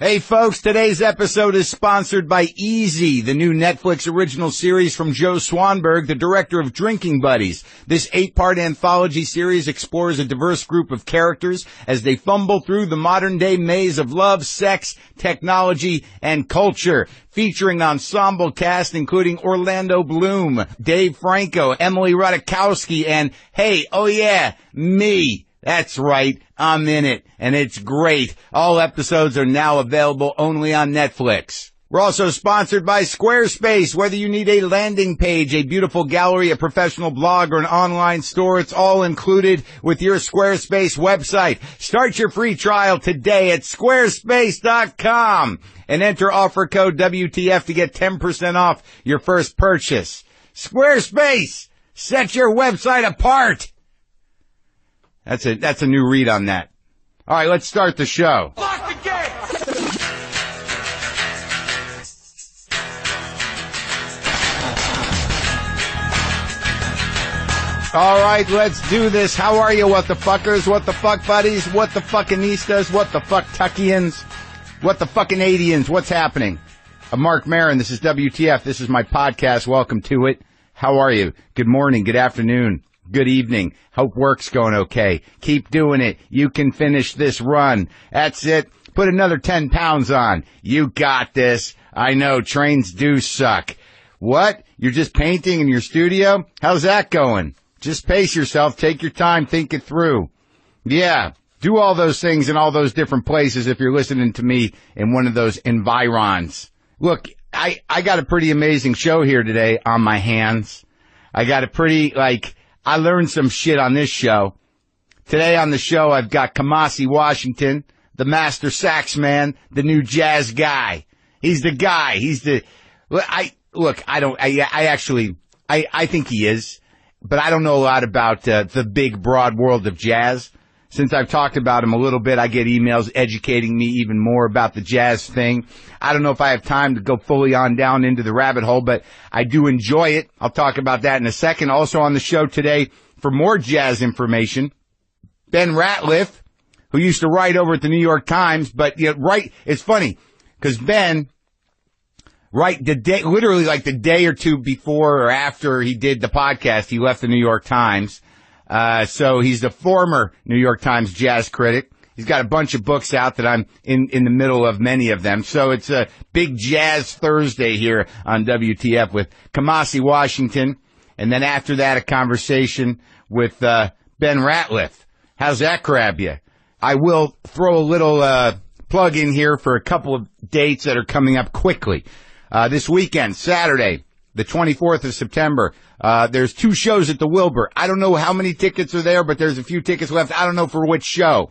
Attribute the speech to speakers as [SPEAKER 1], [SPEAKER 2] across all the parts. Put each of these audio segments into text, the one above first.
[SPEAKER 1] Hey folks, today's episode is sponsored by Easy, the new Netflix original series from Joe Swanberg, the director of Drinking Buddies. This 8-part anthology series explores a diverse group of characters as they fumble through the modern-day maze of love, sex, technology, and culture. Featuring ensemble cast including Orlando Bloom, Dave Franco, Emily Ratajkowski, and hey, oh yeah, me. That's right, I'm in it, and it's great. All episodes are now available only on Netflix. We're also sponsored by Squarespace. Whether you need a landing page, a beautiful gallery, a professional blog, or an online store, it's all included with your Squarespace website. Start your free trial today at squarespace.com and enter offer code WTF to get 10% off your first purchase. Squarespace! Set your website apart! That's a new read on that. All right, let's start the show.
[SPEAKER 2] Lock the gate!
[SPEAKER 1] All right, let's do this. How are you, what the fuckers, what the fuck buddies, what the fuckinistas, what the fuck tuckians, what the fucking Adians, what's happening? I'm Marc Maron. This is WTF. This is my podcast. Welcome to it. How are you? Good morning, good afternoon. Good evening. Hope work's going okay. Keep doing it. You can finish this run. That's it. Put another 10 pounds on. You got this. I know trains do suck. What? You're just painting in your studio? How's that going? Just pace yourself. Take your time. Think it through. Yeah. Do all those things in all those different places if you're listening to me in one of those environs. Look, I got a pretty amazing show here today on my hands. I got a pretty, I learned some shit on this show. Today on the show, I've got Kamasi Washington, the master sax man, the new jazz guy. He's the guy. I think he is, but I don't know a lot about the big, broad world of jazz. Since I've talked about him a little bit, I get emails educating me even more about the jazz thing. I don't know if I have time to go fully on down into the rabbit hole, but I do enjoy it. I'll talk about that in a second. Also on the show today, for more jazz information, Ben Ratliff, who used to write over at the New York Times, but it's funny, because Ben, literally like the day or two before or after he did the podcast, he left the New York Times. So he's the former New York Times jazz critic. He's got a bunch of books out that I'm in the middle of many of them. So it's a big Jazz Thursday here on WTF with Kamasi Washington. And then after that, a conversation with, Ben Ratliff. How's that grab you? I will throw a little, plug in here for a couple of dates that are coming up quickly. This weekend, Saturday, the 24th of September, there's 2 shows at the Wilbur. I don't know how many tickets are there, but there's a few tickets left. I don't know for which show.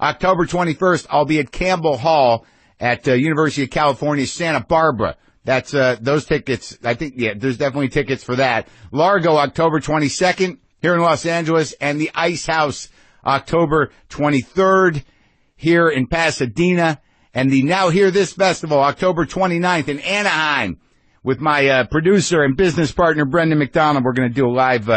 [SPEAKER 1] October 21st, I'll be at Campbell Hall at University of California, Santa Barbara. That's those tickets. I think, there's definitely tickets for that. Largo, October 22nd, here in Los Angeles, and the Ice House, October 23rd, here in Pasadena, and the Now Hear This Festival, October 29th in Anaheim. With my producer and business partner, Brendan McDonald, we're going to do a live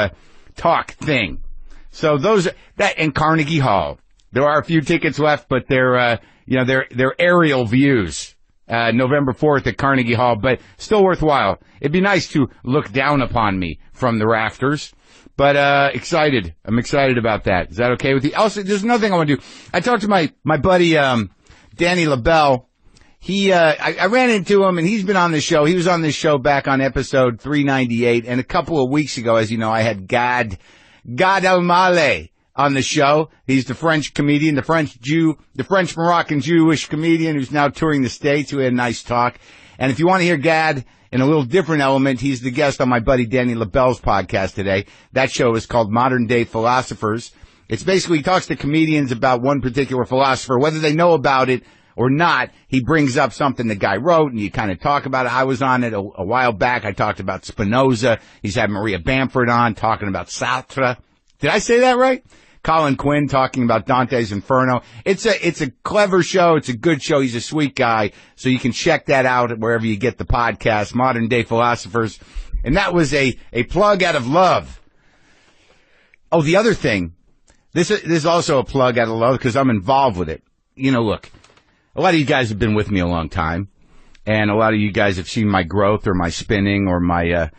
[SPEAKER 1] talk thing. So that and Carnegie Hall. There are a few tickets left, but they're aerial views. November 4th at Carnegie Hall, but still worthwhile. It'd be nice to look down upon me from the rafters, but excited. I'm excited about that. Is that okay with you? Also, there's another thing I want to do. I talked to my buddy Danny LaBelle. I ran into him, and he's been on the show. He was on this show back on episode 398, and a couple of weeks ago, as you know, I had Gad Elmaleh on the show. He's the French comedian, the French Moroccan Jewish comedian who's now touring the States, who had a nice talk. And if you want to hear Gad in a little different element, he's the guest on my buddy Danny LaBelle's podcast today. That show is called Modern Day Philosophers. It's basically, he talks to comedians about one particular philosopher, whether they know about it or not. He brings up something the guy wrote, and you kind of talk about it. I was on it a while back. I talked about Spinoza. He's had Maria Bamford on, talking about Sartre. Did I say that right? Colin Quinn talking about Dante's Inferno. It's a clever show. It's a good show. He's a sweet guy. So you can check that out wherever you get the podcast, Modern Day Philosophers. And that was a plug out of love. Oh, the other thing, this is also a plug out of love because I'm involved with it. You know, look, a lot of you guys have been with me a long time, and a lot of you guys have seen my growth or my spinning or my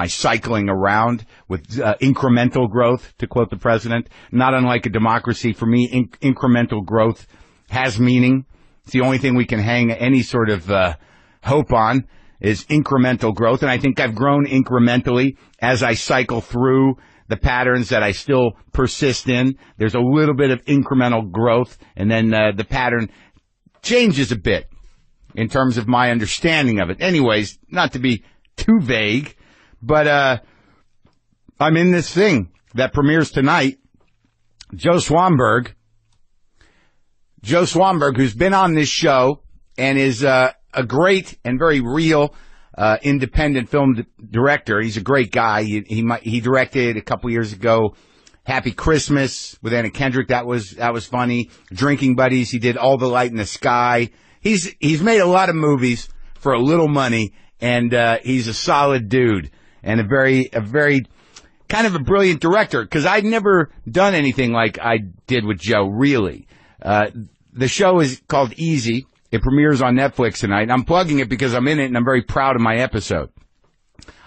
[SPEAKER 1] cycling around with incremental growth, to quote the president. Not unlike a democracy, for me, incremental growth has meaning. It's the only thing we can hang any sort of hope on is incremental growth, and I think I've grown incrementally as I cycle through the patterns that I still persist in. There's a little bit of incremental growth, and then the pattern changes a bit in terms of my understanding of it. Anyways, not to be too vague, but I'm in this thing that premieres tonight. Joe Swanberg, who's been on this show and is a great and very real independent film director. He's a great guy. He directed a couple years ago Happy Christmas with Anna Kendrick. That was funny. Drinking Buddies. He did All the Light in the Sky. He's made a lot of movies for a little money, and he's a solid dude and a very kind of a brilliant director, because I'd never done anything like I did with Joe, really. The show is called Easy. It premieres on Netflix tonight. I'm plugging it because I'm in it and I'm very proud of my episode.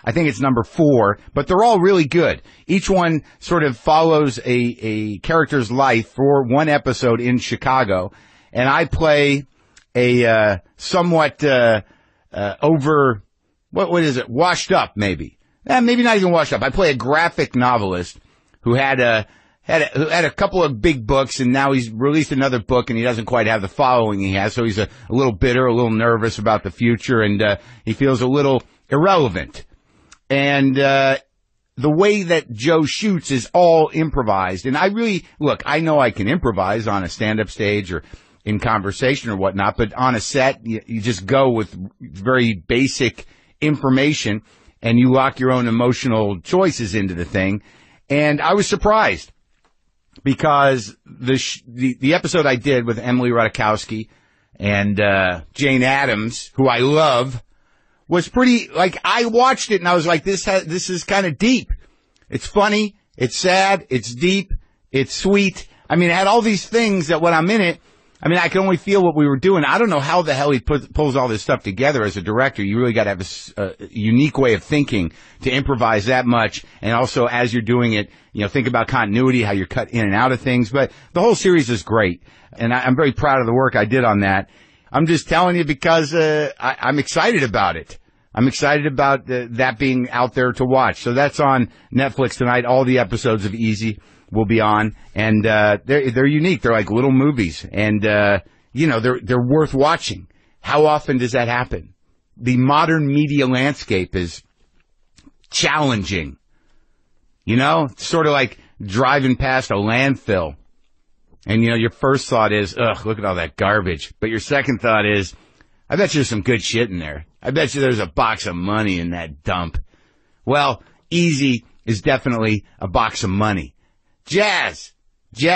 [SPEAKER 1] I think it's number 4, but they're all really good. Each one sort of follows a character's life for one episode in Chicago, and I play a somewhat washed up, maybe. Maybe not even washed up. I play a graphic novelist who had a couple of big books, and now he's released another book, and he doesn't quite have the following he has, so he's a little bitter, a little nervous about the future, and he feels a little irrelevant. And the way that Joe shoots is all improvised, and I know I can improvise on a stand-up stage or in conversation or whatnot, but on a set, you just go with very basic information, and you lock your own emotional choices into the thing. And I was surprised, because the episode I did with Emily Ratajkowski and Jane Addams, who I love, was pretty, I watched it and I was like, this is kind of deep. It's funny, it's sad, it's deep, it's sweet. I mean, it had all these things that when I'm in it, I can only feel what we were doing. I don't know how the hell he pulls all this stuff together as a director. You really got to have a unique way of thinking to improvise that much. And also, as you're doing it, think about continuity, how you're cut in and out of things. But the whole series is great. And I'm very proud of the work I did on that. I'm just telling you because I'm excited about it. I'm excited about that being out there to watch. So that's on Netflix tonight. All the episodes of Easy will be on, and they're unique. They're like little movies, and they're worth watching. How often does that happen? The modern media landscape is challenging. It's sort of like driving past a landfill, and your first thought is, ugh, look at all that garbage. But your second thought is, I bet you there's some good shit in there. I bet you there's a box of money in that dump. Well, Easy is definitely a box of money. Jazz.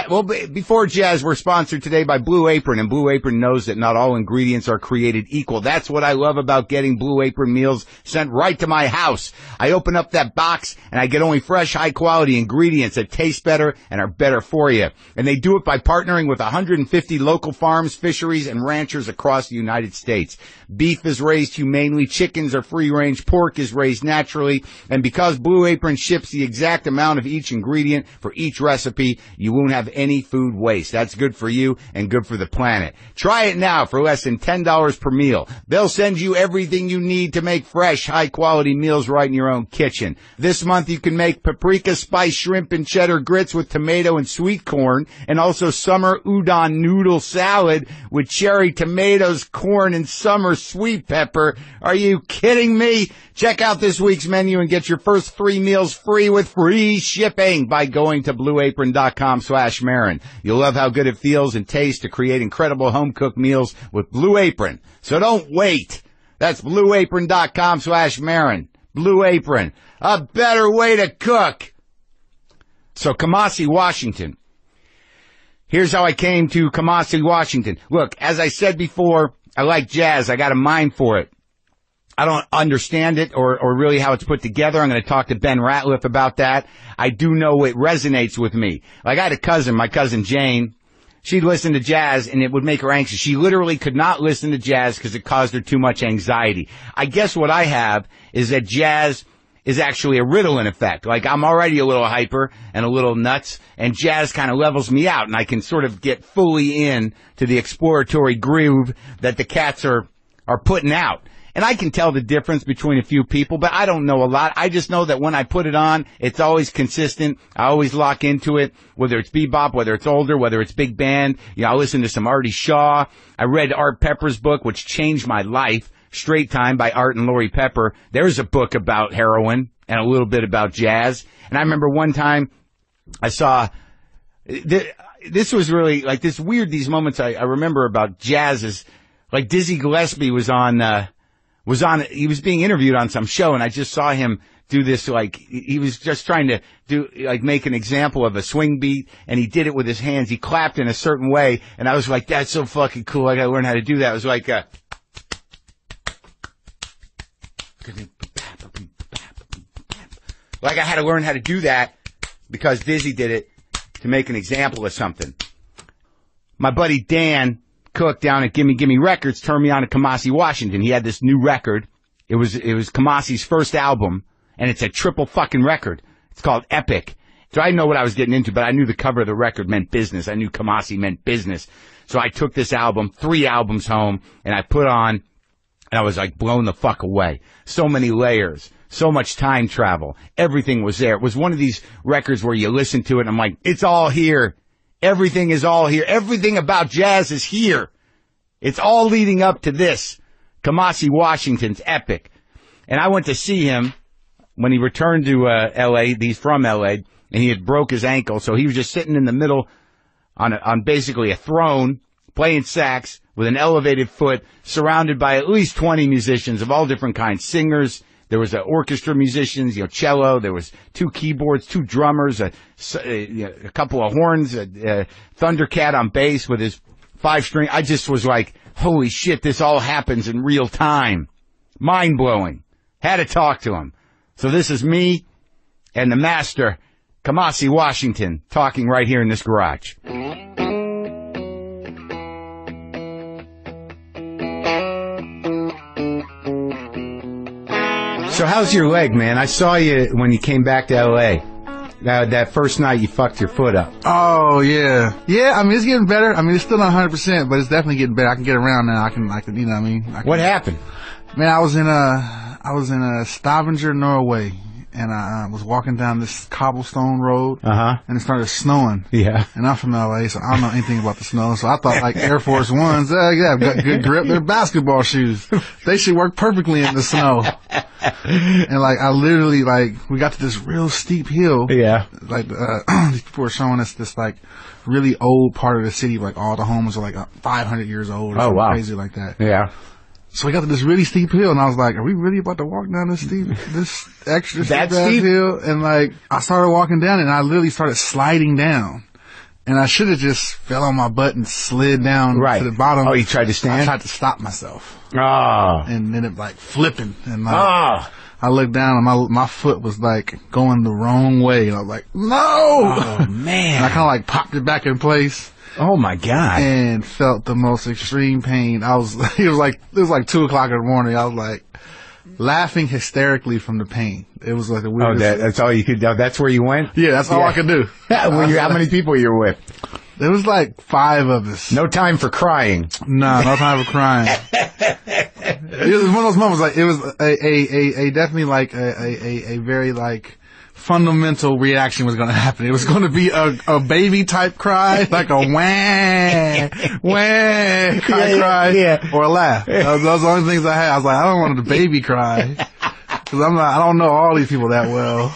[SPEAKER 1] Well, before Jazz, we're sponsored today by Blue Apron, and Blue Apron knows that not all ingredients are created equal. That's what I love about getting Blue Apron meals sent right to my house. I open up that box, and I get only fresh, high-quality ingredients that taste better and are better for you. And they do it by partnering with 150 local farms, fisheries, and ranchers across the United States. Beef is raised humanely, chickens are free-range, pork is raised naturally, and because Blue Apron ships the exact amount of each ingredient for each recipe, you won't have any food waste. That's good for you and good for the planet. Try it now for less than $10 per meal. They'll send you everything you need to make fresh, high-quality meals right in your own kitchen. This month you can make paprika spice shrimp and cheddar grits with tomato and sweet corn, and also summer udon noodle salad with cherry tomatoes, corn, and summer sweet pepper. Are you kidding me? Check out this week's menu and get your first 3 meals free with free shipping by going to blueapron.com/Maron. You'll love how good it feels and tastes to create incredible home-cooked meals with Blue Apron. So don't wait. That's blueapron.com/Maron. Blue Apron. A better way to cook. So Kamasi, Washington. Here's how I came to Kamasi, Washington. Look, as I said before, I like jazz. I got a mind for it. I don't understand it or really how it's put together. I'm going to talk to Ben Ratliff about that. I do know it resonates with me. Like, I had a cousin, my cousin Jane, she'd listen to jazz and it would make her anxious. She literally could not listen to jazz because it caused her too much anxiety. I guess what I have is that jazz is actually a Ritalin effect. Like, I'm already a little hyper and a little nuts, and jazz kind of levels me out, and I can sort of get fully in to the exploratory groove that the cats are putting out. And I can tell the difference between a few people, but I don't know a lot. I just know that when I put it on, it's always consistent. I always lock into it, whether it's bebop, whether it's older, whether it's big band. You know, I listen to some Artie Shaw. I read Art Pepper's book, which changed my life, Straight Time by Art and Lori Pepper. There's a book about heroin and a little bit about jazz. And I remember one time I saw, this was really like this weird, these moments I remember about jazz is like Dizzy Gillespie was he was being interviewed on some show, and I just saw him do this, like, he was just trying to make an example of a swing beat, and he did it with his hands. He clapped in a certain way, and I was like, that's so fucking cool. I gotta learn how to do that. It was like, like I had to learn how to do that because Dizzy did it to make an example of something. My buddy Dan Cook down at Gimme Gimme Records turned me on to Kamasi Washington. He had this new record. It was Kamasi's first album, and it's a triple fucking record. It's called Epic. So I didn't know what I was getting into, but I knew the cover of the record meant business. I knew Kamasi meant business. So I took this album, 3 albums home, and I put on, and I was like blown the fuck away. So many layers, so much time travel. Everything was there. It was one of these records where you listen to it, and I'm like, it's all here. Everything is all here. Everything about jazz is here. It's all leading up to this. Kamasi Washington's Epic. And I went to see him when he returned to L.A. He's from L.A. and he had broke his ankle. So he was just sitting in the middle on basically a throne, playing sax with an elevated foot, surrounded by at least 20 musicians of all different kinds. Singers. There was orchestra musicians, cello. There was 2 keyboards, 2 drummers, a couple of horns, a Thundercat on bass with his 5-string. I just was like, holy shit, this all happens in real time. Mind-blowing. Had to talk to him. So this is me and the master, Kamasi Washington, talking right here in this garage. So how's your leg, man? I saw you when you came back to L.A. That first night you fucked your foot up.
[SPEAKER 2] Oh, yeah. Yeah, I mean, it's getting better. I mean, it's still not 100%, but it's definitely getting better. I can get around now. I can, you know what I mean?
[SPEAKER 1] What happened?
[SPEAKER 2] Man, I was in a Stavanger, Norway, and I was walking down this cobblestone road, and it started snowing.
[SPEAKER 1] Yeah.
[SPEAKER 2] And I'm from L.A., so I don't know anything about the snow, so I thought, like, Air Force Ones, yeah, got good grip. They're basketball shoes. They should work perfectly in the snow. And, like, I literally, like, we got to this real steep hill.
[SPEAKER 1] Yeah.
[SPEAKER 2] Like, these people were showing us this, like, really old part of the city, like, all the homes are, like, 500 years old or something crazy like that.
[SPEAKER 1] Yeah.
[SPEAKER 2] So we got to this really steep hill, and I was like, are we really about to walk down this extra steep hill? And, like, I started walking down, and I literally started sliding down. And I should have just fell on my butt and slid down to the bottom.
[SPEAKER 1] Oh, you tried to stand?
[SPEAKER 2] I tried to stop myself.
[SPEAKER 1] Oh.
[SPEAKER 2] And then it, like, flipping. And, like, I looked down, and my foot was, like, going the wrong way. And I was like, no!
[SPEAKER 1] Oh, man.
[SPEAKER 2] And I kind of, like, popped it back in place.
[SPEAKER 1] Oh my God.
[SPEAKER 2] And felt the most extreme pain. It was like 2:00 in the morning. I was like laughing hysterically from the pain. It was like the weirdest.
[SPEAKER 1] Oh, that's all you could do. That's where you went?
[SPEAKER 2] Yeah, that's all I could do.
[SPEAKER 1] How many people you were with?
[SPEAKER 2] There was like 5 of us.
[SPEAKER 1] No time for crying.
[SPEAKER 2] No time for crying. It was one of those moments, like, it was a definitely like a very like fundamental reaction was going to happen. It was going to be a baby type cry, like a wah cry, or a laugh. Those are the only things I had. I was like, I don't want a baby cry because I don't know all these people that well.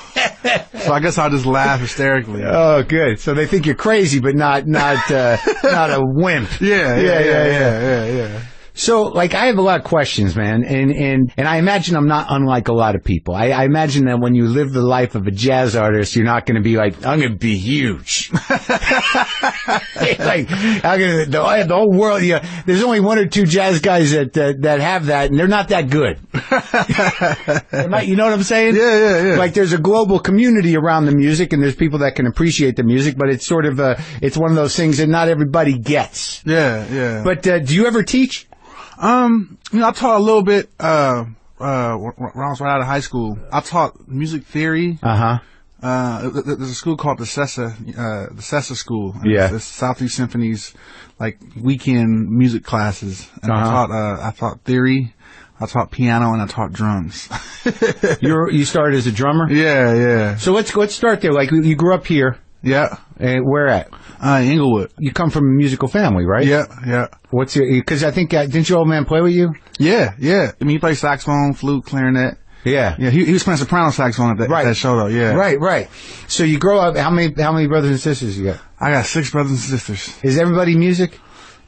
[SPEAKER 2] So I guess I'll just laugh hysterically.
[SPEAKER 1] Oh, good. So they think you're crazy, but not a wimp.
[SPEAKER 2] Yeah.
[SPEAKER 1] So, like, I have a lot of questions, man, and I imagine I'm not unlike a lot of people. I imagine that when you live the life of a jazz artist, you're not going to be like, I'm going to be huge. Like, the whole world, there's only 1 or 2 jazz guys that have that, and they're not that good. You know what I'm saying?
[SPEAKER 2] Yeah.
[SPEAKER 1] Like there's a global community around the music, and there's people that can appreciate the music, but it's sort of it's one of those things that not everybody gets.
[SPEAKER 2] Yeah.
[SPEAKER 1] But do you ever teach?
[SPEAKER 2] I taught a little bit when I was right out of high school. I taught music theory. There's a school called the Sessa School. It's Southeast Symphony's like weekend music classes. And I taught theory, I taught piano, and I taught drums.
[SPEAKER 1] You started as a drummer?
[SPEAKER 2] Yeah.
[SPEAKER 1] So let's start there. Like you grew up here.
[SPEAKER 2] Yeah.
[SPEAKER 1] Where at?
[SPEAKER 2] Inglewood.
[SPEAKER 1] You come from a musical family, right?
[SPEAKER 2] Yeah.
[SPEAKER 1] What's your? Because I think didn't your old man play with you?
[SPEAKER 2] Yeah. I mean, he plays saxophone, flute, clarinet.
[SPEAKER 1] Yeah.
[SPEAKER 2] He was playing soprano saxophone at that show though. Yeah.
[SPEAKER 1] Right. So you grow up. How many brothers and sisters you got?
[SPEAKER 2] I got 6 brothers and sisters.
[SPEAKER 1] Is everybody music?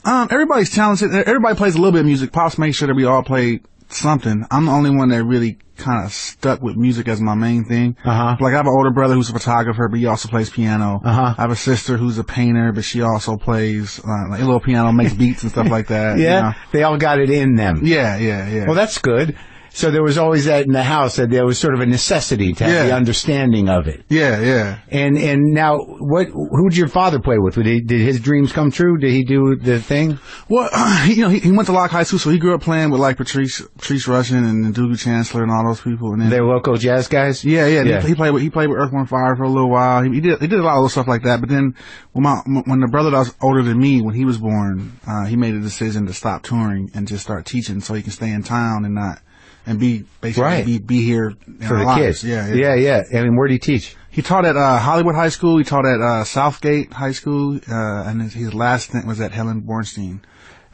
[SPEAKER 2] Everybody's talented. Everybody plays a little bit of music. Pops makes sure that we all play something. I'm the only one that really kind of stuck with music as my main thing. Like I have an older brother who's a photographer, but he also plays piano. I have a sister who's a painter, but she also plays like a little piano, makes beats and stuff like that.
[SPEAKER 1] Yeah,
[SPEAKER 2] you know?
[SPEAKER 1] They all got it in them.
[SPEAKER 2] Yeah.
[SPEAKER 1] Well, that's good. So there was always that in the house, that there was sort of a necessity to have the understanding of it.
[SPEAKER 2] Yeah.
[SPEAKER 1] And now, who'd your father play with? Did his dreams come true? Did he do the thing?
[SPEAKER 2] Well, he went to Locke High School, so he grew up playing with like Patrice Rushen and Doobie Chancellor and all those people. And then
[SPEAKER 1] they're local jazz guys.
[SPEAKER 2] Yeah. He played with Earth, Wind & Fire for a little while. He did a lot of little stuff like that. But then when the brother that was older than me, when he was born, he made a decision to stop touring and just start teaching, so he can stay in town and be basically be here
[SPEAKER 1] for the kids.
[SPEAKER 2] Yeah.
[SPEAKER 1] I mean, where did he teach?
[SPEAKER 2] He taught at Hollywood High School. He taught at Southgate High School, and his last stint was at Helen Bornstein.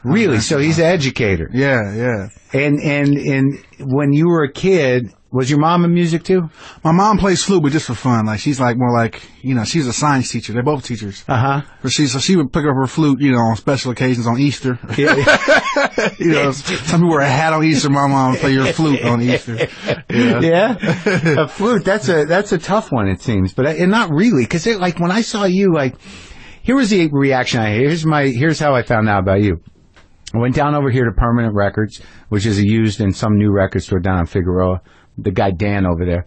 [SPEAKER 1] Really? So he's an educator.
[SPEAKER 2] Yeah.
[SPEAKER 1] And when you were a kid, was your mom in music too?
[SPEAKER 2] My mom plays flute, but just for fun. Like she's like more like, she's a science teacher. They're both teachers. But she would pick up her flute, on special occasions on Easter. Some people wear a hat on Easter. My mom would play your flute on Easter.
[SPEAKER 1] Yeah. A flute. That's a tough one, it seems, but and not really, because like when I saw you, like here was the reaction I had. Here's how I found out about you. I went down over here to Permanent Records, which is a used and some new record store down on Figueroa. The guy Dan over there,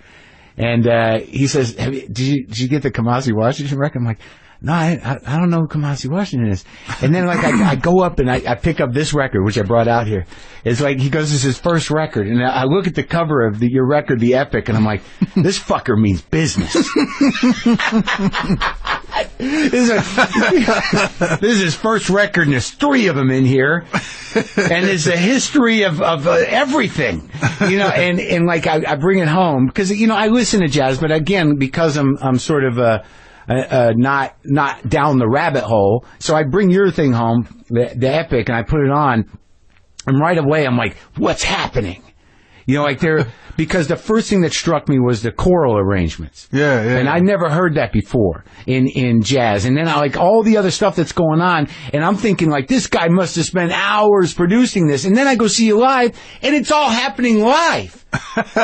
[SPEAKER 1] and he says, "Did you get the Kamasi Washington record?" I'm like, "No, I don't know who Kamasi Washington is." And then like I go up and I pick up this record, which I brought out here. It's like he goes, "This is his first record," and I look at the cover of your record, The Epic, and I'm like, "This fucker means business." This is his first record, and there's 3 of them in here, and it's a history of everything, and like I bring it home because I listen to jazz, but again because I'm sort of not down the rabbit hole, so I bring your thing home, the Epic, and I put it on, and right away I'm like, what's happening? Because the first thing that struck me was the choral arrangements.
[SPEAKER 2] Yeah.
[SPEAKER 1] And I never heard that before in jazz. And then I like all the other stuff that's going on, and I'm thinking like, this guy must have spent hours producing this. And then I go see you live, and it's all happening live.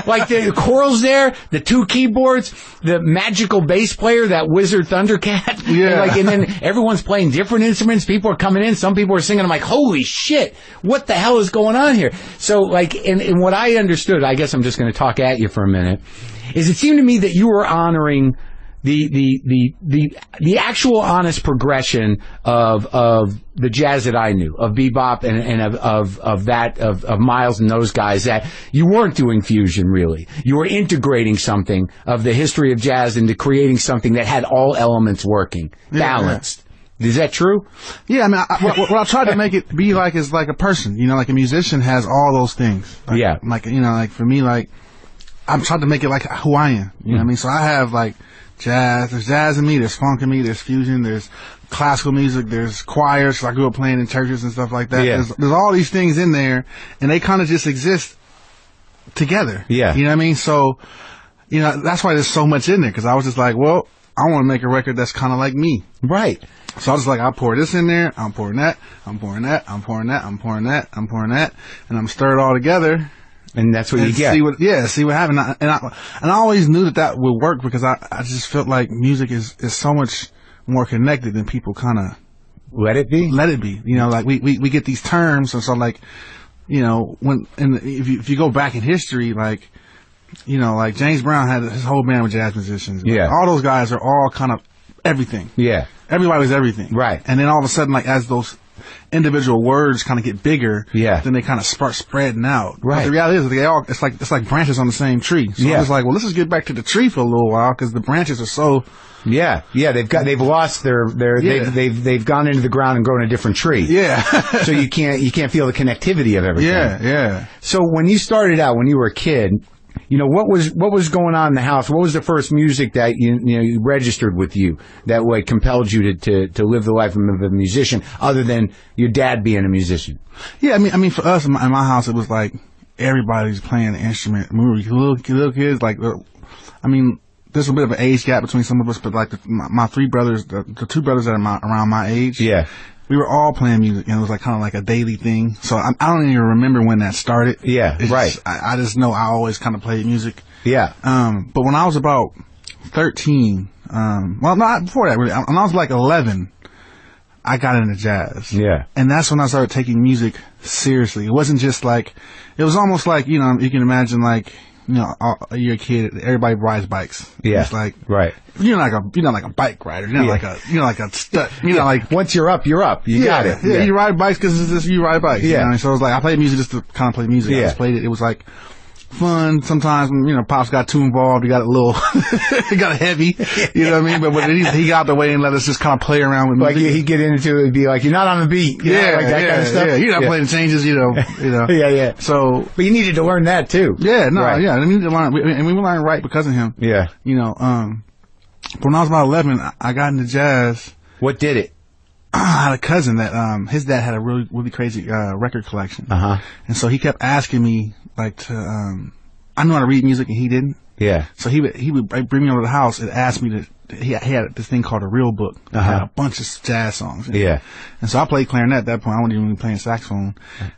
[SPEAKER 1] Like the chorals there, the 2 keyboards, the magical bass player, that wizard Thundercat.
[SPEAKER 2] Yeah.
[SPEAKER 1] And then everyone's playing different instruments. People are coming in. Some people are singing. I'm like, holy shit, what the hell is going on here? So like, and what I understood, I guess I'm just going to talk at you for a minute, is it seemed to me that you were honoring the actual honest progression of the jazz that I knew, of bebop and of Miles and those guys, that you weren't doing fusion really. You were integrating something of the history of jazz into creating something that had all elements working, balanced. Yeah. Is that true?
[SPEAKER 2] Yeah, I mean, what I tried to make it be like is like a person, like a musician has all those things. Like,
[SPEAKER 1] yeah.
[SPEAKER 2] Like, like for me, like, I'm trying to make it like who I am. You know what I mean? So I have like jazz, there's jazz in me, there's funk in me, there's fusion, there's classical music, there's choirs, so I grew up playing in churches and stuff like that. Yeah. There's all these things in there, and they kind of just exist together.
[SPEAKER 1] Yeah.
[SPEAKER 2] You know what I mean? So, that's why there's so much in there, because I was just like, well, I want to make a record that's kind of like me.
[SPEAKER 1] Right.
[SPEAKER 2] So I was like, I'll pour this in there, I'm pouring that, I'm pouring that, I'm pouring that, I'm pouring that, I'm pouring that, and I'm stir it all together.
[SPEAKER 1] And that's what you get.
[SPEAKER 2] See what happens. And I always knew that would work, because I just felt like music is so much more connected than people kind of
[SPEAKER 1] let it be.
[SPEAKER 2] Like we get these terms, and so like you know, if you go back in history, like, you know, like James Brown had his whole band with jazz musicians.
[SPEAKER 1] Yeah.
[SPEAKER 2] All those guys are all kind of everything.
[SPEAKER 1] Yeah.
[SPEAKER 2] Everybody was everything.
[SPEAKER 1] Right.
[SPEAKER 2] And then all of a sudden, like, as those individual words kind of get bigger, then they kind of start spreading out.
[SPEAKER 1] Right.
[SPEAKER 2] But the reality is, it's like branches on the same tree. So I was like, well, let's just get back to the tree for a little while because the branches are so.
[SPEAKER 1] Yeah, they've lost they've gone into the ground and grown a different tree.
[SPEAKER 2] Yeah.
[SPEAKER 1] So you can't feel the connectivity of everything.
[SPEAKER 2] Yeah.
[SPEAKER 1] So when you started out, when you were a kid, you know, what was going on in the house? What was the first music that you registered with you that like compelled you to live the life of a musician, other than your dad being a musician?
[SPEAKER 2] Yeah, I mean, for us in my house, it was like everybody's playing an instrument. We were little kids. Like, I mean, there's a bit of an age gap between some of us, but like my three brothers, the two brothers that are around my age, we were all playing music, and it was like kind of like a daily thing. So I don't even remember when that started.
[SPEAKER 1] Yeah, right.
[SPEAKER 2] I just know I always kind of played music.
[SPEAKER 1] Yeah.
[SPEAKER 2] But when I was about 13, well, not before that really, when I was like 11, I got into jazz. Yeah. And that's when I started taking music seriously. It wasn't just like, it was almost like, you know, you can imagine like, you know, you're a kid, everybody rides bikes. Yeah. It's like, right. You're not like a bike rider. You're not like a stud. You're not like,
[SPEAKER 1] once you're up, you're up. You got it.
[SPEAKER 2] Yeah. You ride bikes because it's just, you ride bikes. Yeah. You know? So it was like, I played music just to kind of play music. I just played it. It was like fun. Sometimes, you know, Pops got too involved. He got a little, he got heavy. You know what I mean? But when he got out the way and let us just kind of play around with music.
[SPEAKER 1] Like he'd get into it and be like, you're not on the beat. You know, like that kind of stuff.
[SPEAKER 2] Yeah. You're not playing changes, you know.
[SPEAKER 1] Yeah.
[SPEAKER 2] So.
[SPEAKER 1] But you needed to learn that too.
[SPEAKER 2] Yeah, no, right. I needed to learn, and we learned right because of him. Yeah. You know, but when I was about 11, I got into jazz.
[SPEAKER 1] What did it?
[SPEAKER 2] I had a cousin that, his dad had a really, really crazy, record collection. And so he kept asking me, like, to, I knew how to read music and he didn't. Yeah. So he would bring me over to the house and ask me to, he had this thing called a real book. It had a bunch of jazz songs. Yeah. And so I played clarinet at that point. I wasn't even playing saxophone.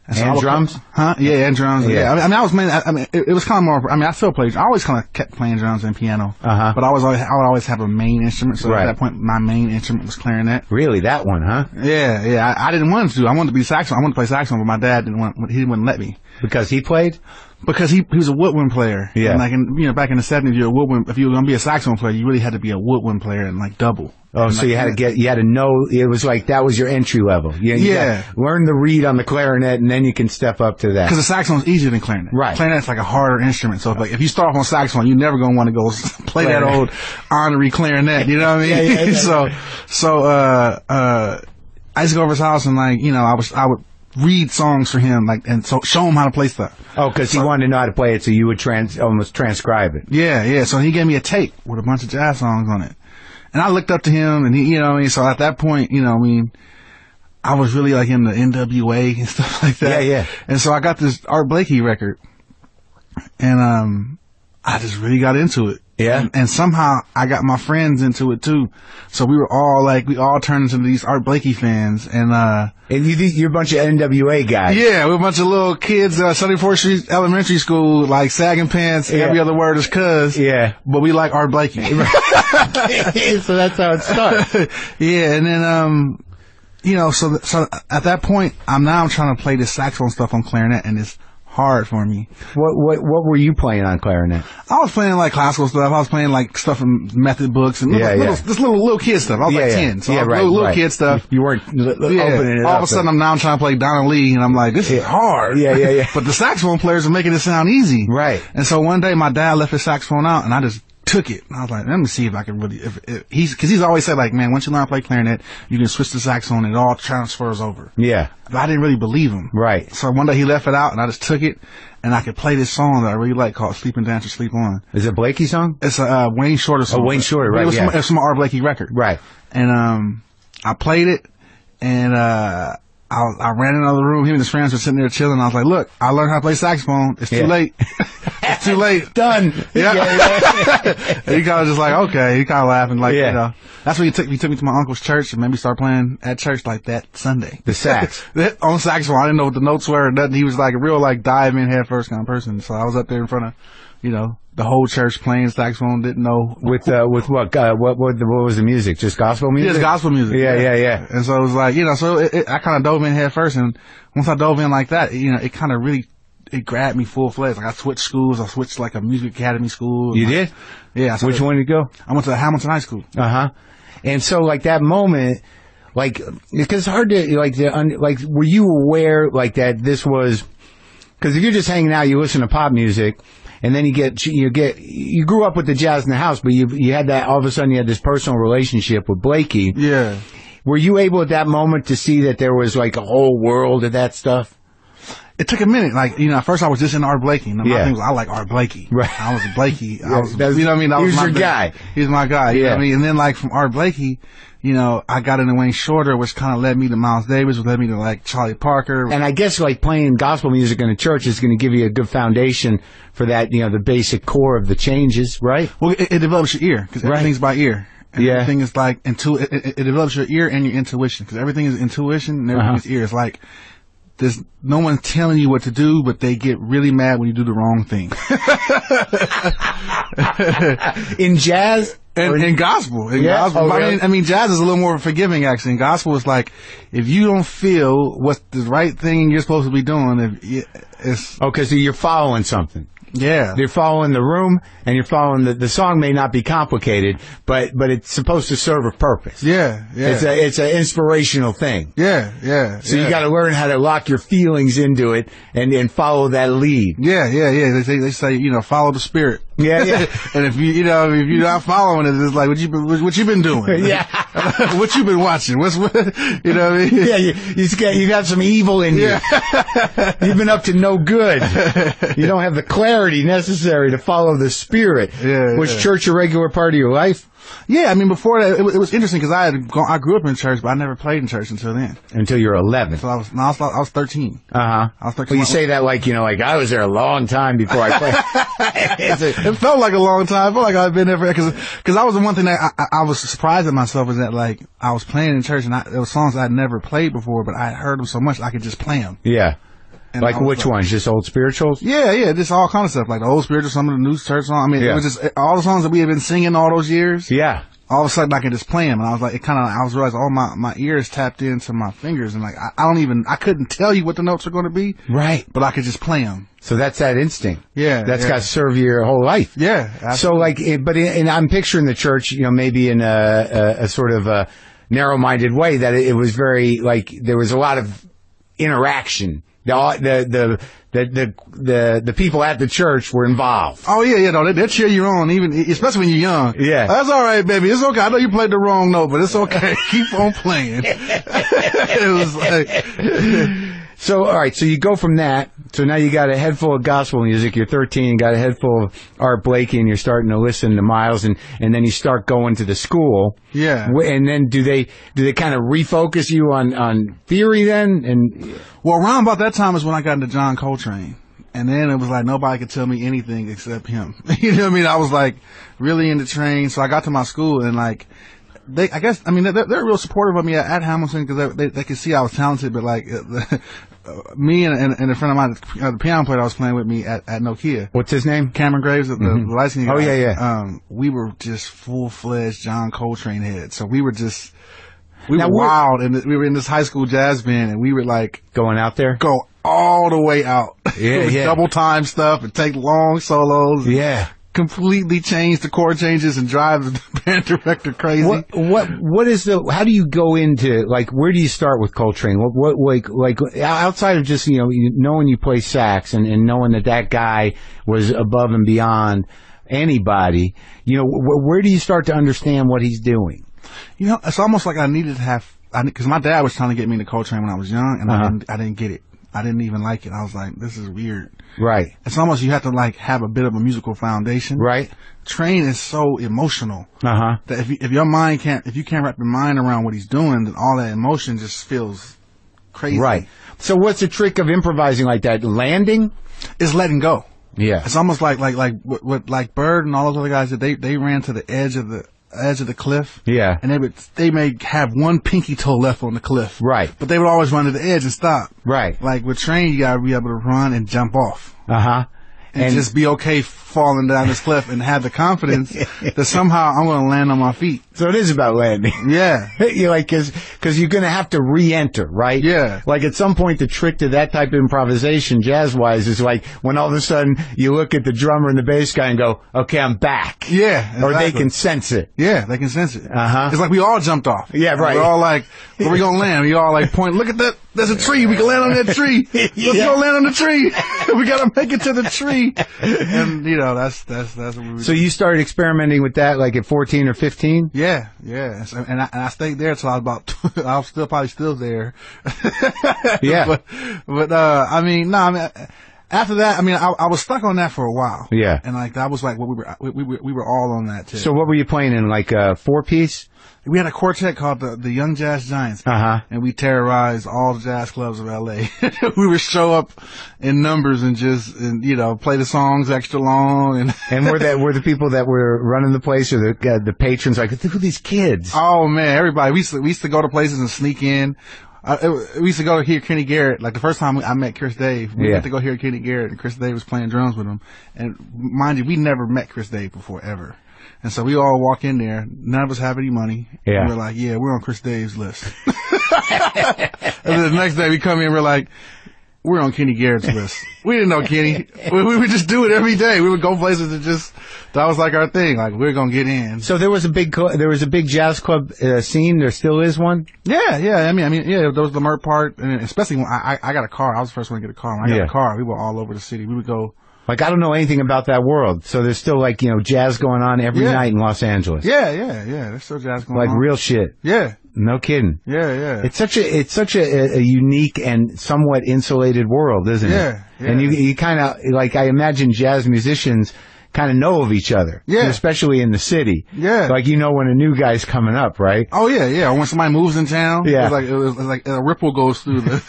[SPEAKER 1] And drums?
[SPEAKER 2] Yeah, and drums. Yeah. I mean, I was mainly, it was kind of more, I still played, I always kind of kept playing drums and piano. But I would always have a main instrument. So at that point, my main instrument was clarinet.
[SPEAKER 1] Really? That one, huh?
[SPEAKER 2] Yeah. I didn't want to do, I wanted to be saxophone. I wanted to play saxophone, but my dad he wouldn't let me.
[SPEAKER 1] Because he played?
[SPEAKER 2] Because he was a woodwind player. Yeah. And like back in the 70s, if you were going to be a saxophone player, you really had to be a woodwind player and like double.
[SPEAKER 1] Oh, and so you had to know, it was like, that was your entry level. You learn the read on the clarinet and then you can step up to that.
[SPEAKER 2] Because the saxophone's easier than clarinet. Right. Clarinet's like a harder instrument. So if you start off on saxophone, you're never going to want to go play that old honorary clarinet. You know what I mean? So, I used to go over his house and like, you know, I would read songs for him, like, and so show him how to play stuff.
[SPEAKER 1] Oh, because he wanted to know how to play it, so you would almost transcribe it.
[SPEAKER 2] Yeah. So he gave me a tape with a bunch of jazz songs on it, and I looked up to him, and he, you know, what I mean, so at that point, you know, I mean, I was really like in the NWA and stuff like that. Yeah. And so I got this Art Blakey record, and I just really got into it. Yeah. And somehow I got my friends into it too. So we all turned into these Art Blakey fans. And
[SPEAKER 1] you're a bunch of NWA guys.
[SPEAKER 2] Yeah, we're a bunch of little kids, 74th Street Elementary School, like sagging pants, every other word is cuz. Yeah. But we like Art Blakey.
[SPEAKER 1] So that's how it started.
[SPEAKER 2] Yeah, and then, you know, so at that point, I'm trying to play this saxophone stuff on clarinet, and it's hard for me.
[SPEAKER 1] What were you playing on clarinet?
[SPEAKER 2] I was playing like classical stuff. I was playing like stuff from method books and little kid stuff. I was like 10, so little kid stuff.
[SPEAKER 1] You weren't opening it up.
[SPEAKER 2] All of a sudden, I'm now trying to play Donna Lee, and I'm like, this is hard. Yeah. But the saxophone players are making it sound easy. Right. And so one day, my dad left his saxophone out, and I just took it. And I was like, let me see if I can really, because he's always said like, man, once you learn how to play clarinet, you can switch to saxophone and it all transfers over. Yeah. But I didn't really believe him. Right. So one day he left it out and I just took it and I could play this song that I really like called Sleep and Dance or Sleep On.
[SPEAKER 1] Is it a Blakey song?
[SPEAKER 2] It's a Wayne Shorter song.
[SPEAKER 1] Oh, Wayne Shorter, right.
[SPEAKER 2] It was from an Art Blakey record. Right. And, I played it and, I ran into the room. Him and his friends were sitting there chilling. I was like, look, I learned how to play saxophone. It's too late. It's too late.
[SPEAKER 1] Done.
[SPEAKER 2] Yeah. And he kind of just like, okay. He kind of laughing like, you know. That's when he took me to my uncle's church and made me start playing at church like that Sunday.
[SPEAKER 1] The sax.
[SPEAKER 2] On saxophone. I didn't know what the notes were or nothing. He was like a real like dive in head first kind of person. So I was up there in front of, you know, the whole church playing saxophone. Didn't know
[SPEAKER 1] with what was the music? Just gospel music?
[SPEAKER 2] Just gospel music.
[SPEAKER 1] Yeah.
[SPEAKER 2] And so it was like, you know, so I kind of dove in head first, and once I dove in like that, you know, it kind of really grabbed me full fledged. Like I switched schools. I switched like a music academy school.
[SPEAKER 1] You did?
[SPEAKER 2] Yeah.
[SPEAKER 1] Which one did you go?
[SPEAKER 2] I went to Hamilton High School.
[SPEAKER 1] And so like that moment, like because it's hard to like were you aware like that this was because if you're just hanging out, you listen to pop music. And then you grew up with the jazz in the house, but you had that, all of a sudden you had this personal relationship with Blakey.
[SPEAKER 2] Yeah.
[SPEAKER 1] Were you able at that moment to see that there was like a whole world of that stuff?
[SPEAKER 2] It took a minute. Like, you know, at first I was just in Art Blakey. And my thing was, I like Art Blakey.
[SPEAKER 1] Right.
[SPEAKER 2] I was a Blakey.
[SPEAKER 1] You know
[SPEAKER 2] what I mean? That
[SPEAKER 1] he was
[SPEAKER 2] my
[SPEAKER 1] your guy.
[SPEAKER 2] He was my guy. You know what I mean? And then like from Art Blakey, you know, I got into Wayne Shorter, which kind of led me to Miles Davis, which led me to like Charlie Parker.
[SPEAKER 1] And I guess like playing gospel music in a church is going to give you a good foundation for that, you know, the basic core of the changes, right?
[SPEAKER 2] Well, it develops your ear, because everything's by ear. And everything is like, it develops your ear and your intuition, because everything is intuition and everything is ear. It's like, there's no one telling you what to do, but they get really mad when you do the wrong thing.
[SPEAKER 1] In jazz?
[SPEAKER 2] In gospel. Gospel. I mean, jazz is a little more forgiving, actually. In gospel, it's like, if you don't feel what's the right thing you're supposed to be doing, it's...
[SPEAKER 1] Okay, so you're following something.
[SPEAKER 2] Yeah.
[SPEAKER 1] You're following the room, and you're following the song may not be complicated, but it's supposed to serve a purpose.
[SPEAKER 2] Yeah.
[SPEAKER 1] It's an inspirational thing.
[SPEAKER 2] Yeah.
[SPEAKER 1] So you got to learn how to lock your feelings into it and follow that lead.
[SPEAKER 2] Yeah. They say, you know, follow the spirit.
[SPEAKER 1] Yeah.
[SPEAKER 2] And if you're not following it, it's like, what you been doing?
[SPEAKER 1] Yeah.
[SPEAKER 2] What you been watching? You know what I mean?
[SPEAKER 1] Yeah, you got some evil in you. Yeah. You've been up to no good. You don't have the clarity necessary to follow the spirit. Was church a regular part of your life?
[SPEAKER 2] Yeah, I mean, before that, it was interesting because I grew up in church, but I never played in church until then.
[SPEAKER 1] Until you were 11.
[SPEAKER 2] So I was 13.
[SPEAKER 1] I was 13. Well, you say that like, you know, like I was there a long time before I played.
[SPEAKER 2] It felt like a long time. I felt like I've been there because that was the one thing that I was surprised at myself, is that like I was playing in church and there were songs I'd never played before, but I heard them so much I could just play them.
[SPEAKER 1] Yeah. And like which ones? Just old spirituals?
[SPEAKER 2] Yeah, just all kind of stuff. Like the old spirituals, some of the new church songs. I mean, it was just all the songs that we had been singing all those years.
[SPEAKER 1] Yeah.
[SPEAKER 2] All of a sudden I could just play them, and I was like, I was realizing, my ears tapped into my fingers, and like, I couldn't tell you what the notes are going to be.
[SPEAKER 1] Right.
[SPEAKER 2] But I could just play them.
[SPEAKER 1] So that's that instinct.
[SPEAKER 2] Yeah.
[SPEAKER 1] That's got to serve you your whole life.
[SPEAKER 2] Yeah. Absolutely.
[SPEAKER 1] So like, and I'm picturing the church, you know, maybe in a sort of a narrow-minded way, that it was very, like, there was a lot of interaction. The people at the church were involved.
[SPEAKER 2] Oh yeah, no, they'll cheer you on, even especially when you're young.
[SPEAKER 1] Yeah,
[SPEAKER 2] that's all right, baby. It's okay. I know you played the wrong note, but it's okay. Keep on playing. It was like.
[SPEAKER 1] So, all right, so you go from that. So now you got a head full of gospel music. You're 13, got a head full of Art Blakey, and you're starting to listen to Miles, and then you start going to the school.
[SPEAKER 2] Yeah.
[SPEAKER 1] And then do they kind of refocus you on theory then? And
[SPEAKER 2] well, around about that time is when I got into John Coltrane. And then it was like nobody could tell me anything except him. You know what I mean? I was like really into Train. So I got to my school, and like, they're real supportive of me at Hamilton, because they could see I was talented, but like me and a friend of mine, the piano player I was playing with me at Nokia.
[SPEAKER 1] What's his name?
[SPEAKER 2] Cameron Graves, the licensing guy.
[SPEAKER 1] Oh yeah.
[SPEAKER 2] We were just full-fledged John Coltrane heads. So we were wild, and we were in this high school jazz band, and we were like
[SPEAKER 1] going out there,
[SPEAKER 2] go all the way out.
[SPEAKER 1] Yeah.
[SPEAKER 2] Double time stuff and take long solos.
[SPEAKER 1] Yeah.
[SPEAKER 2] Completely change the chord changes and drive the band director crazy.
[SPEAKER 1] What is how do you go into, like, where do you start with Coltrane? What like outside of just, you know, knowing you play sax and knowing that guy was above and beyond anybody, you know, where do you start to understand what he's doing?
[SPEAKER 2] You know, it's almost like I needed to have, because my dad was trying to get me into Coltrane when I was young, and I didn't get it. I didn't even like it. I was like, this is weird.
[SPEAKER 1] Right.
[SPEAKER 2] It's almost, you have to like have a bit of a musical foundation.
[SPEAKER 1] Right.
[SPEAKER 2] Train is so emotional.
[SPEAKER 1] That
[SPEAKER 2] if your mind if you can't wrap your mind around what he's doing, then all that emotion just feels crazy.
[SPEAKER 1] Right. So what's the trick of improvising like that? Landing?
[SPEAKER 2] It's letting go.
[SPEAKER 1] Yeah.
[SPEAKER 2] It's almost like what Bird and all those other guys did. They ran to the edge of the cliff.
[SPEAKER 1] Yeah.
[SPEAKER 2] And they may have one pinky toe left on the cliff.
[SPEAKER 1] Right.
[SPEAKER 2] But they would always run to the edge and stop.
[SPEAKER 1] Right.
[SPEAKER 2] Like with train, you gotta be able to run and jump off.
[SPEAKER 1] Uh-huh.
[SPEAKER 2] And just be okay falling down this cliff and have the confidence that somehow I'm going to land on my feet.
[SPEAKER 1] So it is about landing.
[SPEAKER 2] Yeah.
[SPEAKER 1] You're like, cause you're going to have to re-enter, right?
[SPEAKER 2] Yeah.
[SPEAKER 1] Like at some point, the trick to that type of improvisation, jazz-wise, is like when all of a sudden you look at the drummer and the bass guy and go, okay, I'm back.
[SPEAKER 2] Yeah. Exactly.
[SPEAKER 1] Or they can sense it.
[SPEAKER 2] Yeah, they can sense it.
[SPEAKER 1] Uh-huh.
[SPEAKER 2] It's like we all jumped off.
[SPEAKER 1] Yeah, right.
[SPEAKER 2] We're all like, where we going to land? We all like point, look at that. There's a tree. We can land on that tree. Let's go land on the tree. We got to make it to the tree. And, you know, that's what we were
[SPEAKER 1] So
[SPEAKER 2] doing.
[SPEAKER 1] you started experimenting with that like at 14 or 15?
[SPEAKER 2] Yeah, yeah. So, and I stayed there till I was about, I was probably still there.
[SPEAKER 1] Yeah.
[SPEAKER 2] But I mean, no, I mean, after that, I mean, I was stuck on that for a while.
[SPEAKER 1] Yeah.
[SPEAKER 2] And like, that was like what we were all on that too.
[SPEAKER 1] So what were you playing in, like a 4-piece?
[SPEAKER 2] We had a quartet called the Young Jazz Giants.
[SPEAKER 1] Uh-huh.
[SPEAKER 2] And we terrorized all the jazz clubs of LA. We would show up in numbers and you know, play the songs extra long.
[SPEAKER 1] And were the people that were running the place or the patrons like, who are these kids?
[SPEAKER 2] Oh man, everybody. We used to go to places and sneak in. We used to go to hear Kenny Garrett. Like the first time I met Chris Dave, we went to go hear Kenny Garrett, and Chris Dave was playing drums with him. And mind you, we never met Chris Dave before ever. And so we all walk in there. None of us have any money.
[SPEAKER 1] Yeah.
[SPEAKER 2] And we're like, yeah, we're on Chris Dave's list. And then the next day we come in, we're like, we're on Kenny Garrett's list. We didn't know Kenny. We would just do it every day. We would go places and that was like our thing. Like, we're going to get in.
[SPEAKER 1] So there was a big jazz club scene. There still is one?
[SPEAKER 2] Yeah, yeah. I mean, yeah, there was the Mert part, and especially when I got a car. I was the first one to get a car. When I got a car, we were all over the city. We would go.
[SPEAKER 1] Like, I don't know anything about that world. So there's still like, you know, jazz going on every night in Los Angeles.
[SPEAKER 2] Yeah, yeah, yeah. There's still jazz going on.
[SPEAKER 1] Like real shit.
[SPEAKER 2] Yeah.
[SPEAKER 1] No kidding.
[SPEAKER 2] Yeah, yeah.
[SPEAKER 1] It's such a unique and somewhat insulated world, isn't it?
[SPEAKER 2] Yeah.
[SPEAKER 1] And you kind of, like, I imagine jazz musicians kind of know of each other.
[SPEAKER 2] Yeah.
[SPEAKER 1] Especially in the city.
[SPEAKER 2] Yeah.
[SPEAKER 1] Like, you know when a new guy's coming up, right?
[SPEAKER 2] Oh yeah, yeah. When somebody moves in town,
[SPEAKER 1] yeah.
[SPEAKER 2] it was like a ripple goes through the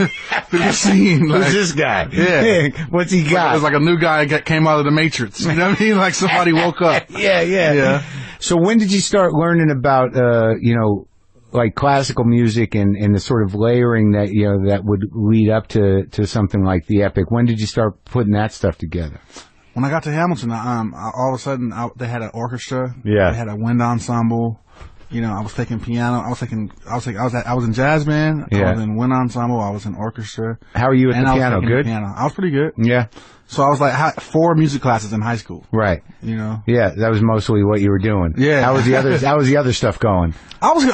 [SPEAKER 2] scene. Like,
[SPEAKER 1] who's this guy?
[SPEAKER 2] Yeah.
[SPEAKER 1] What's he got?
[SPEAKER 2] It was like a new guy came out of the Matrix. You know what I mean? Like somebody woke up.
[SPEAKER 1] Yeah. So when did you start learning about, you know, like classical music and the sort of layering that, you know, that would lead up to something like the epic? When did you start putting that stuff together?
[SPEAKER 2] When I got to Hamilton, all of a sudden they had an orchestra.
[SPEAKER 1] Yeah.
[SPEAKER 2] They had a wind ensemble. You know, I was taking piano. I was in jazz band.
[SPEAKER 1] Yeah.
[SPEAKER 2] I was in wind ensemble. I was in orchestra.
[SPEAKER 1] How are you at the piano? Good?
[SPEAKER 2] I was pretty good.
[SPEAKER 1] Yeah.
[SPEAKER 2] So I was like 4 music classes in high school.
[SPEAKER 1] Right.
[SPEAKER 2] You know.
[SPEAKER 1] Yeah, that was mostly what you were doing.
[SPEAKER 2] Yeah.
[SPEAKER 1] How was the other stuff going?
[SPEAKER 2] I was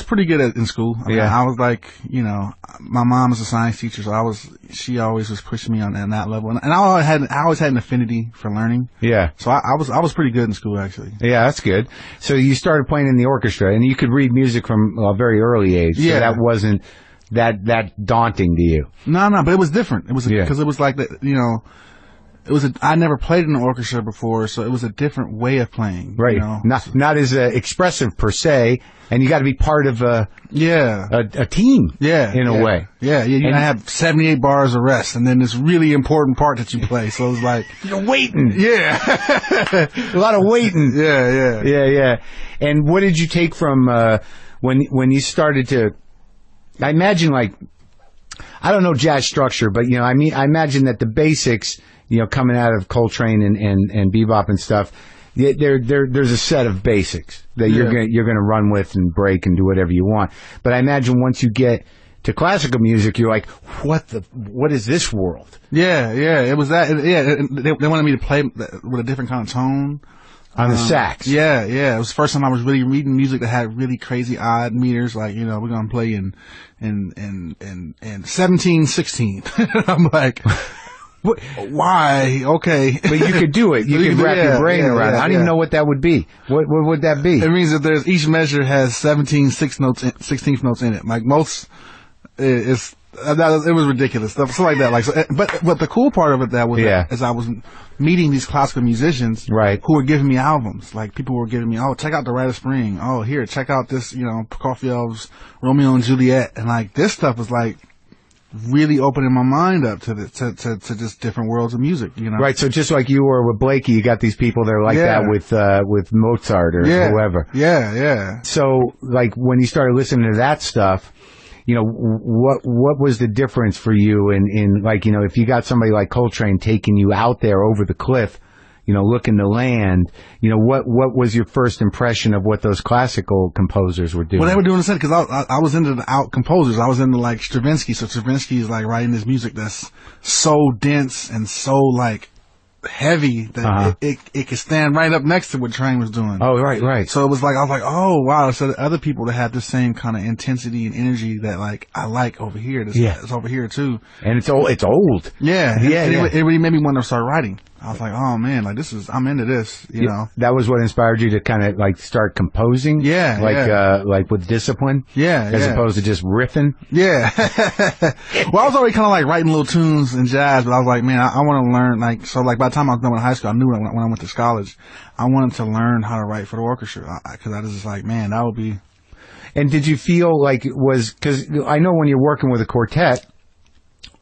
[SPEAKER 2] pretty good in school. I mean, I was like, you know, my mom is a science teacher, so she always was pushing me on that level. And I always had an affinity for learning.
[SPEAKER 1] Yeah.
[SPEAKER 2] So I was pretty good in school, actually.
[SPEAKER 1] Yeah, that's good. So you started playing in the orchestra, and you could read music from a very early age. So that wasn't that daunting to you.
[SPEAKER 2] No, but it was different. It was because it was like that, you know. I never played in an orchestra before, so it was a different way of playing.
[SPEAKER 1] Right.
[SPEAKER 2] You know?
[SPEAKER 1] Not as expressive per se, and you got to be part of a team.
[SPEAKER 2] Yeah.
[SPEAKER 1] In a way.
[SPEAKER 2] Yeah. You have 78 bars of rest, and then this really important part that you play. So it was like
[SPEAKER 1] you're waiting.
[SPEAKER 2] Yeah.
[SPEAKER 1] A lot of waiting.
[SPEAKER 2] Yeah.
[SPEAKER 1] And what did you take from when you started to? I imagine, like, I don't know jazz structure, but you know, I imagine that the basics, you know, coming out of Coltrane and bebop and stuff, there's a set of basics that you're gonna run with and break and do whatever you want. But I imagine once you get to classical music, you're like, what is this world?
[SPEAKER 2] Yeah. It was that. Yeah. They wanted me to play with a different kind of tone.
[SPEAKER 1] On the sax.
[SPEAKER 2] Yeah. It was the first time I was really reading music that had really crazy odd meters. Like, you know, we're going to play in 17/16. I'm like, what? Why? Okay.
[SPEAKER 1] But you could do it. You could wrap your brain around it. I don't even know what that would be. What would that be?
[SPEAKER 2] It means that each measure has 16th notes in it. Like most, it was ridiculous stuff like that. Like, so, but the cool part of it is I was meeting these classical musicians, who were giving me albums. Like, people were giving me, check out the Rite of Spring. Oh, here, check out this, you know, Prokofiev's Romeo and Juliet. And like, this stuff was like, really opening my mind up to to just different worlds of music, you know.
[SPEAKER 1] Right. So just like you were with Blakey, you got these people that are like that with Mozart or whoever.
[SPEAKER 2] Yeah, yeah.
[SPEAKER 1] So like when you started listening to that stuff, you know, what was the difference for you in like, you know, if you got somebody like Coltrane taking you out there over the cliff, you know, looking to land, you know, what was your first impression of what those classical composers were doing?
[SPEAKER 2] Well, they were doing the same, because I was into the out composers. I was into like Stravinsky. So Stravinsky is like writing this music that's so dense and so like heavy that it could stand right up next to what Train was doing.
[SPEAKER 1] Oh, right, right.
[SPEAKER 2] So it was like, I was like, oh wow. So the other people that had the same kind of intensity and energy that like I like over here, it's over here too.
[SPEAKER 1] And it's old.
[SPEAKER 2] Yeah. It really made me want to start writing. I was like, oh man, like I'm into this, you know. That
[SPEAKER 1] was what inspired you to kind of like start composing?
[SPEAKER 2] Yeah.
[SPEAKER 1] Like with discipline?
[SPEAKER 2] Yeah.
[SPEAKER 1] As opposed to just riffing?
[SPEAKER 2] Yeah. Well, I was already kind of like writing little tunes and jazz, but I was like, man, I want to learn, like, so like by the time I was done with high school, I knew when I went to college, I wanted to learn how to write for the orchestra, because I was just like, man, that would be.
[SPEAKER 1] And did you feel like it was, because I know when you're working with a quartet,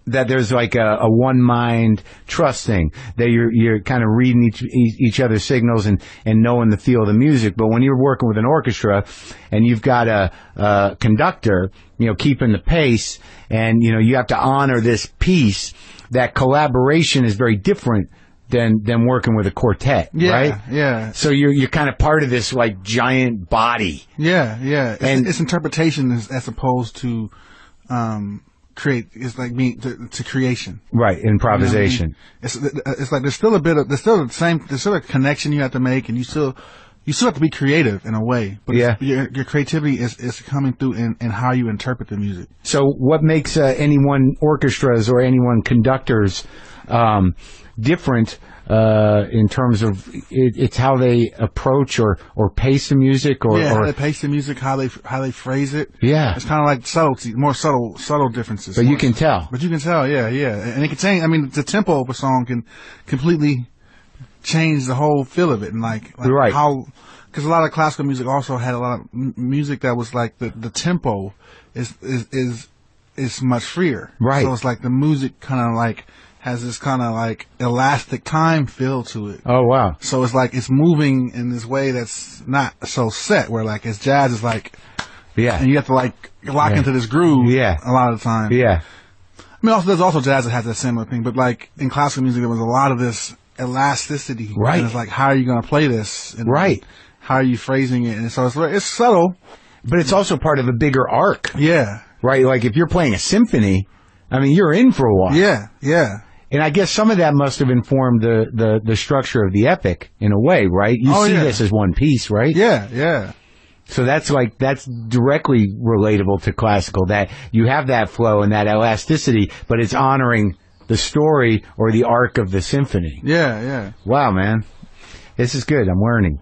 [SPEAKER 1] that there's like a one mind trust thing, that you're kind of reading each other's signals and knowing the feel of the music. But when you're working with an orchestra and you've got a conductor, you know, keeping the pace, and you know you have to honor this piece, that collaboration is very different than working with a quartet, right?
[SPEAKER 2] Yeah.
[SPEAKER 1] So you're kind of part of this like giant body.
[SPEAKER 2] Yeah. It's interpretation as opposed to it's like being to creation,
[SPEAKER 1] right? Improvisation.
[SPEAKER 2] You know what I mean? It's like there's still a connection you have to make, and you still have to be creative in a way, but your creativity is coming through in how you interpret the music.
[SPEAKER 1] So what makes anyone orchestras or anyone conductors different in terms of it's how they approach or pace the music, or
[SPEAKER 2] how they pace the music, how they phrase it.
[SPEAKER 1] Yeah,
[SPEAKER 2] it's kind of like subtlety, more subtle differences.
[SPEAKER 1] But you can tell.
[SPEAKER 2] Yeah, and it can change. I mean, the tempo of a song can completely change the whole feel of it, and like
[SPEAKER 1] right.
[SPEAKER 2] how, because a lot of classical music also had a lot of music that was like the tempo is much freer.
[SPEAKER 1] Right.
[SPEAKER 2] So it's like the music kind of like has this kind of like elastic time feel to it.
[SPEAKER 1] Oh wow.
[SPEAKER 2] So it's like it's moving in this way that's not so set, where like it's jazz is like, and you have to like lock into this groove a lot of the time.
[SPEAKER 1] Yeah.
[SPEAKER 2] I mean, also there's also jazz that has that similar thing, but like in classical music there was a lot of this elasticity.
[SPEAKER 1] Right.
[SPEAKER 2] And it's like, how are you going to play this? And
[SPEAKER 1] right.
[SPEAKER 2] How are you phrasing it? And so it's subtle,
[SPEAKER 1] but it's also part of a bigger arc.
[SPEAKER 2] Yeah.
[SPEAKER 1] Right. Like if you're playing a symphony, I mean, you're in for a while.
[SPEAKER 2] Yeah.
[SPEAKER 1] And I guess some of that must have informed the structure of the epic in a way, right? You see this as one piece, right?
[SPEAKER 2] Yeah.
[SPEAKER 1] So that's directly relatable to classical, that you have that flow and that elasticity, but it's honoring the story or the arc of the symphony.
[SPEAKER 2] Yeah.
[SPEAKER 1] Wow, man. This is good. I'm learning.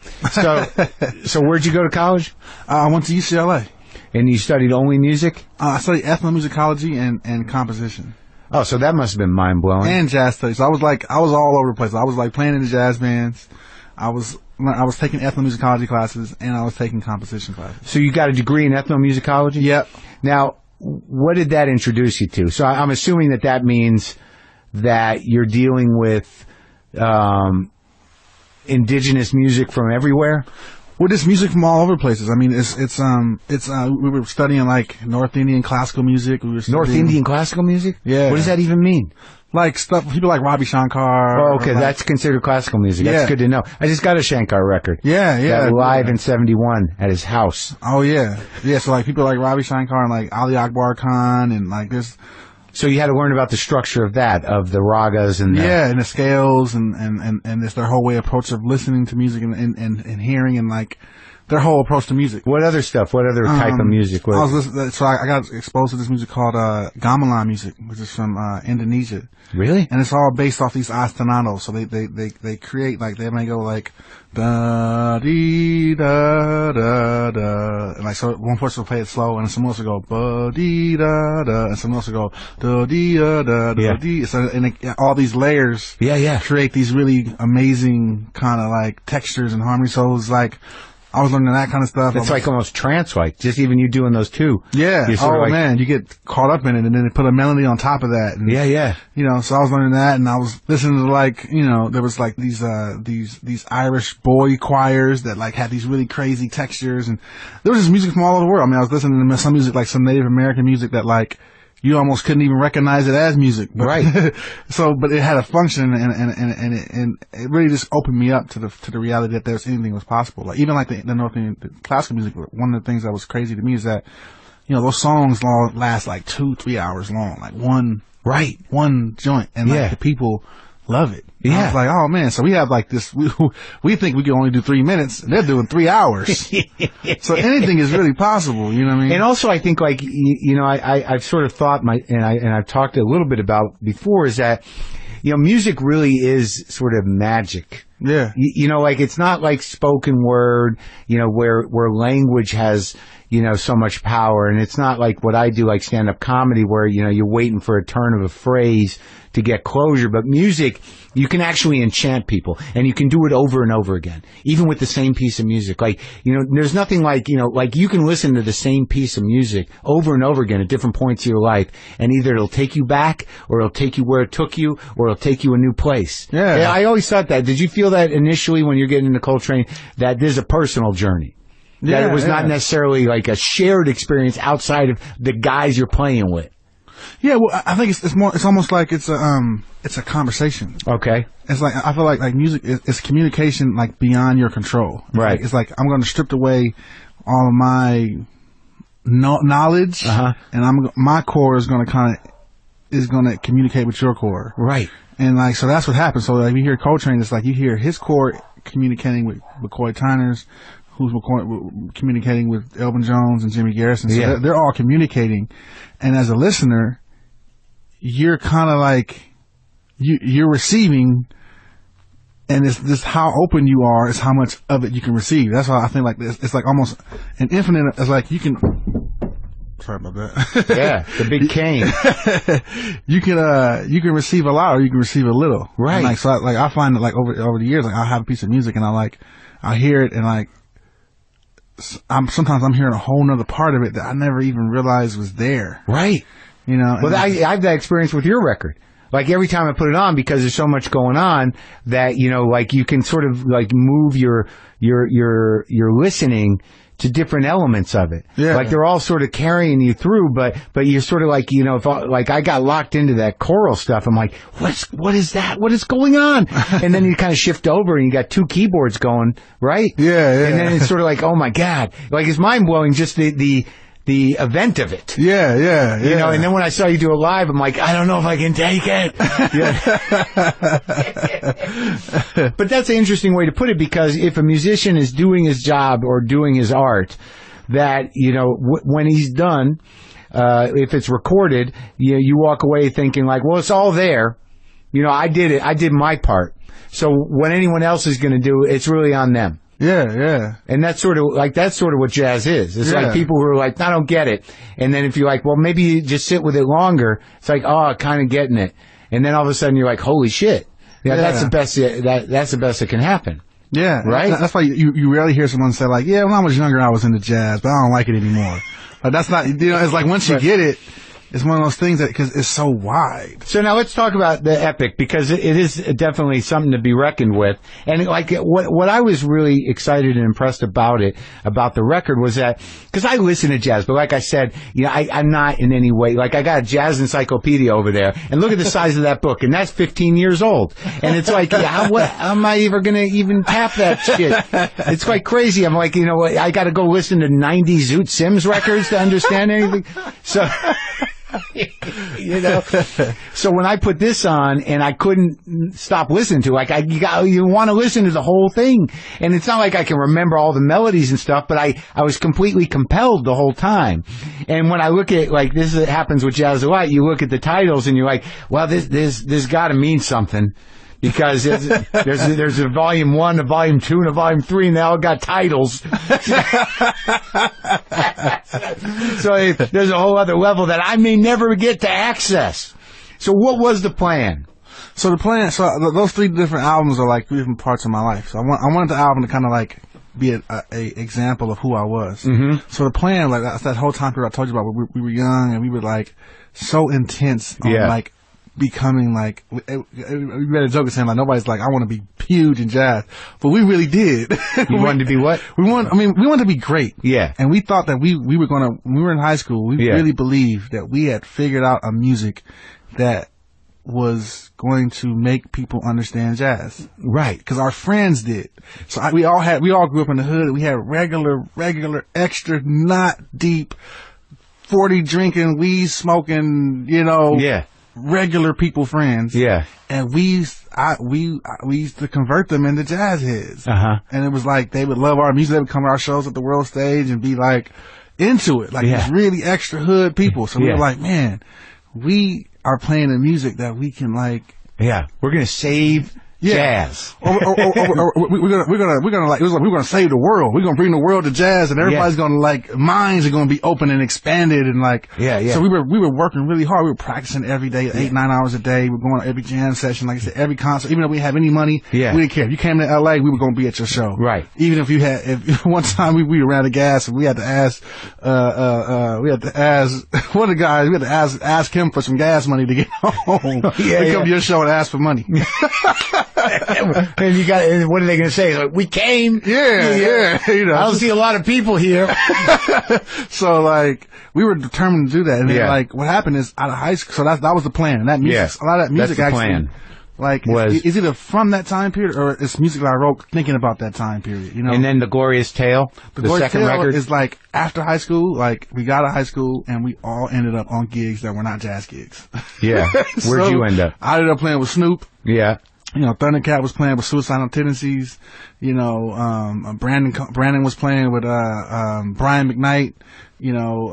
[SPEAKER 1] So where'd you go to college?
[SPEAKER 2] I went to UCLA.
[SPEAKER 1] And you studied only music?
[SPEAKER 2] I studied ethnomusicology and composition.
[SPEAKER 1] Oh, so that must have been mind-blowing.
[SPEAKER 2] And jazz studies. So I was all over the place. I was like playing in the jazz bands. I was taking ethnomusicology classes, and I was taking composition classes.
[SPEAKER 1] So you got a degree in ethnomusicology?
[SPEAKER 2] Yep.
[SPEAKER 1] Now, what did that introduce you to? So I'm assuming that means that you're dealing with indigenous music from everywhere?
[SPEAKER 2] Well, this music from all over places. I mean, we were studying like North Indian classical music.
[SPEAKER 1] North Indian classical music?
[SPEAKER 2] Yeah.
[SPEAKER 1] What does that even mean?
[SPEAKER 2] Like stuff, people like Ravi Shankar.
[SPEAKER 1] Oh, okay. That's considered classical music. That's good to know. I just got a Shankar record.
[SPEAKER 2] Yeah.
[SPEAKER 1] Live in 71 at his house.
[SPEAKER 2] Oh, yeah. Yeah, so like people like Ravi Shankar and like Ali Akbar Khan and like this.
[SPEAKER 1] So you had to learn about the structure of the ragas and
[SPEAKER 2] and the scales and this their whole way approach of listening to music and hearing and like their whole approach to music.
[SPEAKER 1] What other stuff? What other type of music?
[SPEAKER 2] I got exposed to this music called gamelan music, which is from Indonesia.
[SPEAKER 1] Really?
[SPEAKER 2] And it's all based off these ostinatos. So they create like they may go like da dee da da da, and like so one person will play it slow and someone else will go ba dee da da, and someone else will go da dee da da dee. So all these layers create these really amazing kind of like textures and harmony. So it's like I was learning that kind of stuff.
[SPEAKER 1] It's like almost trance-like, just even you doing those two.
[SPEAKER 2] Yeah. Oh, man, you get caught up in it, and then they put a melody on top of that. And,
[SPEAKER 1] yeah.
[SPEAKER 2] You know, so I was learning that, and I was listening to, like, you know, there was, like, these Irish boy choirs that, like, had these really crazy textures, and there was just music from all over the world. I mean, I was listening to some music, like some Native American music that, like, you almost couldn't even recognize it as music. But,
[SPEAKER 1] right.
[SPEAKER 2] But it had a function, and it really just opened me up to the reality that there's anything was possible. Like, even like the North Indian classical music, one of the things that was crazy to me is that, you know, those songs last like 2-3 hours long, like one joint, and like the people love it. Yeah. I was like, oh man, so we have like this, we think we can only do 3 minutes, and they're doing 3 hours. So anything is really possible, you know what I mean?
[SPEAKER 1] And also I think, like, you know, I've sort of thought and I've talked a little bit about before, is that, you know, music really is sort of magic.
[SPEAKER 2] Yeah.
[SPEAKER 1] You know, like, it's not like spoken word, you know, where language has, you know, so much power. And it's not like what I do, like stand-up comedy, where, you know, you're waiting for a turn of a phrase to get closure. But music, you can actually enchant people, and you can do it over and over again, even with the same piece of music. Like, you know, there's nothing like, you know, like you can listen to the same piece of music over and over again at different points of your life, and either it'll take you back, or it'll take you where it took you, or it'll take you a new place.
[SPEAKER 2] Yeah.
[SPEAKER 1] I always thought that. Did you feel that initially when you're getting into Coltrane, that there's a personal journey? That it was not necessarily like a shared experience outside of the guys you're playing with.
[SPEAKER 2] Yeah, well, I think it's almost like it's a conversation.
[SPEAKER 1] Okay.
[SPEAKER 2] It's like, I feel like music is communication, like, beyond your control.
[SPEAKER 1] Right.
[SPEAKER 2] It's like I'm going to strip away all of my knowledge, and my core is going to communicate with your core.
[SPEAKER 1] Right.
[SPEAKER 2] And like, so that's what happens. So like, you hear Coltrane, it's like you hear his core communicating with McCoy Tyners, who's communicating with Elvin Jones and Jimmy Garrison. So they're all communicating. And as a listener, you're kind of like, you're receiving, and it's just how open you are is how much of it you can receive. That's why I think like this, it's like almost an infinite, it's like you can, sorry about that.
[SPEAKER 1] Yeah, the big cane.
[SPEAKER 2] You can receive a lot, or you can receive a little.
[SPEAKER 1] Right.
[SPEAKER 2] And like, so I find that like over the years, like I'll have a piece of music and I hear it, and like, sometimes I'm hearing a whole nother part of it that I never even realized was there.
[SPEAKER 1] Right.
[SPEAKER 2] You know.
[SPEAKER 1] Well, I have that experience with your record. Like, every time I put it on, because there's so much going on, that, you know, like, you can sort of like move your listening to different elements of it.
[SPEAKER 2] Yeah.
[SPEAKER 1] Like, they're all sort of carrying you through, but you're sort of like, you know, like I got locked into that choral stuff. I'm like, what is that? What is going on? And then you kind of shift over and you got two keyboards going, right?
[SPEAKER 2] Yeah.
[SPEAKER 1] And then it's sort of like, oh my God. Like, it's mind blowing, just the event of it.
[SPEAKER 2] Yeah.
[SPEAKER 1] You know, and then when I saw you do it live, I'm like, I don't know if I can take it. But that's an interesting way to put it, because if a musician is doing his job or doing his art, that, you know, when he's done, if it's recorded, you walk away thinking like, well, it's all there. You know, I did it. I did my part. So when anyone else is going to do it, it's really on them.
[SPEAKER 2] Yeah.
[SPEAKER 1] And that's sort of what jazz is. It's like people who are like, I don't get it. And then if you're like, well, maybe you just sit with it longer, it's like, oh, kind of getting it. And then all of a sudden you're like, holy shit. Yeah, that's the best, that's the best that can happen.
[SPEAKER 2] Yeah.
[SPEAKER 1] Right?
[SPEAKER 2] That's why you rarely hear someone say like, yeah, when I was younger, I was into jazz, but I don't like it anymore. Like, that's not, you know, it's like once you get it, it's one of those things that, because it's so wide.
[SPEAKER 1] So now let's talk about the epic, because it is definitely something to be reckoned with. And like, what I was really excited and impressed about the record, was that, because I listen to jazz, but like I said, you know, I'm not in any way, like, I got a jazz encyclopedia over there, and look at the size of that book, and that's 15 years old. And it's like, how am I ever going to even tap that shit? It's quite crazy. I'm like, you know, I got to go listen to 90 Zoot Sims records to understand anything. So, you know, so when I put this on, and I couldn't stop listening to it, like, you want to listen to the whole thing, and it's not like I can remember all the melodies and stuff, but I was completely compelled the whole time. And when I look at, like, this happens with jazz a lot, you look at the titles and you're like, well, this got to mean something. Because there's a volume 1, a volume 2, and a volume 3, and they all got titles. So there's a whole other level that I may never get to access. So what was the plan?
[SPEAKER 2] So those 3 different albums are like 3 different parts of my life. So I wanted the album to kind of like be a example of who I was.
[SPEAKER 1] Mm-hmm.
[SPEAKER 2] So the plan, like that whole time period I told you about, we were young and we were like so intense on like becoming like, we made a joke saying like nobody's like, I want to be huge in jazz, but we really did.
[SPEAKER 1] You wanted to be what?
[SPEAKER 2] We wanted to be great.
[SPEAKER 1] Yeah.
[SPEAKER 2] And we thought that we were gonna, when we were in high school, we really believed that we had figured out a music that was going to make people understand jazz.
[SPEAKER 1] Right.
[SPEAKER 2] Because our friends did. So we all grew up in the hood. We had regular, extra, not deep, 40 drinking, weed smoking, regular people friends.
[SPEAKER 1] Yeah.
[SPEAKER 2] And we used to convert them into jazz heads. And it was like, they would love our music. They would come to our shows at the World Stage and be like into it. Like these really extra hood people. So we were like, man, we are playing the music that we can like. Yeah.
[SPEAKER 1] We're going to save jazz.
[SPEAKER 2] We're gonna like, it was like, we're gonna save the world. We're gonna bring the world to jazz, and everybody's gonna like, minds are gonna be open and expanded, and like, so we were working really hard. We were practicing every day, 8-9 hours a day. We were going to every jam session, like I said, every concert. Even though we didn't have any money, we didn't care. If you came to LA, we were gonna be at your show. Right. Even if if one time we ran out of gas and we had to ask one of the guys, we had to ask him for some gas money to get home. We come to your show and ask for money.
[SPEAKER 1] And you got, what are they going to say? Like, we came.
[SPEAKER 2] Yeah. You know,
[SPEAKER 1] I don't see a lot of people here.
[SPEAKER 2] So like, we were determined to do that. And then like, what happened is out of high school, so that was the plan. And that music, a lot of that music actually, like, is either from that time period or it's music that I wrote thinking about that time period, you know?
[SPEAKER 1] And then The Glorious Tale, the second record,
[SPEAKER 2] is like after high school, like we got out of high school and we all ended up on gigs that were not jazz gigs. Yeah.
[SPEAKER 1] Where'd you end up?
[SPEAKER 2] I ended up playing with Snoop. Yeah. You know, Thundercat was playing with Suicidal Tendencies. You know, Brandon was playing with Brian McKnight. You know,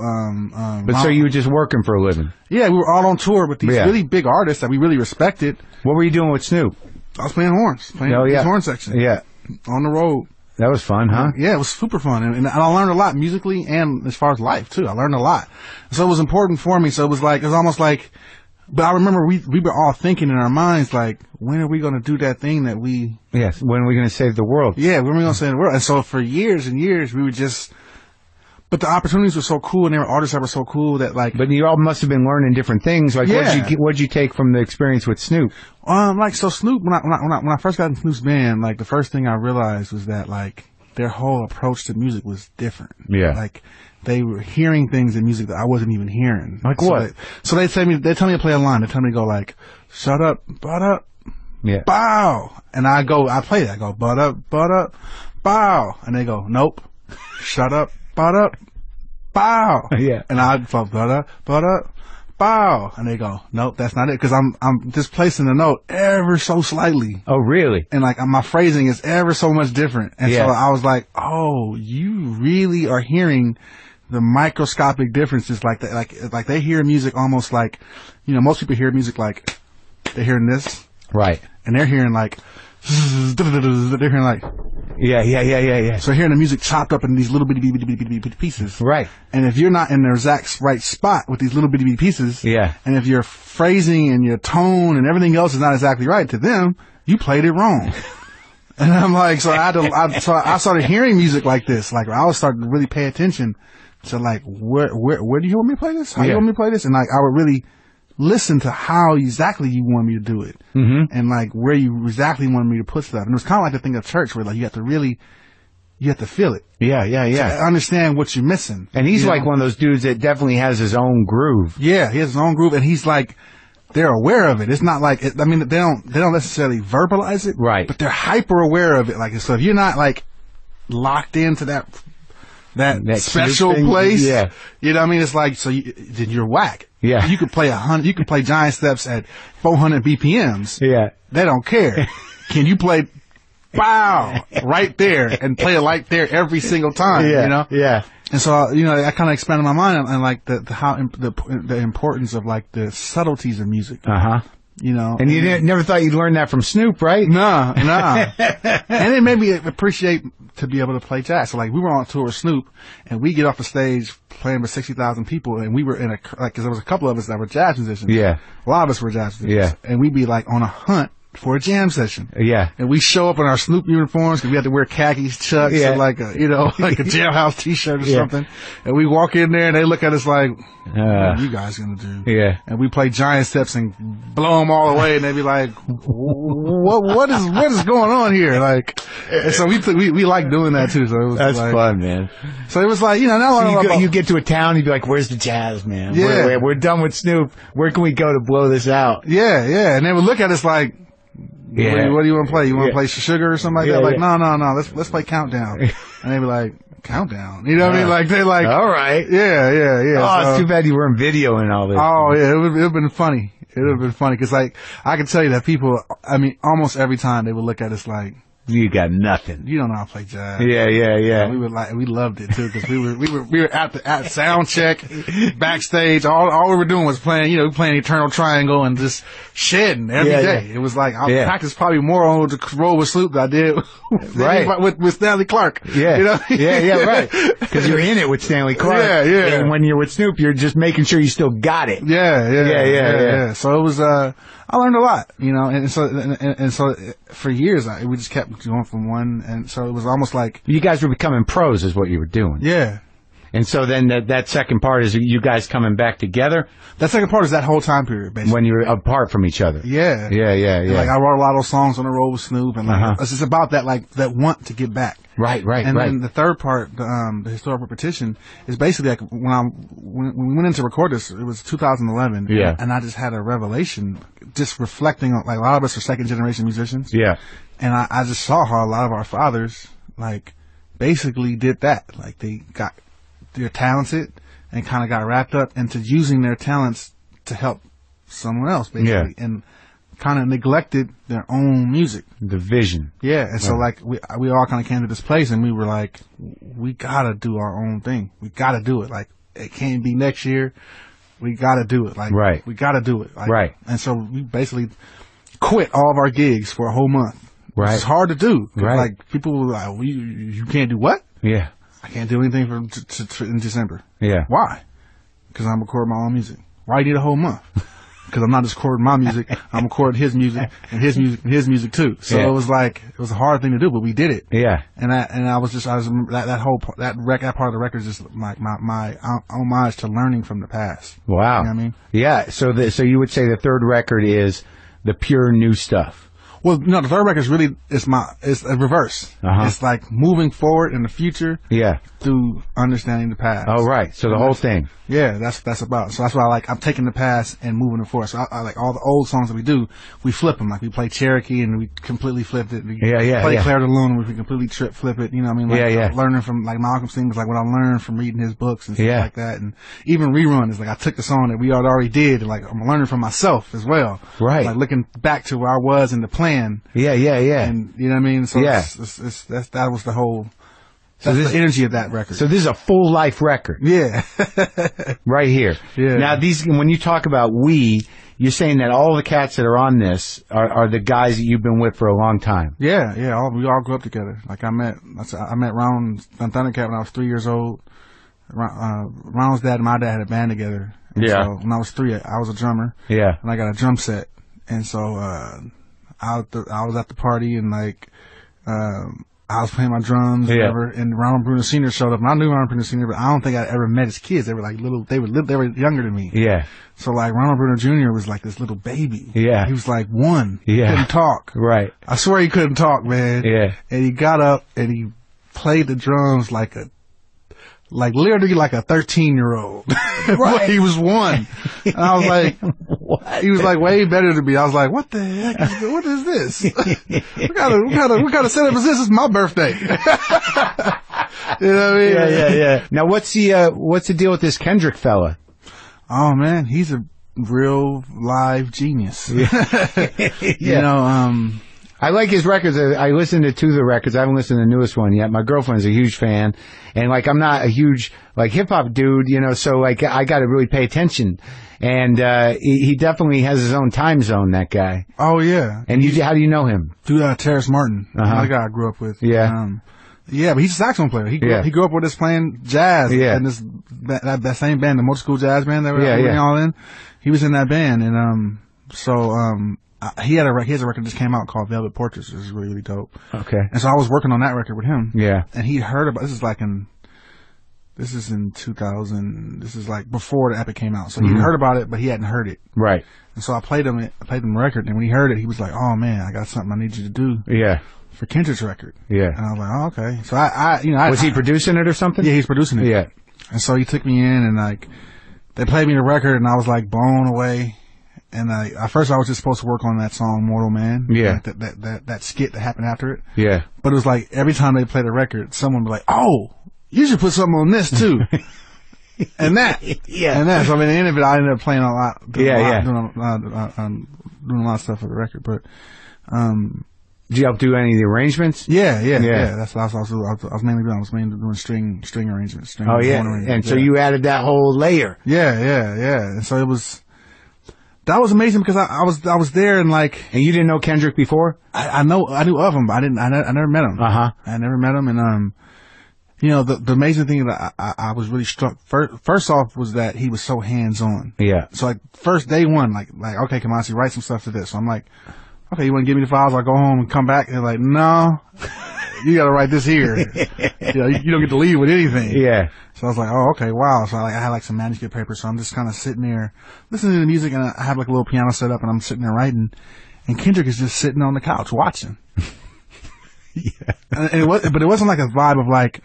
[SPEAKER 1] but so you were just working for a living?
[SPEAKER 2] Yeah, we were all on tour with these really big artists that we really respected.
[SPEAKER 1] What were you doing with Snoop?
[SPEAKER 2] I was playing horns, his horn section. Yeah, on the road.
[SPEAKER 1] That was fun, huh?
[SPEAKER 2] Yeah, it was super fun, and I learned a lot musically and as far as life too. I learned a lot, so it was important for me. So it was almost like. But I remember we were all thinking in our minds, like, when are we going to do that thing that we...
[SPEAKER 1] Yes, when are we going to save the world?
[SPEAKER 2] Yeah, when are we going to save the world? And so for years and years, we were just... But the opportunities were so cool, and there were artists that were so cool that, like...
[SPEAKER 1] But you all must have been learning different things. Like, what'd you take from the experience with Snoop?
[SPEAKER 2] So Snoop, when I first got in Snoop's band, like, the first thing I realized was that, like, their whole approach to music was different. Yeah. Like... They were hearing things in music that I wasn't even hearing.
[SPEAKER 1] Like what?
[SPEAKER 2] So they tell me to play a line. They tell me to go like, shut up, butt up, bow. And I play that. I go, butt up, bow. And they go, nope, shut up, butt up, bow. Yeah. And I go, butt up, bow. And they go, nope, that's not it. Cause I'm displacing the note ever so slightly.
[SPEAKER 1] Oh, really?
[SPEAKER 2] And like my phrasing is ever so much different. And so I was like, oh, you really are hearing the microscopic differences like that, like they hear music almost like, you know, most people hear music like they're hearing this, right? And they're hearing like, they're hearing like, yeah. So hearing the music chopped up in these little bitty pieces, right? And if you're not in the exact right spot with these little bitty pieces, and if your phrasing and your tone and everything else is not exactly right to them, you played it wrong. And I'm like, so I started hearing music like this, like I was starting to really pay attention. So like, where do you want me to play this? How you want me to play this? And like, I would really listen to how exactly you want me to do it. And like, where you exactly want me to put stuff. And it was kind of like the thing of church where like, you have to feel it. Yeah. To understand what you're missing.
[SPEAKER 1] And he's like one of those dudes that definitely has his own groove.
[SPEAKER 2] Yeah, he has his own groove, and he's like, they're aware of it. It's not like, they don't necessarily verbalize it. Right. But they're hyper aware of it. Like, so if you're not like locked into that special place, you know what I mean? It's like, so then you're whack. Yeah. You could play you could play giant steps at 400 BPMs. Yeah. They don't care. Can you play wow right there and play it like there every single time? You know? Yeah. And so, you know, I kind of expanded my mind on like the importance of like the subtleties of music. You know,
[SPEAKER 1] and you never thought you'd learn that from Snoop, right?
[SPEAKER 2] No. And it made me appreciate to be able to play jazz. So like, we were on tour with Snoop, and we get off the stage playing with 60,000 people, and we were cause there was a couple of us that were jazz musicians. Yeah. A lot of us were jazz musicians. Yeah. And we'd be like on a hunt for a jam session.
[SPEAKER 1] Yeah.
[SPEAKER 2] And we show up in our Snoop uniforms because we had to wear khakis, chucks, and like a jailhouse t-shirt or something. And we walk in there and they look at us like, what are you guys gonna do?
[SPEAKER 1] Yeah.
[SPEAKER 2] And we play giant steps and blow them all away, and they be like, what is going on here? Like, and so we like doing that too. So it was
[SPEAKER 1] that's fun, man.
[SPEAKER 2] So it was like, now
[SPEAKER 1] so you get to a town, you'd be like, where's the jazz, man?
[SPEAKER 2] Yeah.
[SPEAKER 1] We're done with Snoop. Where can we go to blow this out?
[SPEAKER 2] Yeah, yeah. And they would look at us like, what do you want to play? You want to play Sugar or something like that? Like, no. Let's play Countdown. And they'd be like, Countdown? You know what I mean? Like, they like,
[SPEAKER 1] all right.
[SPEAKER 2] Yeah.
[SPEAKER 1] Oh, it's too bad you weren't videoing all this.
[SPEAKER 2] Oh, yeah. It would have been funny. It would have been funny. Cause like, I can tell you that people, almost every time they would look at us like,
[SPEAKER 1] you got nothing.
[SPEAKER 2] You don't know how to play jazz.
[SPEAKER 1] Yeah.
[SPEAKER 2] We loved it too because we were at sound check, backstage. All we were doing was playing, playing Eternal Triangle and just shedding every day. It was like I practiced probably more on the roll with Snoop than I did with Stanley Clark.
[SPEAKER 1] Yeah, right. Because you're in it with Stanley Clark.
[SPEAKER 2] Yeah.
[SPEAKER 1] And when you're with Snoop, you're just making sure you still got it.
[SPEAKER 2] Yeah. So it was. I learned a lot, and so for years we just kept going from one, and so it was almost like
[SPEAKER 1] you guys were becoming pros, is what you were doing.
[SPEAKER 2] Yeah.
[SPEAKER 1] And so then that second part is you guys coming back together.
[SPEAKER 2] That second part is that whole time period, basically.
[SPEAKER 1] When you're apart from each other.
[SPEAKER 2] Yeah.
[SPEAKER 1] And
[SPEAKER 2] like I wrote a lot of those songs on the road with Snoop, and it's just about that, like that want to get back.
[SPEAKER 1] Right.
[SPEAKER 2] And then the third part, the historic repetition, is basically like when we went in to record this, it was 2011.
[SPEAKER 1] Yeah.
[SPEAKER 2] And I just had a revelation, just reflecting on, like, a lot of us are second generation musicians.
[SPEAKER 1] Yeah.
[SPEAKER 2] And I just saw how a lot of our fathers, like, basically did that. Like, they're talented and kind of got wrapped up into using their talents to help someone else, basically. Yeah. And kind of neglected their own music.
[SPEAKER 1] The vision.
[SPEAKER 2] Yeah. And so, like, we all kind of came to this place and we were like, we gotta do our own thing. We gotta do it. Like, it can't be next year. We gotta do it. Like, we gotta do it. Like,
[SPEAKER 1] right.
[SPEAKER 2] And so we basically quit all of our gigs for a whole month.
[SPEAKER 1] Right.
[SPEAKER 2] It's hard to do.
[SPEAKER 1] Right.
[SPEAKER 2] Like, people were like, you can't do what?
[SPEAKER 1] Yeah.
[SPEAKER 2] I can't do anything in December.
[SPEAKER 1] Yeah.
[SPEAKER 2] Why? Because I'm recording my own music. Why do you need a whole month? Because I'm not just recording my music. I'm recording his music and his music too. So it was like, it was a hard thing to do, but we did it. Yeah. And I was that part of the record is just like my homage to learning from the past.
[SPEAKER 1] Wow.
[SPEAKER 2] You know what I mean?
[SPEAKER 1] Yeah. So you would say the third record is the pure new stuff.
[SPEAKER 2] Well, no, the third record is really, it's a reverse. It's like moving forward in the future. Yeah. Through understanding the past.
[SPEAKER 1] Oh, right. So the whole thing.
[SPEAKER 2] Yeah, that's about. So that's why I'm taking the past and moving it forward. So I like all the old songs that we do, we flip them. Like we play Cherokee and we completely flipped it. We play Claire de Lune and we completely flip it. You know what I mean? Like, learning from, like, Malcolm's thing was like what I learned from reading his books and stuff like that. And even Rerun is like, I took the song that we already did and, like, I'm learning from myself as well. Right. Like looking back to where I was in the plan. Yeah. And you know what I mean? So that was the whole. So that's the energy of that record.
[SPEAKER 1] So this is a full life record. Yeah. Right here. Yeah. Now when you talk about you're saying that all the cats that are on this are the guys that you've been with for a long time.
[SPEAKER 2] Yeah. We all grew up together. Like I met Ronald Thundercat when I was 3 years old. Ronald's dad and my dad had a band together. And so when I was 3, I was a drummer. Yeah. And I got a drum set. And so, I was at the party and like, I was playing my drums, whatever, and Ronald Bruno Sr. showed up, and I knew Ronald Bruno Sr., but I don't think I'd ever met his kids. They were like they were younger than me. Yeah. So like Ronald Bruno Jr. was like this little baby. Yeah. He was like 1. Yeah. He couldn't talk. Right. I swear he couldn't talk, man. Yeah. And he got up and he played the drums literally like a 13-year-old. Right. He was 1. And I was like, what? He was like way better than me. I was like, what the heck what is this? What kind of setup is this? It's my birthday. You know what I mean? Yeah.
[SPEAKER 1] Now what's the deal with this Kendrick fella?
[SPEAKER 2] Oh man, he's a real live genius. You know,
[SPEAKER 1] I like his records. I listened to 2 of the records. I haven't listened to the newest one yet. My girlfriend's a huge fan. And like, I'm not a huge, like, hip-hop dude, so like, I gotta really pay attention. And, he definitely has his own time zone, that guy.
[SPEAKER 2] Oh, yeah.
[SPEAKER 1] And how do you know him?
[SPEAKER 2] Through, Terrace Martin. Another guy I grew up with. Yeah. Yeah, but he's a saxophone player. He grew up with us playing jazz. Yeah. And that same band, the Motor School Jazz Band that we're all in. He was in that band. And, he has a record that just came out called Velvet Portraits, which is really, really dope.
[SPEAKER 1] Okay.
[SPEAKER 2] And so I was working on that record with him.
[SPEAKER 1] Yeah.
[SPEAKER 2] And he heard about, this is in 2000, this is like before the Epic came out. So he heard about it, but he hadn't heard it.
[SPEAKER 1] Right.
[SPEAKER 2] And so I played him the record, and when he heard it, he was like, oh man, I got something I need you to do.
[SPEAKER 1] Yeah.
[SPEAKER 2] For Kendrick's record.
[SPEAKER 1] Yeah.
[SPEAKER 2] And I was like, oh, okay. So
[SPEAKER 1] was he producing it or something?
[SPEAKER 2] Yeah, he's producing it.
[SPEAKER 1] Yeah.
[SPEAKER 2] And so he took me in, and like, they played me the record, and I was like blown away. And at first I was just supposed to work on that song Mortal Man.
[SPEAKER 1] Yeah.
[SPEAKER 2] Like that skit that happened after it.
[SPEAKER 1] Yeah.
[SPEAKER 2] But it was like every time they played the record, someone would be like, oh, you should put something on this too. And that.
[SPEAKER 1] Yeah.
[SPEAKER 2] And that. So I mean, at the end of it, I ended up playing a lot. Doing a lot of stuff for the record. But,
[SPEAKER 1] did you help do any of the arrangements?
[SPEAKER 2] Yeah. That's what I was mainly doing. I was mainly doing string arrangements.
[SPEAKER 1] And so you added that whole layer.
[SPEAKER 2] Yeah. And so that was amazing because I was there and like.
[SPEAKER 1] And you didn't know Kendrick before?
[SPEAKER 2] I knew of him, but I never met him.
[SPEAKER 1] Uh-huh.
[SPEAKER 2] I never met him, and you know, the amazing thing that I was really struck first off was that he was so hands on.
[SPEAKER 1] Yeah.
[SPEAKER 2] So like first day one, like okay, Kamasi, write some stuff to this. So I'm like, okay, you want to give me the files? I'll go home and come back. And they're like, no, you got to write this here. You know, you don't get to leave with anything.
[SPEAKER 1] Yeah.
[SPEAKER 2] So I was like, oh, okay, wow. So I had like some manuscript paper. So I'm just kind of sitting there listening to the music, and I have like a little piano set up, and I'm sitting there writing, and Kendrick is just sitting on the couch watching.
[SPEAKER 1] Yeah.
[SPEAKER 2] But it wasn't like a vibe of like,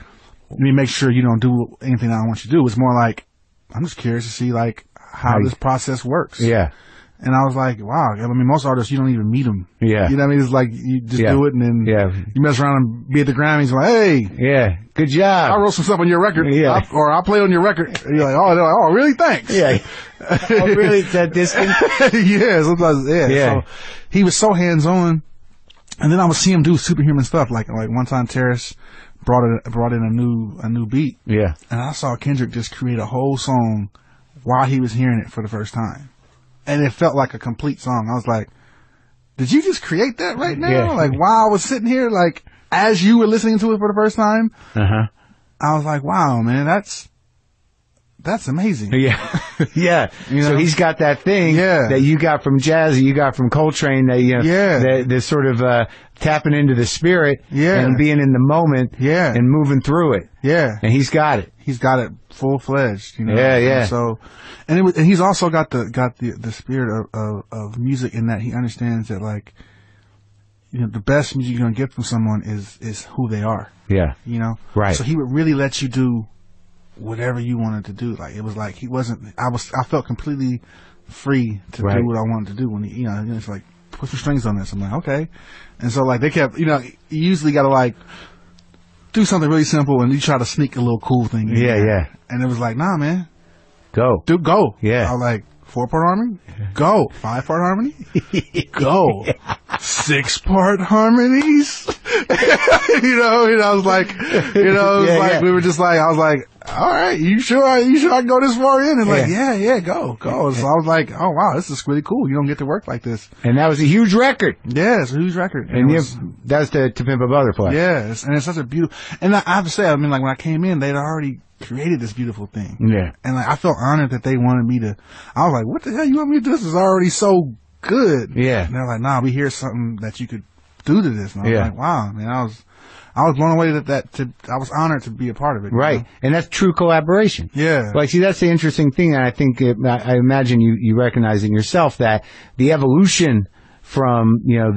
[SPEAKER 2] let me make sure you don't do anything I don't want you to do. It's more like, I'm just curious to see like how this process works.
[SPEAKER 1] Yeah.
[SPEAKER 2] And I was like, wow. I mean, most artists, you don't even meet them.
[SPEAKER 1] Yeah.
[SPEAKER 2] You know what I mean? It's like, you just do it, and then you mess around and be at the Grammys, like, hey.
[SPEAKER 1] Yeah. Good job.
[SPEAKER 2] I wrote some stuff on your record.
[SPEAKER 1] Yeah.
[SPEAKER 2] Or I'll play on your record. And you're like, oh, really? Thanks.
[SPEAKER 1] Yeah. Oh, really? It's that distant?
[SPEAKER 2] Yeah. Sometimes,
[SPEAKER 1] yeah.
[SPEAKER 2] So he was so hands-on. And then I would see him do superhuman stuff. Like one time Terrace brought in a new beat.
[SPEAKER 1] Yeah.
[SPEAKER 2] And I saw Kendrick just create a whole song while he was hearing it for the first time. And it felt like a complete song. I was like, did you just create that right now?
[SPEAKER 1] Yeah.
[SPEAKER 2] Like while I was sitting here, like as you were listening to it for the first time, I was like, wow, man, that's amazing.
[SPEAKER 1] Yeah. Yeah.
[SPEAKER 2] You know?
[SPEAKER 1] So he's got that thing that you got from Jazzy, you got from Coltrane, that, you know, the sort of, tapping into the spirit and being in the moment and moving through it. Yeah. And he's got it.
[SPEAKER 2] He's got it full-fledged, you know.
[SPEAKER 1] Yeah.
[SPEAKER 2] And so, and he's also got the spirit of music in that he understands that, like, you know, the best music you're going to get from someone is who they are. Yeah. You know? Right. So he would really let you do whatever you wanted to do. Like, it was like I felt completely free to do what I wanted to do when you know, it's like, put some strings on this. I'm like, okay. And so, like, they kept, you know, you usually got to, like, do something really simple, and you try to sneak a little cool thing in. Yeah. And it was like, nah, man. Go. Go. Yeah. I was like, 4-part harmony? Go. 5-part harmony? Go. 6-part harmonies? you know, I was like, you know, it was like, we were just like, I was like, all right, you sure I can go this far in? And like, yeah, go. So I was like, oh wow, this is really cool. You don't get to work like this.
[SPEAKER 1] And that was a huge record.
[SPEAKER 2] Yeah, it's a huge record.
[SPEAKER 1] And that was To Pimp a Butterfly.
[SPEAKER 2] Yes, and it's such a beautiful, and I have to say, I mean, like when I came in, they'd already created this beautiful thing. Yeah. And like, I felt honored that they wanted me to, I was like, what the hell you want me to do? This is already so good. Yeah. And they're like, nah, we hear something that you could do to this. And I was like, wow, man, I was blown away I was honored to be a part of it. Right. You know? And that's true collaboration. Yeah. Like, see, that's the interesting thing. And I think, I imagine you recognize in yourself that the evolution from, you know,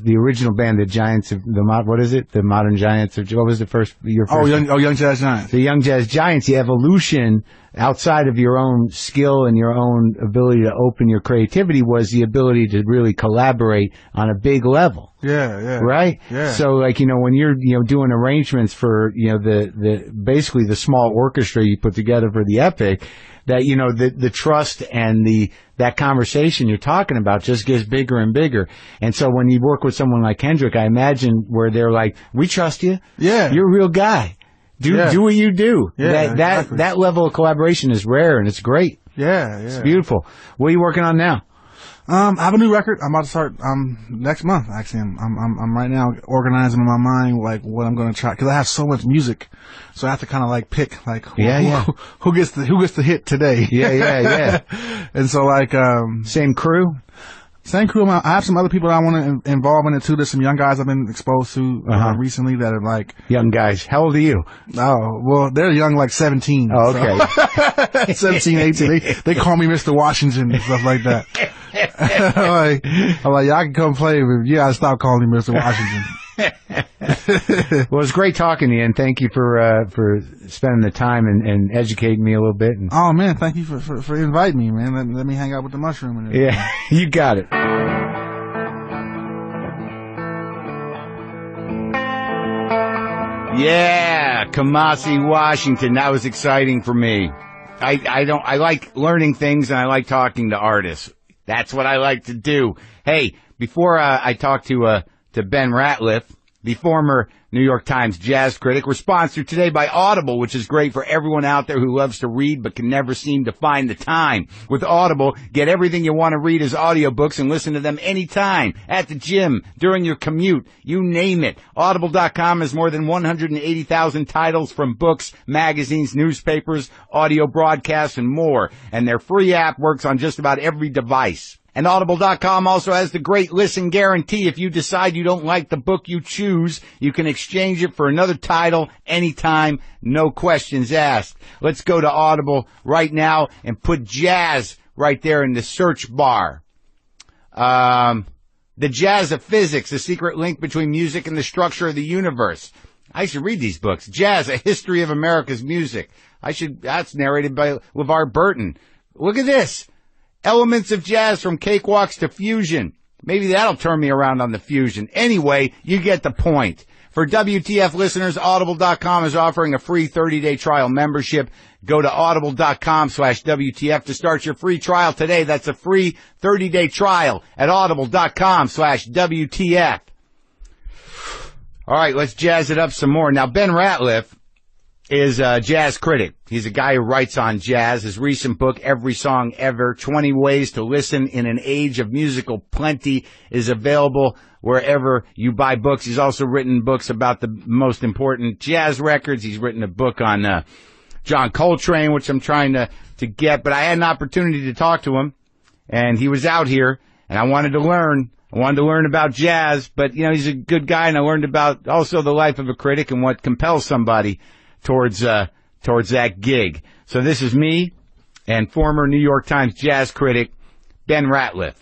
[SPEAKER 2] the original band, the Giants of what is it? The Modern Giants of, what was your first? Young Jazz Giants. The Young Jazz Giants, the evolution outside of your own skill and your own ability to open your creativity was the ability to really collaborate on a big level. Yeah. Right? Yeah. So, like, you know, when you're, you know, doing arrangements for, you know, basically the small orchestra you put together for the Epic, that, you know, the trust and that conversation you're talking about just gets bigger and bigger. And so when you work with someone like Kendrick, I imagine where they're like, we trust you. Yeah. You're a real guy. Do what you do. Yeah, exactly. That level of collaboration is rare, and it's great. Yeah. It's beautiful. What are you working on now? I have a new record. I'm about to start next month. Actually, I'm right now organizing in my mind like what I'm going to try, because I have so much music, so I have to kind of like pick like who gets the hit today.
[SPEAKER 1] Yeah.
[SPEAKER 2] And so like
[SPEAKER 1] same crew.
[SPEAKER 2] Same crew. I have some other people that I want to involve in it too. There's some young guys I've been exposed to recently that are like
[SPEAKER 1] young guys. How old are you?
[SPEAKER 2] Oh, well, they're young, like 17.
[SPEAKER 1] Oh, okay.
[SPEAKER 2] So. 17, 18. They call me Mr. Washington and stuff like that. I'm like, y'all can come play, but you gotta stop calling me Mr. Washington.
[SPEAKER 1] Well, it's great talking to you, and thank you for spending the time and educating me a little bit. And
[SPEAKER 2] oh man, thank you for inviting me, man. Let me hang out with the mushroom. And
[SPEAKER 1] yeah, you got it. Yeah, Kamasi, Washington. That was exciting for me. I like learning things, and I like talking to artists. That's what I like to do. Hey, before I talk to Ben Ratliff, the former New York Times jazz critic. We're sponsored today by Audible, which is great for everyone out there who loves to read but can never seem to find the time. With Audible, get everything you want to read as audiobooks and listen to them anytime, at the gym, during your commute, you name it. Audible.com has more than 180,000 titles from books, magazines, newspapers, audio broadcasts, and more. And their free app works on just about every device. And Audible.com also has the great listen guarantee. If you decide you don't like the book you choose, you can exchange it for another title anytime, no questions asked. Let's go to Audible right now and put jazz right there in the search bar. The Jazz of Physics, the secret link between music and the structure of the universe. I should read these books. Jazz, a history of America's music. That's narrated by LeVar Burton. Look at this. Elements of jazz from cakewalks to fusion. Maybe that'll turn me around on the fusion. Anyway, you get the point. For WTF listeners, Audible.com is offering a free 30-day trial membership. Go to Audible.com/WTF to start your free trial today. That's a free 30-day trial at Audible.com/WTF. All right, let's jazz it up some more. Now, Ben Ratliff is a jazz critic. He's a guy who writes on jazz. His recent book, Every Song Ever, 20 Ways to Listen in an Age of Musical Plenty, is available wherever you buy books. He's also written books about the most important jazz records. He's written a book on John Coltrane, which I'm trying to get, but I had an opportunity to talk to him, and he was out here, and I wanted to learn. I wanted to learn about jazz, but, he's a good guy, and I learned about also the life of a critic and what compels somebody towards that gig. So this is me and former New York Times jazz critic Ben Ratliff.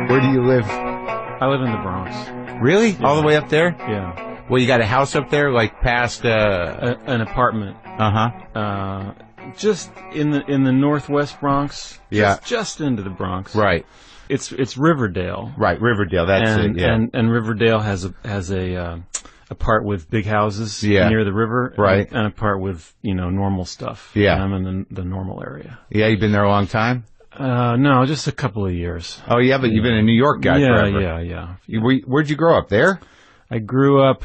[SPEAKER 1] Where do you live?
[SPEAKER 3] I live in the Bronx.
[SPEAKER 1] Really?
[SPEAKER 3] Yeah.
[SPEAKER 1] All the way up there?
[SPEAKER 3] Yeah.
[SPEAKER 1] Well, you got a house up there, like past
[SPEAKER 3] an apartment. Just in the northwest Bronx. Just into the Bronx.
[SPEAKER 1] Right.
[SPEAKER 3] It's Riverdale.
[SPEAKER 1] Right, Riverdale. That's it. Yeah.
[SPEAKER 3] And Riverdale has a part with big houses near the river,
[SPEAKER 1] right,
[SPEAKER 3] and a part with normal stuff.
[SPEAKER 1] Yeah,
[SPEAKER 3] and I'm in the normal area.
[SPEAKER 1] Yeah, you've been there a long time.
[SPEAKER 3] No, just a couple of years.
[SPEAKER 1] Oh yeah, but you've been a New York guy forever.
[SPEAKER 3] Yeah.
[SPEAKER 1] Where'd you grow up? There?
[SPEAKER 3] I grew up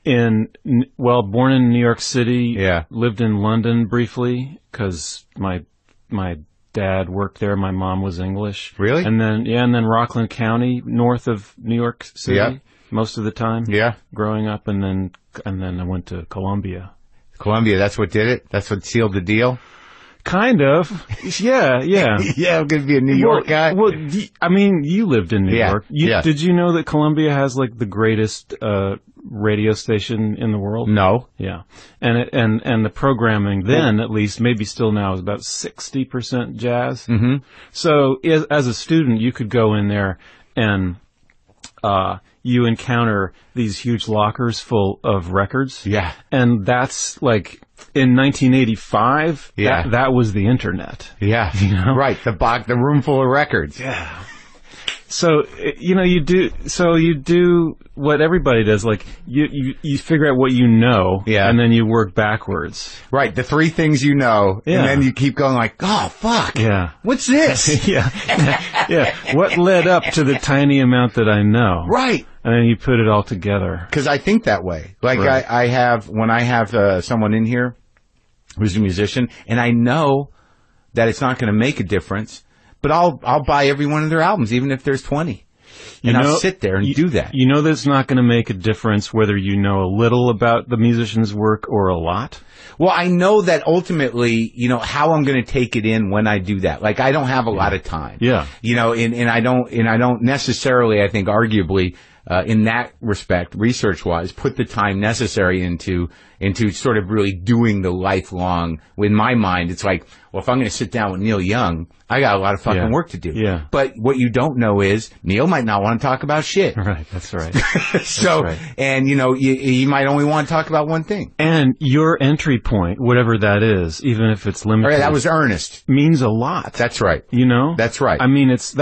[SPEAKER 3] born in New York City.
[SPEAKER 1] Yeah.
[SPEAKER 3] Lived in London briefly because my dad worked there. My mom was English.
[SPEAKER 1] Really?
[SPEAKER 3] And then Rockland County, north of New York City, most of the time.
[SPEAKER 1] Yeah.
[SPEAKER 3] Growing up, and then I went to Columbia.
[SPEAKER 1] Columbia, that's what did it? That's what sealed the deal?
[SPEAKER 3] Kind of. Yeah.
[SPEAKER 1] Yeah, I'm going to be a New York guy.
[SPEAKER 3] Well, you lived in New York. Did you know that Columbia has like the greatest radio station in the world?
[SPEAKER 1] No.
[SPEAKER 3] Yeah. And the programming then, at least, maybe still now, is about 60% jazz.
[SPEAKER 1] Mm-hmm.
[SPEAKER 3] So as a student, you could go in there and you encounter these huge lockers full of records.
[SPEAKER 1] Yeah.
[SPEAKER 3] And that's like, in 1985, that was the internet.
[SPEAKER 1] Yeah. Right. The room full of records.
[SPEAKER 3] Yeah. So, you do what everybody does, like, you figure out what you know, and then you work backwards.
[SPEAKER 1] Right, the three things you know, and then you keep going like, oh, fuck, what's this?
[SPEAKER 3] Yeah, what led up to the tiny amount that I know?
[SPEAKER 1] Right.
[SPEAKER 3] And then you put it all together.
[SPEAKER 1] Because I think that way. Like, right. When I have someone in here, who's a musician, and I know that it's not going to make a difference, but I'll buy every one of their albums, even if there's 20. And I'll sit there and do that.
[SPEAKER 3] You know that's not going to make a difference whether you know a little about the musician's work or a lot?
[SPEAKER 1] Well, I know that ultimately, you know, how I'm going to take it in when I do that. Like, I don't have a lot of time.
[SPEAKER 3] Yeah.
[SPEAKER 1] You know, and I don't necessarily, I think, arguably, in that respect, research-wise, put the time necessary into sort of really doing the lifelong. In my mind, it's like, well, if I'm going to sit down with Neil Young, I got a lot of fucking work to do.
[SPEAKER 3] Yeah.
[SPEAKER 1] But what you don't know is Neil might not want to talk about shit.
[SPEAKER 3] Right. That's right.
[SPEAKER 1] So,
[SPEAKER 3] that's right.
[SPEAKER 1] And you know, you might only want to talk about one thing.
[SPEAKER 3] And your entry point, whatever that is, even if it's limited.
[SPEAKER 1] All right, that was earnest.
[SPEAKER 3] Means a lot.
[SPEAKER 1] That's right.
[SPEAKER 3] You know?
[SPEAKER 1] That's right.
[SPEAKER 3] I mean, it's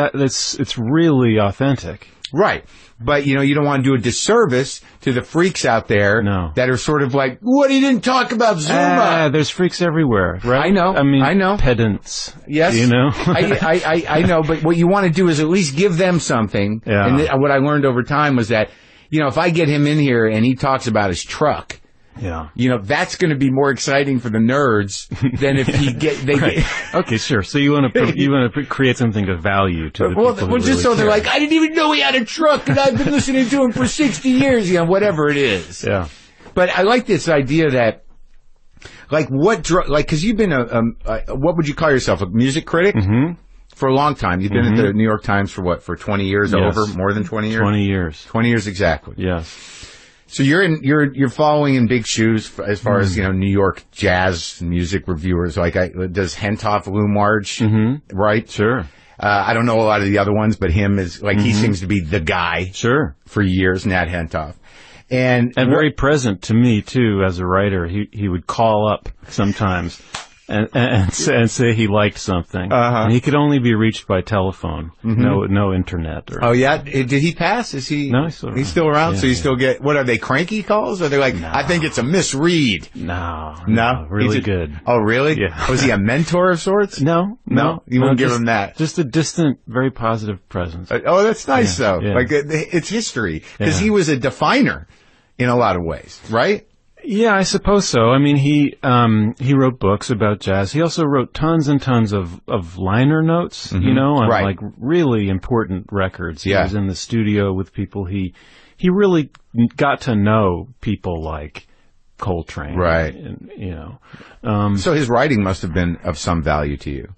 [SPEAKER 3] really authentic.
[SPEAKER 1] Right. But, you know, you don't want to do a disservice to the freaks out there that are sort of like, what, he didn't talk about Zuma?
[SPEAKER 3] There's freaks everywhere, right?
[SPEAKER 1] I know.
[SPEAKER 3] I
[SPEAKER 1] know.
[SPEAKER 3] Pedants.
[SPEAKER 1] Yes.
[SPEAKER 3] You know?
[SPEAKER 1] I know, but what you want to do is at least give them something.
[SPEAKER 3] Yeah.
[SPEAKER 1] And what I learned over time was that, you know, if I get him in here and he talks about his truck, you know, that's going to be more exciting for the nerds than if he
[SPEAKER 3] Okay, sure. So you want to create something of value to the people who
[SPEAKER 1] just
[SPEAKER 3] really
[SPEAKER 1] so they're
[SPEAKER 3] care.
[SPEAKER 1] like, I didn't even know he had a truck, and I've been listening to him for 60 years, you know, whatever it is.
[SPEAKER 3] Yeah.
[SPEAKER 1] But I like this idea that, like, because you've been what would you call yourself, a music critic?
[SPEAKER 3] Mm-hmm.
[SPEAKER 1] For a long time. You've been at the New York Times for what, for 20 years, over, more than 20 years?
[SPEAKER 3] 20 years.
[SPEAKER 1] 20 years exactly.
[SPEAKER 3] Yes.
[SPEAKER 1] So you're following in big shoes as far as, you know, New York jazz music reviewers. Like, does Hentoff loom large, right?
[SPEAKER 3] Sure.
[SPEAKER 1] I don't know a lot of the other ones, but him is, like, he seems to be the guy.
[SPEAKER 3] Sure.
[SPEAKER 1] For years, Nat Hentoff. And
[SPEAKER 3] very present to me, too, as a writer. He would call up sometimes and say he liked something. And he could only be reached by telephone. No internet.
[SPEAKER 1] Oh, yeah? Did he pass? Is he?
[SPEAKER 3] No,
[SPEAKER 1] he's still around?
[SPEAKER 3] Yeah,
[SPEAKER 1] so you still get, what are they, cranky calls? Or are they like, I think it's a misread?
[SPEAKER 3] No.
[SPEAKER 1] Really
[SPEAKER 3] good.
[SPEAKER 1] Oh, really?
[SPEAKER 3] Yeah.
[SPEAKER 1] Was he a mentor of sorts?
[SPEAKER 3] No.
[SPEAKER 1] You won't give him that.
[SPEAKER 3] Just a distant, very positive presence.
[SPEAKER 1] Oh, that's nice, though.
[SPEAKER 3] Yeah.
[SPEAKER 1] Like, it's history. Because he was a definer in a lot of ways, right?
[SPEAKER 3] Yeah, I suppose so. I mean, he wrote books about jazz. He also wrote tons and tons of liner notes, you know, on like really important records. He was in the studio with people. He really got to know people like Coltrane,
[SPEAKER 1] right?
[SPEAKER 3] And, you know,
[SPEAKER 1] so his writing must have been of some value to you.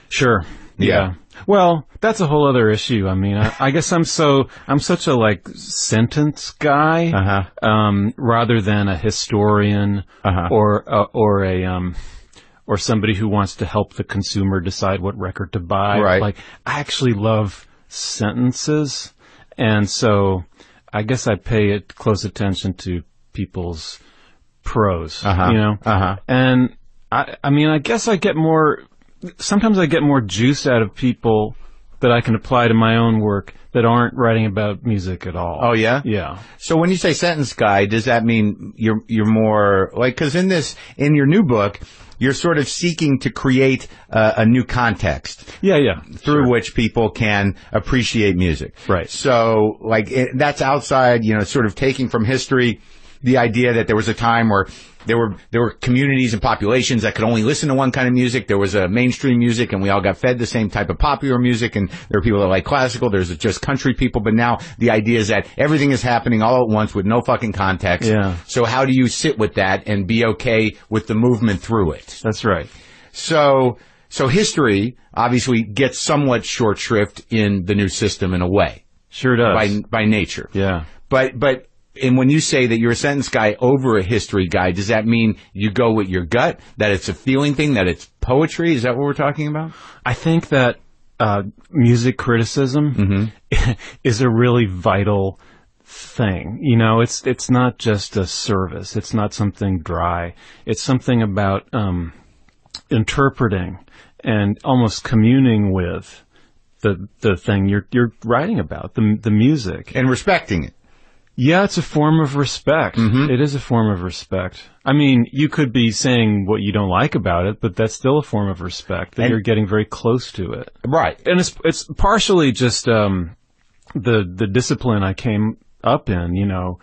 [SPEAKER 3] Sure. Yeah. Well, that's a whole other issue. I mean, I guess I'm such a like sentence guy, rather than a historian or somebody who wants to help the consumer decide what record to buy.
[SPEAKER 1] Right.
[SPEAKER 3] Like, I actually love sentences, and so I guess I pay close attention to people's prose, you know? And I mean, I guess sometimes I get more juice out of people that I can apply to my own work that aren't writing about music at all.
[SPEAKER 1] Oh, yeah?
[SPEAKER 3] Yeah.
[SPEAKER 1] So when you say sentence guy, does that mean you're more, like, because in your new book, you're sort of seeking to create a new context.
[SPEAKER 3] Yeah.
[SPEAKER 1] Through which people can appreciate music.
[SPEAKER 3] Right.
[SPEAKER 1] So, like, that's outside, you know, sort of taking from history the idea that there was a time where there were communities and populations that could only listen to one kind of music. There was a mainstream music, and we all got fed the same type of popular music. And there are people that like classical. There's just country people. But now the idea is that everything is happening all at once with no fucking context.
[SPEAKER 3] Yeah.
[SPEAKER 1] So how do you sit with that and be okay with the movement through it?
[SPEAKER 3] That's right.
[SPEAKER 1] So history obviously gets somewhat short shrift in the new system in a way.
[SPEAKER 3] Sure does.
[SPEAKER 1] By nature.
[SPEAKER 3] Yeah.
[SPEAKER 1] But. And when you say that you're a sentence guy over a history guy, does that mean you go with your gut, that it's a feeling thing, that it's poetry? Is that what we're talking about?
[SPEAKER 3] I think that music criticism is a really vital thing. You know, it's not just a service. It's not something dry. It's something about interpreting and almost communing with the thing you're writing about, the music.
[SPEAKER 1] And respecting it.
[SPEAKER 3] Yeah, it's a form of respect. It is a form of respect. I mean, you could be saying what you don't like about it, but that's still a form of respect, that you're getting very close to it.
[SPEAKER 1] Right.
[SPEAKER 3] And it's partially just the discipline I came up in, you know,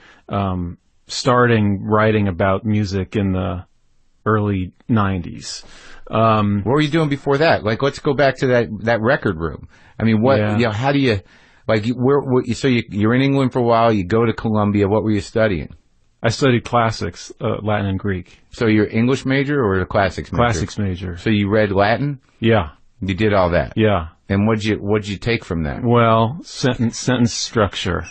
[SPEAKER 3] starting writing about music in the early 90s.
[SPEAKER 1] What were you doing before that? Like, let's go back to that record room. I mean, how do you, like, so you're in England for a while, you go to Columbia, what were you studying?
[SPEAKER 3] I studied classics, Latin and Greek.
[SPEAKER 1] So you're English major or a classics major? Classics
[SPEAKER 3] major.
[SPEAKER 1] So you read Latin?
[SPEAKER 3] Yeah.
[SPEAKER 1] You did all that?
[SPEAKER 3] Yeah.
[SPEAKER 1] And what'd you take from that?
[SPEAKER 3] Well, sentence structure.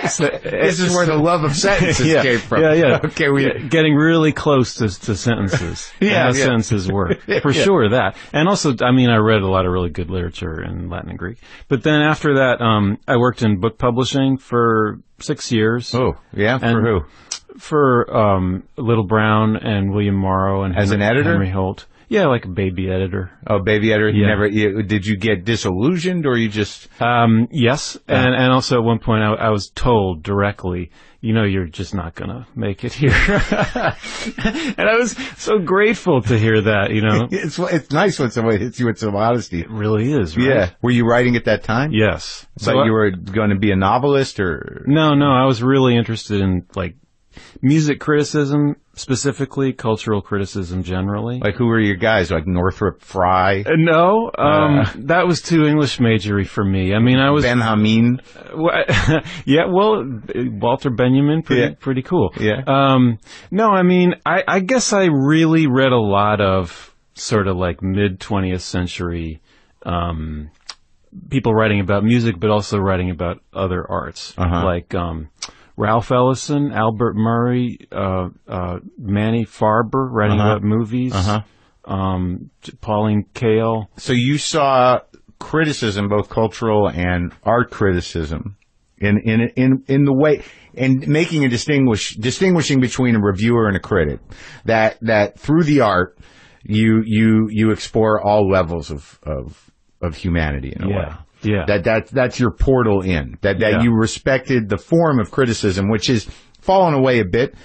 [SPEAKER 1] This is where the love of sentences came from.
[SPEAKER 3] Yeah.
[SPEAKER 1] Okay,
[SPEAKER 3] getting really close to sentences. How sentences work. For sure, that. And also, I mean, I read a lot of really good literature in Latin and Greek. But then after that, I worked in book publishing for 6 years.
[SPEAKER 1] Oh, yeah? For who?
[SPEAKER 3] For Little Brown and William Morrow and
[SPEAKER 1] as an editor?
[SPEAKER 3] Henry Holt. Yeah, like a baby editor.
[SPEAKER 1] Oh, baby editor. Did you get disillusioned, or you just?
[SPEAKER 3] Yes, and also at one point I was told directly, you're just not gonna make it here, and I was so grateful to hear that.
[SPEAKER 1] It's nice when somebody hits you with some honesty.
[SPEAKER 3] It really is. Right?
[SPEAKER 1] Yeah. Were you writing at that time?
[SPEAKER 3] Yes.
[SPEAKER 1] So you were going to be a novelist, or?
[SPEAKER 3] No. I was really interested in like music criticism, specifically cultural criticism generally.
[SPEAKER 1] Like, who were your guys? Like Northrop Frye?
[SPEAKER 3] No, that was too English majory for me. I mean, I was
[SPEAKER 1] Benjamin.
[SPEAKER 3] Yeah, well, Walter Benjamin, pretty cool.
[SPEAKER 1] Yeah.
[SPEAKER 3] No, I mean, I guess I really read a lot of sort of like mid-20th century people writing about music, but also writing about other arts, like Ralph Ellison, Albert Murray, Manny Farber writing about movies, Pauline Kael.
[SPEAKER 1] So you saw criticism, both cultural and art criticism, in the way, and making a distinguishing between a reviewer and a critic. That through the art, you explore all levels of humanity in a way.
[SPEAKER 3] Yeah.
[SPEAKER 1] That's your portal in. That you respected the form of criticism, which has fallen away a bit,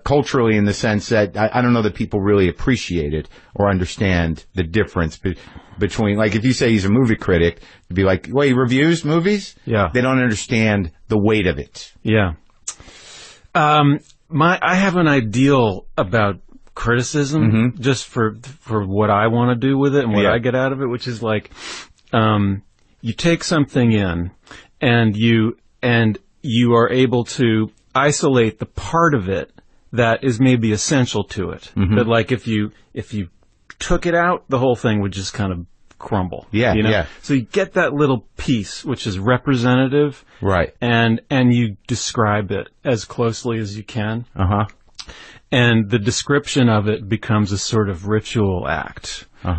[SPEAKER 1] culturally, in the sense that I don't know that people really appreciate it or understand the difference between, like, if you say he's a movie critic, you'd be like, well, he reviews movies?
[SPEAKER 3] Yeah.
[SPEAKER 1] They don't understand the weight of it.
[SPEAKER 3] Yeah. I have an ideal about criticism, just for what I want to do with it and what I get out of it, which is like, you take something in, and you are able to isolate the part of it that is maybe essential to it. But like if you took it out, the whole thing would just kind of crumble.
[SPEAKER 1] Yeah.
[SPEAKER 3] So you get that little piece which is representative,
[SPEAKER 1] right? And
[SPEAKER 3] you describe it as closely as you can. And the description of it becomes a sort of ritual act. And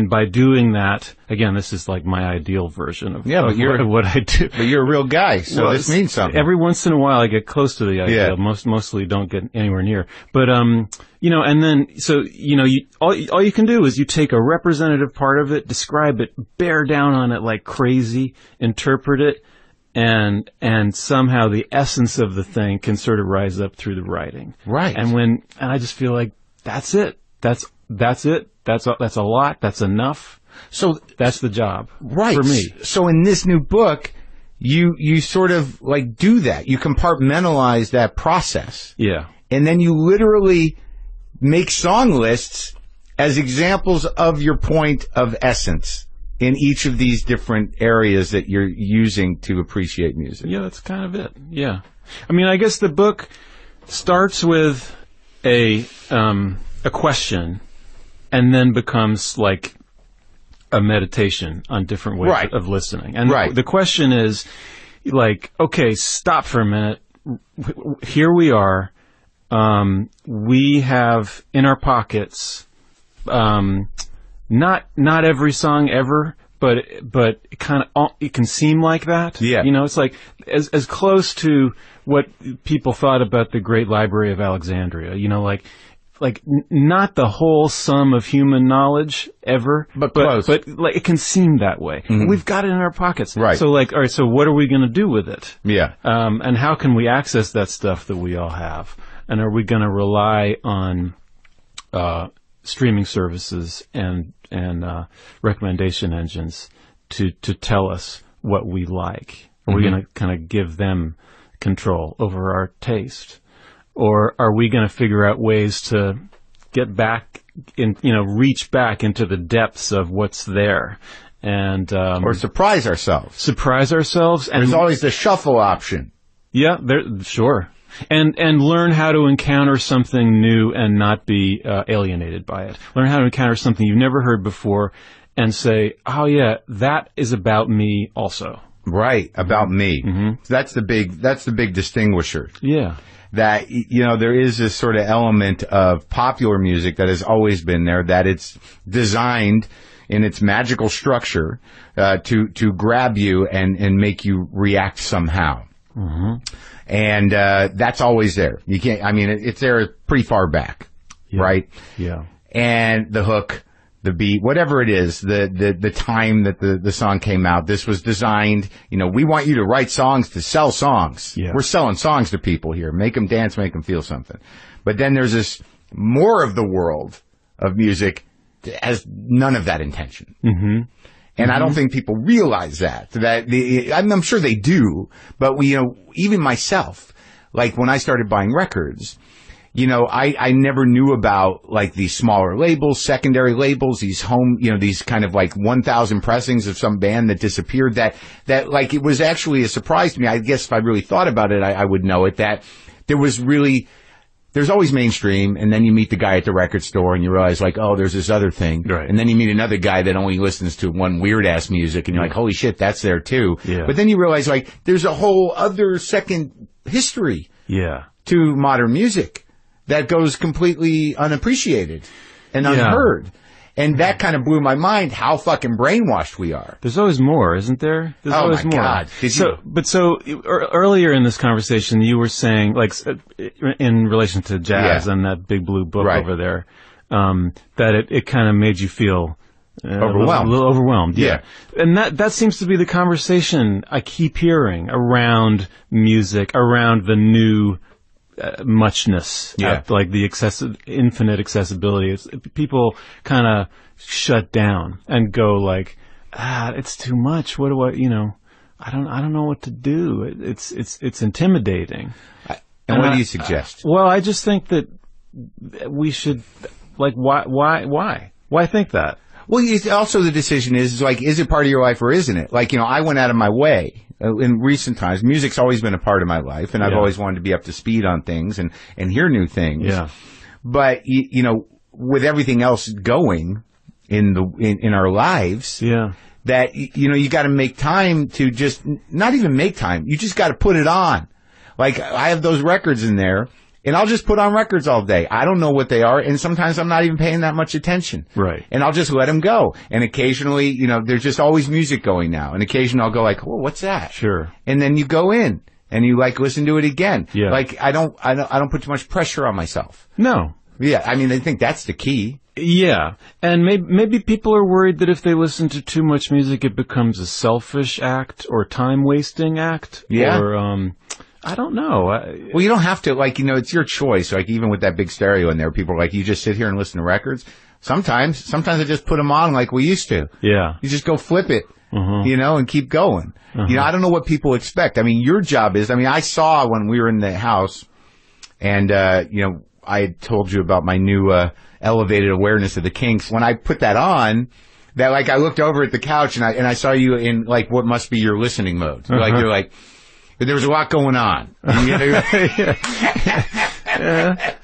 [SPEAKER 3] by doing that, again, this is like my ideal version of what I do.
[SPEAKER 1] But you're a real guy, so this means something.
[SPEAKER 3] Every once in a while I get close to the ideal. Mostly don't get anywhere near. But, and then, so, all you can do is you take a representative part of it, describe it, bear down on it like crazy, interpret it, and somehow the essence of the thing can sort of rise up through the writing.
[SPEAKER 1] Right.
[SPEAKER 3] And I just feel like that's it. That's it. That's a lot. That's enough. So that's the job,
[SPEAKER 1] right,
[SPEAKER 3] for me.
[SPEAKER 1] So in this new book, you sort of like do that. You compartmentalize that process.
[SPEAKER 3] Yeah.
[SPEAKER 1] And then you literally make song lists as examples of your point of essence in each of these different areas that you're using to appreciate music.
[SPEAKER 3] Yeah, that's kind of it. Yeah. I mean, I guess the book starts with a question, and then becomes like a meditation on different ways of listening. And the question is like, okay, stop for a minute. Here we are. We have in our pockets, not every song ever, but it kind of, it can seem like that.
[SPEAKER 1] Yeah.
[SPEAKER 3] It's like as close to what people thought about the Great Library of Alexandria, like not the whole sum of human knowledge ever, but close. But like it can seem that way. We've got it in our pockets.
[SPEAKER 1] Right.
[SPEAKER 3] So like, all right, so what are we going to do with it?
[SPEAKER 1] Yeah.
[SPEAKER 3] And how can we access that stuff that we all have? And are we going to rely on streaming services and recommendation engines to tell us what we like? Are we going to kind of give them control over our taste? or are we going to figure out ways to get back in, reach back into the depths of what's there, and
[SPEAKER 1] or surprise ourselves.
[SPEAKER 3] And
[SPEAKER 1] there's always the shuffle option.
[SPEAKER 3] Yeah, sure. And learn how to encounter something new and not be alienated by it. Learn how to encounter something you've never heard before and say, oh yeah, that is about me also.
[SPEAKER 1] Right, about me.
[SPEAKER 3] Mm-hmm.
[SPEAKER 1] That's the big distinguisher.
[SPEAKER 3] Yeah.
[SPEAKER 1] That, there is this sort of element of popular music that has always been there, that it's designed in its magical structure to grab you and make you react somehow.
[SPEAKER 3] Mm-hmm.
[SPEAKER 1] And that's always there. You can't, it's there pretty far back, right?
[SPEAKER 3] Yeah.
[SPEAKER 1] And the hook, the beat, whatever it is, the time that the song came out, this was designed, we want you to write songs to sell songs.
[SPEAKER 3] Yeah.
[SPEAKER 1] We're selling songs to people here. Make them dance, make them feel something. But then there's this more of the world of music that has none of that intention.
[SPEAKER 3] Mm-hmm.
[SPEAKER 1] And I don't think people realize that I'm sure they do, but even myself, like when I started buying records, I never knew about like these smaller labels, secondary labels, these home, these kind of like 1,000 pressings of some band that disappeared, that like it was actually a surprise to me. I guess if I really thought about it, I would know it, that there's always mainstream, and then you meet the guy at the record store and you realize like, oh, there's this other thing.
[SPEAKER 3] Right.
[SPEAKER 1] And then you meet another guy that only listens to one weird ass music and you're like, holy shit, that's there too.
[SPEAKER 3] Yeah.
[SPEAKER 1] But then you realize like there's a whole other second history to modern music that goes completely unappreciated and unheard. And that kind of blew my mind, how fucking brainwashed we are.
[SPEAKER 3] There's always more, isn't there? There's always more.
[SPEAKER 1] God.
[SPEAKER 3] So earlier in this conversation, you were saying, like, in relation to jazz and that big blue book over there, that it kind of made you feel
[SPEAKER 1] overwhelmed.
[SPEAKER 3] A little overwhelmed, yeah. And that seems to be the conversation I keep hearing around music, around the new muchness, like the infinite accessibility. People kind of shut down and go like, it's too much. What do I don't know what to do. It's intimidating.
[SPEAKER 1] And what do you suggest?
[SPEAKER 3] Well, I just think that we should, like, why think that?
[SPEAKER 1] Well, also the decision is like, is it part of your life or isn't it? Like, I went out of my way. In recent times, music's always been a part of my life, and I've always wanted to be up to speed on things and hear new things.
[SPEAKER 3] Yeah.
[SPEAKER 1] But with everything else going in our lives, that you got to make time to just not even make time. You just got to put it on. Like I have those records in there, and I'll just put on records all day. I don't know what they are, and sometimes I'm not even paying that much attention.
[SPEAKER 3] Right.
[SPEAKER 1] And I'll just let them go. And occasionally, there's just always music going now. And occasionally I'll go like, "Oh, what's that?"
[SPEAKER 3] Sure.
[SPEAKER 1] And then you go in and you like listen to it again.
[SPEAKER 3] Yeah.
[SPEAKER 1] Like I don't put too much pressure on myself.
[SPEAKER 3] No.
[SPEAKER 1] Yeah. I think that's the key.
[SPEAKER 3] Yeah. And maybe people are worried that if they listen to too much music, it becomes a selfish act or time wasting act.
[SPEAKER 1] Yeah.
[SPEAKER 3] Or, I don't know.
[SPEAKER 1] Well, you don't have to, like, it's your choice. Like, even with that big stereo in there, people are like, you just sit here and listen to records. Sometimes I just put them on like we used to.
[SPEAKER 3] Yeah.
[SPEAKER 1] You just go flip it, and keep going. I don't know what people expect. Your job is, I saw when we were in the house and, I had told you about my new, elevated awareness of the Kinks. When I put that on, that, like, I looked over at the couch and I saw you in, like, what must be your listening mode. You're like, there was a lot going on.
[SPEAKER 3] Yeah.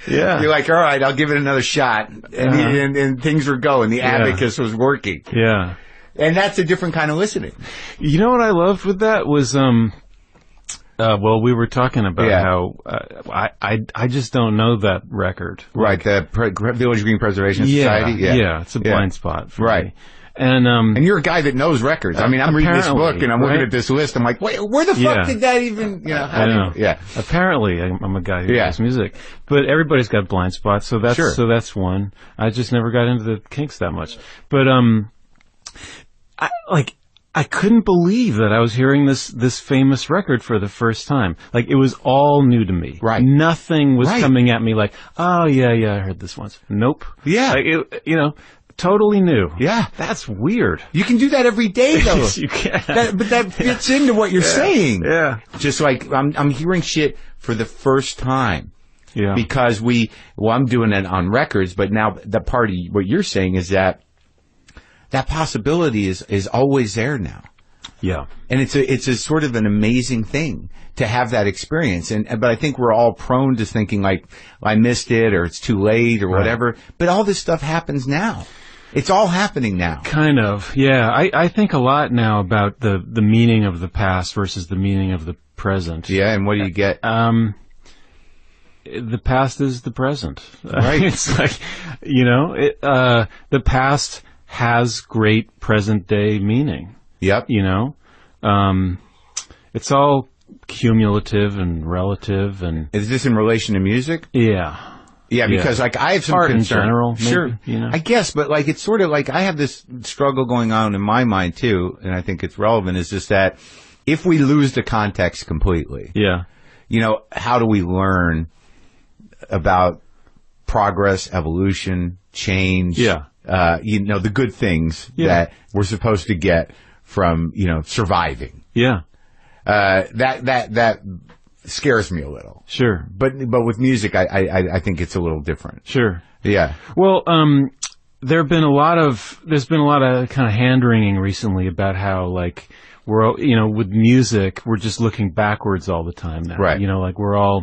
[SPEAKER 1] You're like, all right, I'll give it another shot. And things were going. The abacus was working.
[SPEAKER 3] Yeah.
[SPEAKER 1] And that's a different kind of listening.
[SPEAKER 3] You know what I loved with that was, well, we were talking about how I just don't know that record.
[SPEAKER 1] Right, the Village Green Preservation Society?
[SPEAKER 3] Yeah, it's a blind spot for me.
[SPEAKER 1] And you're a guy that knows records. I'm reading this book and I'm looking at this list. I'm like, wait, where the fuck did that even,
[SPEAKER 3] I know. Apparently, I'm a guy who knows music. But everybody's got blind spots, so that's one. I just never got into the Kinks that much. But, I couldn't believe that I was hearing this famous record for the first time. Like, it was all new to me.
[SPEAKER 1] Right.
[SPEAKER 3] Nothing was coming at me like, oh, yeah, I heard this once. Nope.
[SPEAKER 1] Yeah.
[SPEAKER 3] Like, totally new.
[SPEAKER 1] Yeah.
[SPEAKER 3] That's weird.
[SPEAKER 1] You can do that every day, though.
[SPEAKER 3] Yes, you can.
[SPEAKER 1] But that fits into what you're saying.
[SPEAKER 3] Yeah.
[SPEAKER 1] Just like, I'm hearing shit for the first time.
[SPEAKER 3] Yeah.
[SPEAKER 1] Because I'm doing it on records, but now the part of what you're saying is that possibility is always there now.
[SPEAKER 3] Yeah.
[SPEAKER 1] And it's a sort of an amazing thing to have that experience. But I think we're all prone to thinking like, I missed it or it's too late or whatever. But all this stuff happens now. It's all happening now.
[SPEAKER 3] Kind of. Yeah. I think a lot now about the meaning of the past versus the meaning of the present.
[SPEAKER 1] Yeah. And what do you get?
[SPEAKER 3] The past is the present.
[SPEAKER 1] Right.
[SPEAKER 3] It's like, the past has great present day meaning.
[SPEAKER 1] Yep.
[SPEAKER 3] It's all cumulative and relative. And
[SPEAKER 1] is this in relation to music?
[SPEAKER 3] Yeah.
[SPEAKER 1] Yeah, because like I have some
[SPEAKER 3] art
[SPEAKER 1] concern.
[SPEAKER 3] In general, maybe,
[SPEAKER 1] sure, I guess, but like it's sort of like I have this struggle going on in my mind too, and I think it's relevant. Is just that if we lose the context completely, how do we learn about progress, evolution, change?
[SPEAKER 3] Yeah,
[SPEAKER 1] the good things that we're supposed to get from surviving.
[SPEAKER 3] Yeah,
[SPEAKER 1] that scares me a little.
[SPEAKER 3] Sure.
[SPEAKER 1] But with music, I think it's a little different.
[SPEAKER 3] Sure.
[SPEAKER 1] Yeah.
[SPEAKER 3] Well, there's been a lot of kind of hand-wringing recently about how, like, we're, with music, we're just looking backwards all the time now.
[SPEAKER 1] Right.
[SPEAKER 3] Like we're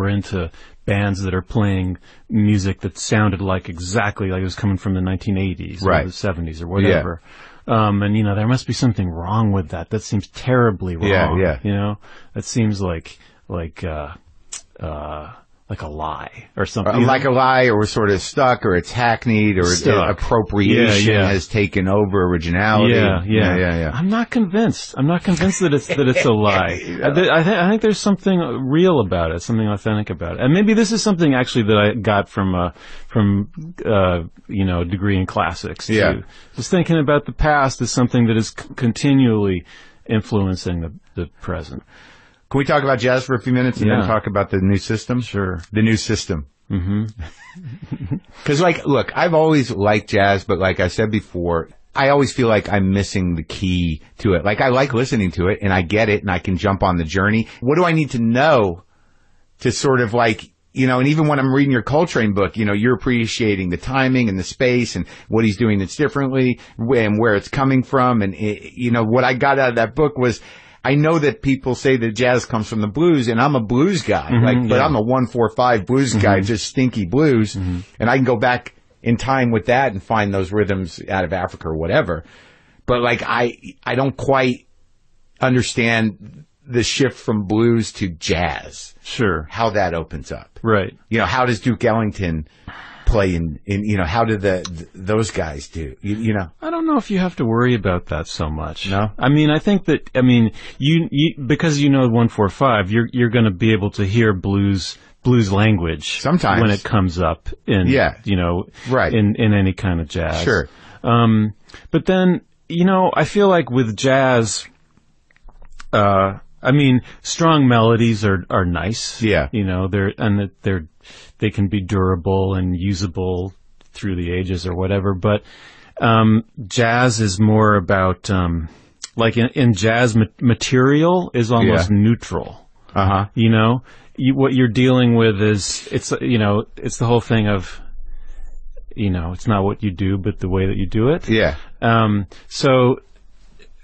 [SPEAKER 3] into bands that are playing music that sounded like exactly like it was coming from the 1980s or the 70s or whatever. Yeah. And there must be something wrong with that. That seems terribly wrong.
[SPEAKER 1] Yeah.
[SPEAKER 3] That seems like a lie or something.
[SPEAKER 1] Like a lie, or we're sort of stuck, or it's hackneyed, or appropriation has taken over originality.
[SPEAKER 3] Yeah. I'm not convinced that it's a lie. I think there's something real about it, something authentic about it. And maybe this is something actually that I got from a degree in classics too.
[SPEAKER 1] Yeah.
[SPEAKER 3] Just thinking about the past is something that is continually influencing the present.
[SPEAKER 1] Can we talk about jazz for a few minutes and then talk about the new system?
[SPEAKER 3] Sure.
[SPEAKER 1] The new system.
[SPEAKER 3] Mm-hmm.
[SPEAKER 1] Because, look, I've always liked jazz, but like I said before, I always feel like I'm missing the key to it. Like, I like listening to it, and I get it, and I can jump on the journey. What do I need to know to sort of and even when I'm reading your Coltrane book, you're appreciating the timing and the space and what he's doing that's differently and where it's coming from. And, what I got out of that book was, I know that people say that jazz comes from the blues, and I'm a blues guy, but I'm a 1-4-5 blues guy, just stinky blues, and I can go back in time with that and find those rhythms out of Africa or whatever. But I don't quite understand the shift from blues to jazz.
[SPEAKER 3] Sure.
[SPEAKER 1] How that opens up.
[SPEAKER 3] Right.
[SPEAKER 1] How does Duke Ellington play in how did those guys do?
[SPEAKER 3] I don't know if you have to worry about that so much.
[SPEAKER 1] No?
[SPEAKER 3] I mean, I think that, you because 1-4-5, you're going to be able to hear blues language
[SPEAKER 1] sometimes
[SPEAKER 3] when it comes up in,
[SPEAKER 1] right.
[SPEAKER 3] in any kind of jazz.
[SPEAKER 1] Sure.
[SPEAKER 3] But then, I feel like with jazz, strong melodies are nice.
[SPEAKER 1] Yeah.
[SPEAKER 3] They can be durable and usable through the ages or whatever. But jazz is more about in jazz, material is almost neutral. What you're dealing with is it's the whole thing of it's not what you do but the way that you do it.
[SPEAKER 1] Yeah.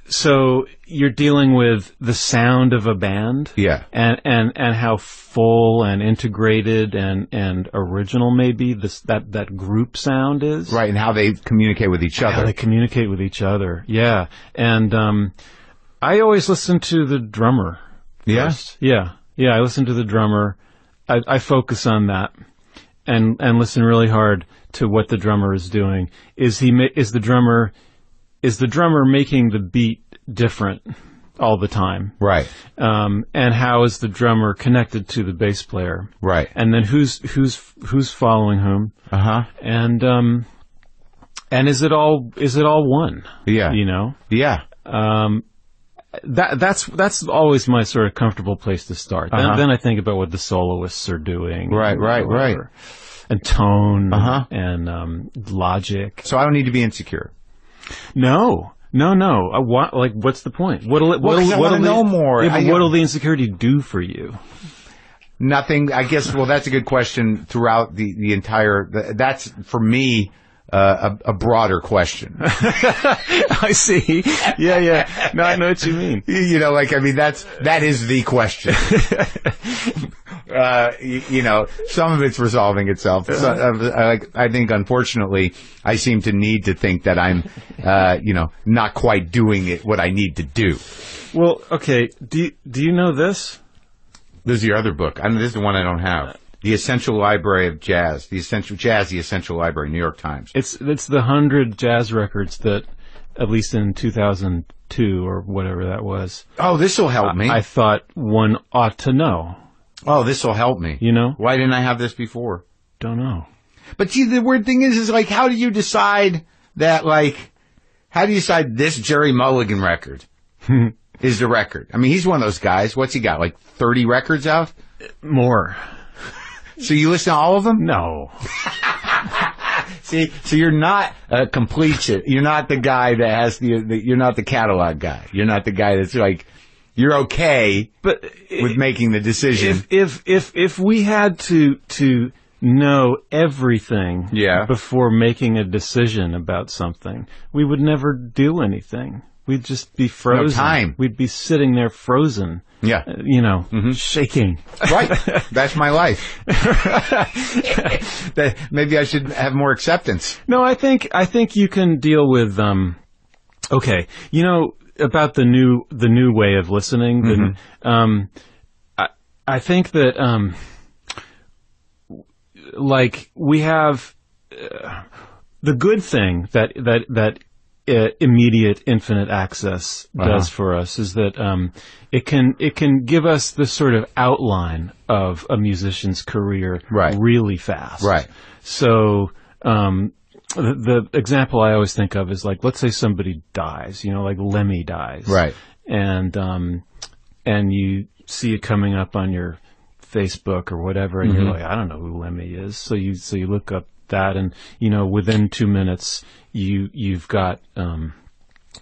[SPEAKER 3] So you're dealing with the sound of a band, and how full and integrated and original maybe that group sound is,
[SPEAKER 1] right, and how they communicate with each other.
[SPEAKER 3] Yeah, and I always listen to the drummer first. Yeah. I listen to the drummer. I focus on that and listen really hard to what the drummer is doing. Is the drummer making the beat different all the time?
[SPEAKER 1] Right.
[SPEAKER 3] And how is the drummer connected to the bass player?
[SPEAKER 1] Right.
[SPEAKER 3] And then who's following whom? And is it all one?
[SPEAKER 1] Yeah. Yeah.
[SPEAKER 3] That's always my sort of comfortable place to start. Then I think about what the soloists are doing.
[SPEAKER 1] Right.
[SPEAKER 3] And tone and logic.
[SPEAKER 1] So I don't need to be insecure.
[SPEAKER 3] No. What's the point? What'll know more?
[SPEAKER 1] Yeah,
[SPEAKER 3] what'll the insecurity do for you?
[SPEAKER 1] Nothing. I guess. Well, that's a good question. Throughout the entire. That's for me. A broader question.
[SPEAKER 3] I see. Yeah. No, I know what you mean.
[SPEAKER 1] You know, like, I mean, that is the question. You know, some of it's resolving itself. So, I think, unfortunately, I seem to need to think that I'm, you know, not quite doing what I need to do.
[SPEAKER 3] Well, okay. Do you know this?
[SPEAKER 1] This is your other book. I mean, this is the one I don't have. The Essential Library of Jazz. The Essential Library, New York Times.
[SPEAKER 3] It's the 100 jazz records that, at least in 2002 or whatever that was.
[SPEAKER 1] Oh, this will help me.
[SPEAKER 3] I thought one ought to know.
[SPEAKER 1] Oh, this will help me.
[SPEAKER 3] You know?
[SPEAKER 1] Why didn't I have this before?
[SPEAKER 3] Don't know.
[SPEAKER 1] But see, the weird thing is like, how do you decide that, like, how do you decide this Jerry Mulligan record is the record? I mean, he's one of those guys. What's he got, like 30 records out?
[SPEAKER 3] More.
[SPEAKER 1] So you listen to all of them?
[SPEAKER 3] No.
[SPEAKER 1] See, so you're not a complete You're not the guy that has you're not the catalog guy. You're not the guy that's like, you're okay with making the decision.
[SPEAKER 3] If we had to know everything before making a decision about something, we would never do anything. We'd just be frozen.
[SPEAKER 1] No time.
[SPEAKER 3] We'd be sitting there frozen.
[SPEAKER 1] Yeah.
[SPEAKER 3] You know, shaking.
[SPEAKER 1] Right. That's my life. Maybe I should have more acceptance.
[SPEAKER 3] No, I think you can deal with, okay, you know, about the new way of listening. I think that, like, we have, the good thing that immediate infinite access does for us is that it can give us the sort of outline of a musician's career really fast. Right. So the example I always think of is, like, let's say somebody dies, you know, like Lemmy dies. Right. And you see it coming up on your Facebook or whatever, and you're like, I don't know who Lemmy is. So you look up that, and, you know, within 2 minutes you've got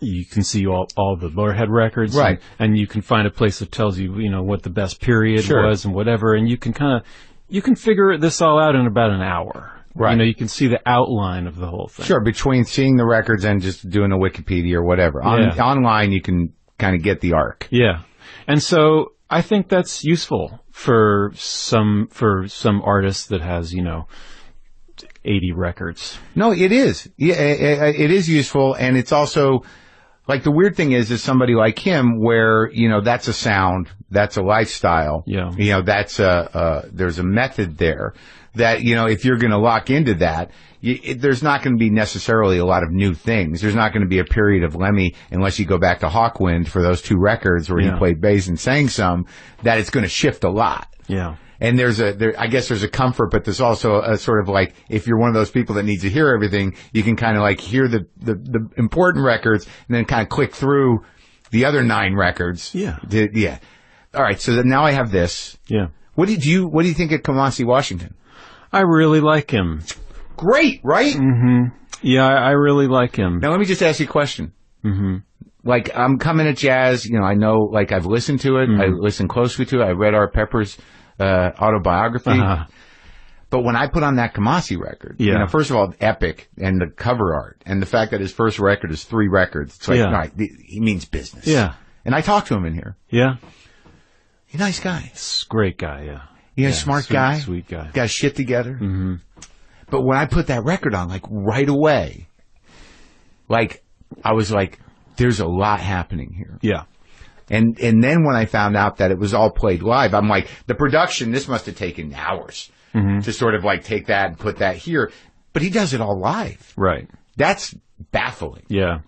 [SPEAKER 3] you can see all the Lowerhead records, and you can find a place that tells you, you know, what the best period was and whatever, and you can figure this all out in about an hour. Right. You know, you can see the outline of the whole thing.
[SPEAKER 1] Sure, between seeing the records and just doing a Wikipedia or whatever. Online you can kind of get the arc. Yeah.
[SPEAKER 3] And so I think that's useful for some artists that has, you know, 80 records.
[SPEAKER 1] No, it is. Yeah, it is useful, and it's also, like, the weird thing is somebody like him where, you know, that's a sound, that's a lifestyle. Yeah. You know, that's there's a method there that, you know, if you're going to lock into that, there's not going to be necessarily a lot of new things. There's not going to be a period of Lemmy, unless you go back to Hawkwind for those 2 records where he played bass and sang some, that it's going to shift a lot. Yeah. And I guess there's a comfort, but there's also a sort of, like, if you're one of those people that needs to hear everything, you can kind of, like, hear the important records and then kind of click through the other 9 records. Yeah. Yeah. All right. So now I have this. Yeah. What do you think of Kamasi Washington?
[SPEAKER 3] I really like him.
[SPEAKER 1] Great, right?
[SPEAKER 3] Mm-hmm. Yeah, I really like him.
[SPEAKER 1] Now let me just ask you a question. Mm-hmm. Like, I'm coming at jazz, you know, I know, like, I've listened to it, I listened closely to it, I read Art Pepper's autobiography. But when I put on that Kamasi record, you know, first of all, epic, and the cover art, and the fact that his first record is 3 records, it's like, all right, he means business. Yeah. And I talked to him in here. Yeah. He's a nice guy.
[SPEAKER 3] Great guy, yeah.
[SPEAKER 1] He's a smart guy.
[SPEAKER 3] Sweet guy.
[SPEAKER 1] Got his shit together. Mm-hmm. But when I put that record on, like, right away, like, I was like, there's a lot happening here. Yeah. And then when I found out that it was all played live, I'm like, the production, this must have taken hours to sort of, like, take that and put that here. But he does it all live. Right. That's baffling.
[SPEAKER 3] Yeah.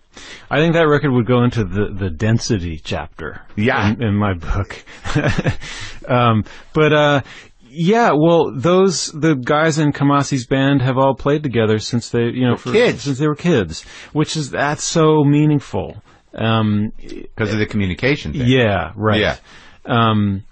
[SPEAKER 3] I think that record would go into the density chapter in my book. Yeah, well, the guys in Kamasi's band have all played together since they, you know, since they were kids, that's so meaningful.
[SPEAKER 1] Because of the communication thing.
[SPEAKER 3] Yeah, right. Yeah. And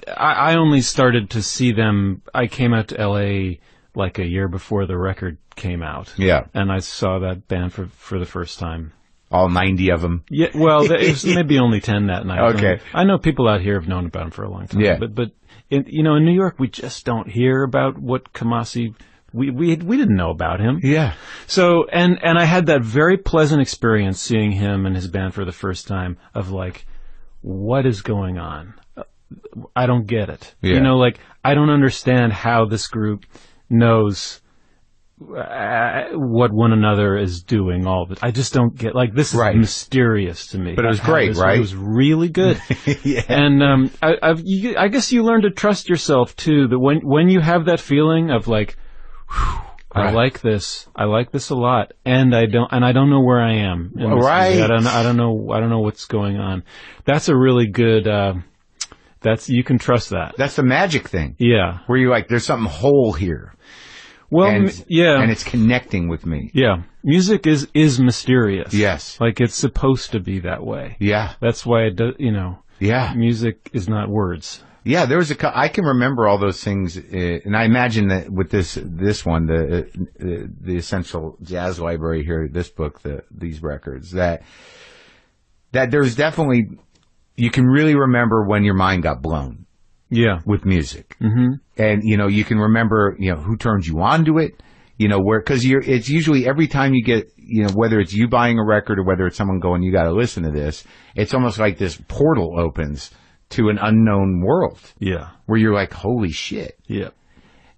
[SPEAKER 3] I only started to see them, I came out to LA like a year before the record came out. Yeah. And I saw that band for the first time.
[SPEAKER 1] All 90 of them.
[SPEAKER 3] Yeah, well, there's maybe only 10 that night.
[SPEAKER 1] Okay.
[SPEAKER 3] I know people out here have known about him for a long time.
[SPEAKER 1] Yeah.
[SPEAKER 3] But in New York, we just don't hear about what Kamasi. We didn't know about him.
[SPEAKER 1] Yeah.
[SPEAKER 3] So and I had that very pleasant experience seeing him and his band for the first time of like, what is going on? I don't get it.
[SPEAKER 1] Yeah.
[SPEAKER 3] You know, like I don't understand how this group knows what one another is doing. All of it. I just don't get. Like this is mysterious to me.
[SPEAKER 1] But it was great, right?
[SPEAKER 3] It was really good.
[SPEAKER 1] Yeah.
[SPEAKER 3] And I guess you learn to trust yourself too. That when you have that feeling of like, I like this a lot, and I don't know where I am.
[SPEAKER 1] Right.
[SPEAKER 3] I don't know what's going on. That's a really good. You can trust that.
[SPEAKER 1] That's the magic thing.
[SPEAKER 3] Yeah.
[SPEAKER 1] Where you're like, there's something whole here.
[SPEAKER 3] Well,
[SPEAKER 1] and it's connecting with me.
[SPEAKER 3] Yeah. Music is mysterious.
[SPEAKER 1] Yes.
[SPEAKER 3] Like it's supposed to be that way.
[SPEAKER 1] Yeah.
[SPEAKER 3] That's why it does,
[SPEAKER 1] Yeah.
[SPEAKER 3] Music is not words.
[SPEAKER 1] Yeah, I can remember all those things, and I imagine that with this one, the Essential Jazz Library here, this book, these records, that there's definitely, you can really remember when your mind got blown.
[SPEAKER 3] Yeah.
[SPEAKER 1] With music.
[SPEAKER 3] Mm-hmm.
[SPEAKER 1] And, you can remember, who turned you on to it, cause it's usually every time you get, whether it's you buying a record or whether it's someone going, you gotta listen to this, it's almost like this portal opens to an unknown world.
[SPEAKER 3] Yeah.
[SPEAKER 1] Where you're like, holy shit.
[SPEAKER 3] Yeah.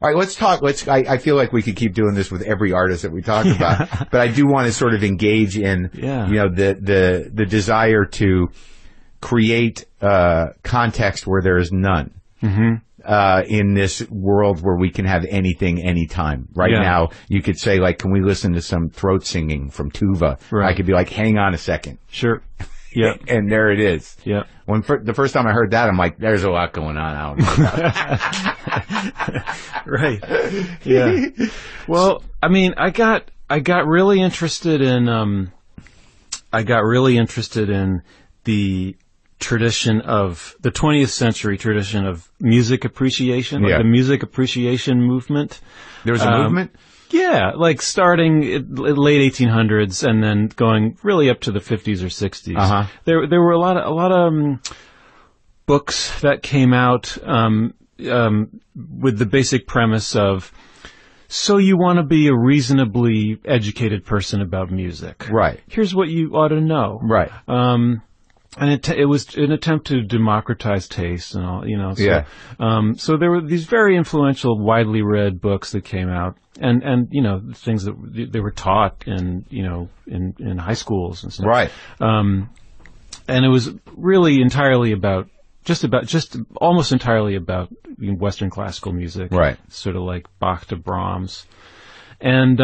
[SPEAKER 1] All right, let's talk. I feel like we could keep doing this with every artist that we talk about, but I do want to sort of engage in, the desire to create context where there is none.
[SPEAKER 3] Mm-hmm.
[SPEAKER 1] In this world where we can have anything, anytime. Right now, you could say, like, can we listen to some throat singing from Tuva?
[SPEAKER 3] Right.
[SPEAKER 1] I could be like, hang on a second.
[SPEAKER 3] Sure. Yeah.
[SPEAKER 1] And there it is.
[SPEAKER 3] Yeah.
[SPEAKER 1] The first time I heard that, I'm like, there's a lot going on. I don't know.
[SPEAKER 3] Right. Yeah. Well, I mean, I got really interested in the tradition of the 20th century tradition of music appreciation, like the music appreciation movement.
[SPEAKER 1] There was a movement?
[SPEAKER 3] Yeah, like starting late 1800s and then going really up to the 50s or 60s.
[SPEAKER 1] Uh-huh.
[SPEAKER 3] There were a lot of books that came out with the basic premise of, so you want to be a reasonably educated person about music.
[SPEAKER 1] Right.
[SPEAKER 3] Here's what you ought to know.
[SPEAKER 1] Right.
[SPEAKER 3] And it was an attempt to democratize taste and all, So, so there were these very influential, widely read books that came out, and things that they were taught in high schools and stuff.
[SPEAKER 1] Right.
[SPEAKER 3] And it was really entirely about almost entirely about Western classical music.
[SPEAKER 1] Right.
[SPEAKER 3] Sort of like Bach to Brahms, and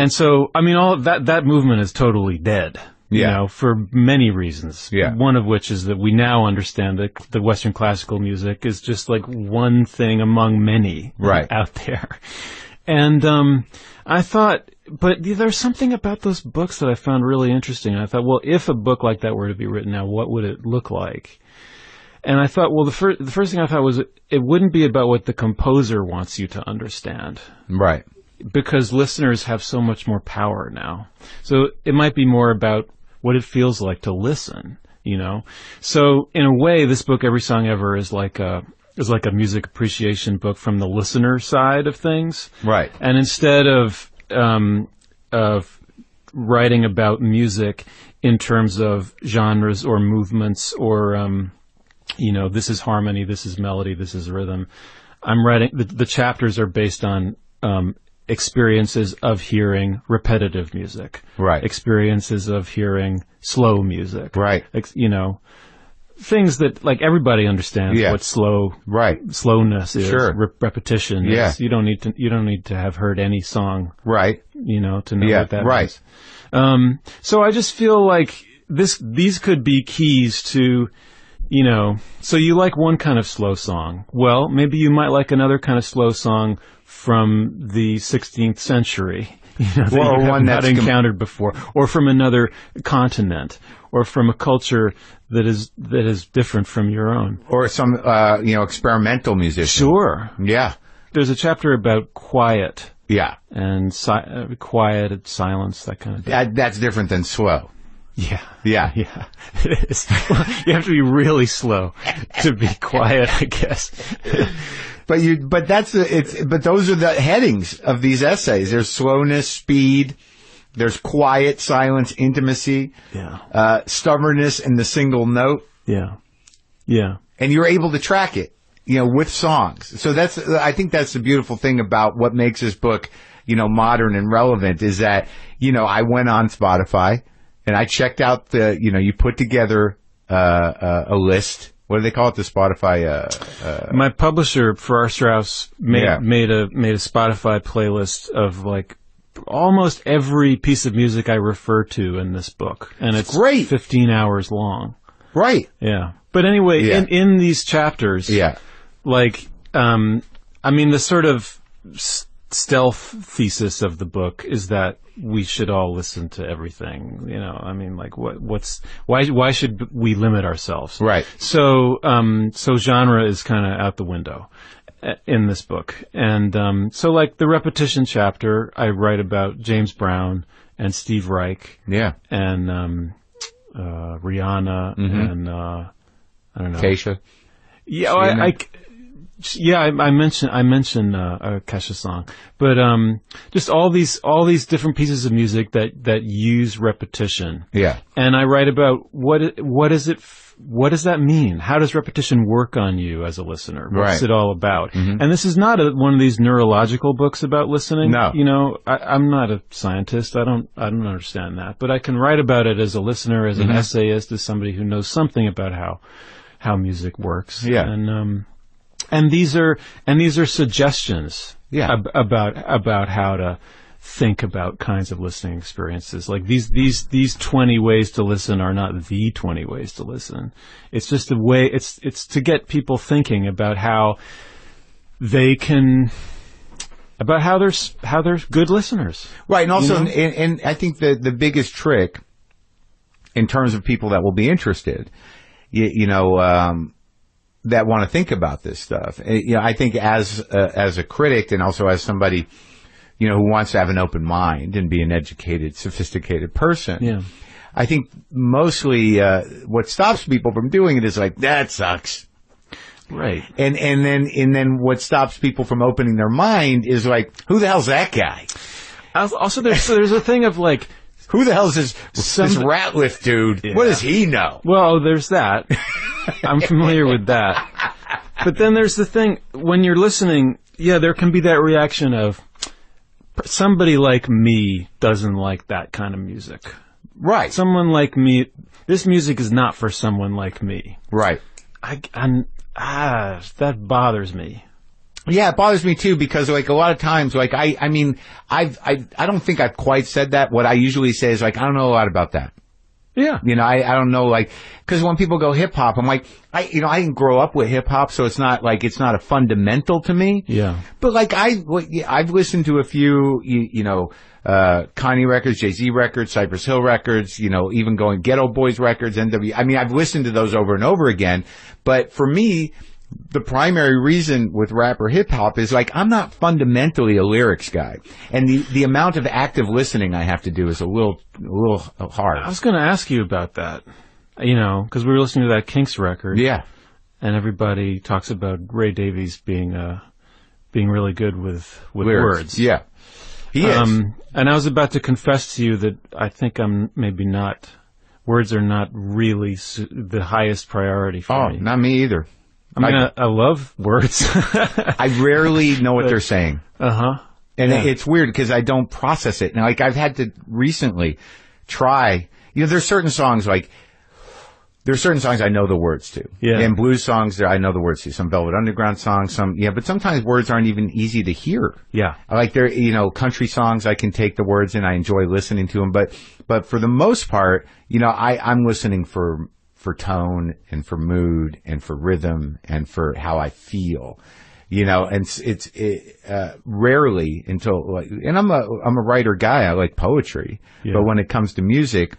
[SPEAKER 3] so I mean all of that movement is totally dead. For many reasons.
[SPEAKER 1] Yeah.
[SPEAKER 3] One of which is that we now understand that the Western classical music is just like one thing among many out there. And I thought, but there's something about those books that I found really interesting. And I thought, well, if a book like that were to be written now, what would it look like? And I thought, well, the first thing I thought was it wouldn't be about what the composer wants you to understand.
[SPEAKER 1] Right.
[SPEAKER 3] Because listeners have so much more power now. So it might be more about what it feels like to listen, So in a way, this book, Every Song Ever, is like a music appreciation book from the listener side of things. Right. And instead of writing about music in terms of genres or movements or, this is harmony, this is melody, this is rhythm, I'm writing, the chapters are based on, experiences of hearing repetitive music. Right. Experiences of hearing slow music. Right. Things that, like, everybody understands what slowness is. Sure. Repetition. Yeah. You don't need to have heard any song. Right. To know what that is. So I just feel like these could be keys to, so you like one kind of slow song. Well, maybe you might like another kind of slow song from the 16th century, that you have not encountered before, or from another continent, or from a culture that is different from your own,
[SPEAKER 1] or some experimental musician.
[SPEAKER 3] Sure,
[SPEAKER 1] yeah.
[SPEAKER 3] There's a chapter about quiet
[SPEAKER 1] Yeah.
[SPEAKER 3] And quiet, silence, that kind of thing.
[SPEAKER 1] That's different than slow.
[SPEAKER 3] Yeah.
[SPEAKER 1] Yeah.
[SPEAKER 3] Yeah. It is. You have to be really slow to be quiet, I guess.
[SPEAKER 1] But those are the headings of these essays. There's slowness, speed, there's quiet, silence, intimacy, stubbornness, and the single note.
[SPEAKER 3] Yeah. Yeah.
[SPEAKER 1] And you're able to track it, with songs. So I think that's the beautiful thing about what makes this book, modern and relevant is that, I went on Spotify and I checked out you put together, a list. What do they call it? The Spotify,
[SPEAKER 3] My publisher, Farrar Straus, made a Spotify playlist of like almost every piece of music I refer to in this book. And it's
[SPEAKER 1] great.
[SPEAKER 3] 15 hours long.
[SPEAKER 1] Right.
[SPEAKER 3] Yeah. But anyway, in these chapters, like, the sort of stealth thesis of the book is that we should all listen to everything, like why should we limit ourselves?
[SPEAKER 1] Right.
[SPEAKER 3] So genre is kind of out the window in this book. And, so like the repetition chapter, I write about James Brown and Steve Reich.
[SPEAKER 1] Yeah.
[SPEAKER 3] And, Rihanna and, I don't know.
[SPEAKER 1] Keisha.
[SPEAKER 3] Yeah. I mentioned a Kesha song, but just all these different pieces of music that use repetition.
[SPEAKER 1] Yeah.
[SPEAKER 3] And I write about what does that mean? How does repetition work on you as a listener? What's it all about? Mm-hmm. And this is not one of these neurological books about listening.
[SPEAKER 1] No.
[SPEAKER 3] I'm not a scientist. I don't understand that, but I can write about it as a listener, as an essayist, as somebody who knows something about how music works.
[SPEAKER 1] Yeah.
[SPEAKER 3] And these are suggestions about how to think about kinds of listening experiences. Like these 20 ways to listen are not the 20 ways to listen. It's just a way, it's to get people thinking about how they can, about how they're good listeners.
[SPEAKER 1] Right. And also, and I think the biggest trick in terms of people that will be interested, that want to think about this stuff. I think as a critic and also as somebody, who wants to have an open mind and be an educated, sophisticated person, I think mostly what stops people from doing it is like, that sucks.
[SPEAKER 3] Right.
[SPEAKER 1] And then what stops people from opening their mind is like, who the hell's that guy?
[SPEAKER 3] Also, there's a thing of like,
[SPEAKER 1] who the hell is this RATLIFF dude? Yeah. What does he know?
[SPEAKER 3] Well, there's that. I'm familiar with that. But then there's the thing, when you're listening, there can be that reaction of, somebody like me doesn't like that kind of music.
[SPEAKER 1] Right.
[SPEAKER 3] Someone like me, this music is not for someone like me.
[SPEAKER 1] Right.
[SPEAKER 3] That bothers me.
[SPEAKER 1] Yeah, it bothers me too, because like a lot of times, like I don't think I've quite said that. What I usually say is like, I don't know a lot about that.
[SPEAKER 3] Yeah.
[SPEAKER 1] I don't know, like, cause when people go hip hop, I'm like, I didn't grow up with hip hop, so it's not a fundamental to me.
[SPEAKER 3] Yeah.
[SPEAKER 1] But like, I've listened to a few, Kanye records, Jay-Z records, Cypress Hill records, even going Ghetto Boys records, I've listened to those over and over again. But for me, the primary reason with rap or hip hop is like, I'm not fundamentally a lyrics guy. And the amount of active listening I have to do is a little hard.
[SPEAKER 3] I was going to ask you about that, because we were listening to that Kinks record.
[SPEAKER 1] Yeah.
[SPEAKER 3] And everybody talks about Ray Davies being really good with
[SPEAKER 1] lyrics.
[SPEAKER 3] Words.
[SPEAKER 1] Yeah. He is.
[SPEAKER 3] And I was about to confess to you that I think I'm maybe not, words are not really the highest priority for me.
[SPEAKER 1] Oh, not me either.
[SPEAKER 3] I love words.
[SPEAKER 1] I rarely know what they're saying.
[SPEAKER 3] Uh-huh.
[SPEAKER 1] And it's weird because I don't process it. Now, like, I've had to recently try, there's certain songs I know the words to. Yeah. And blues songs, I know the words to. Some Velvet Underground songs, but sometimes words aren't even easy to hear.
[SPEAKER 3] Yeah.
[SPEAKER 1] Like, country songs, I can take the words and I enjoy listening to them. But for the most part, I'm listening for tone and for mood and for rhythm and for how I feel, and it's rarely until like, and I'm a writer guy. I like poetry, but when it comes to music,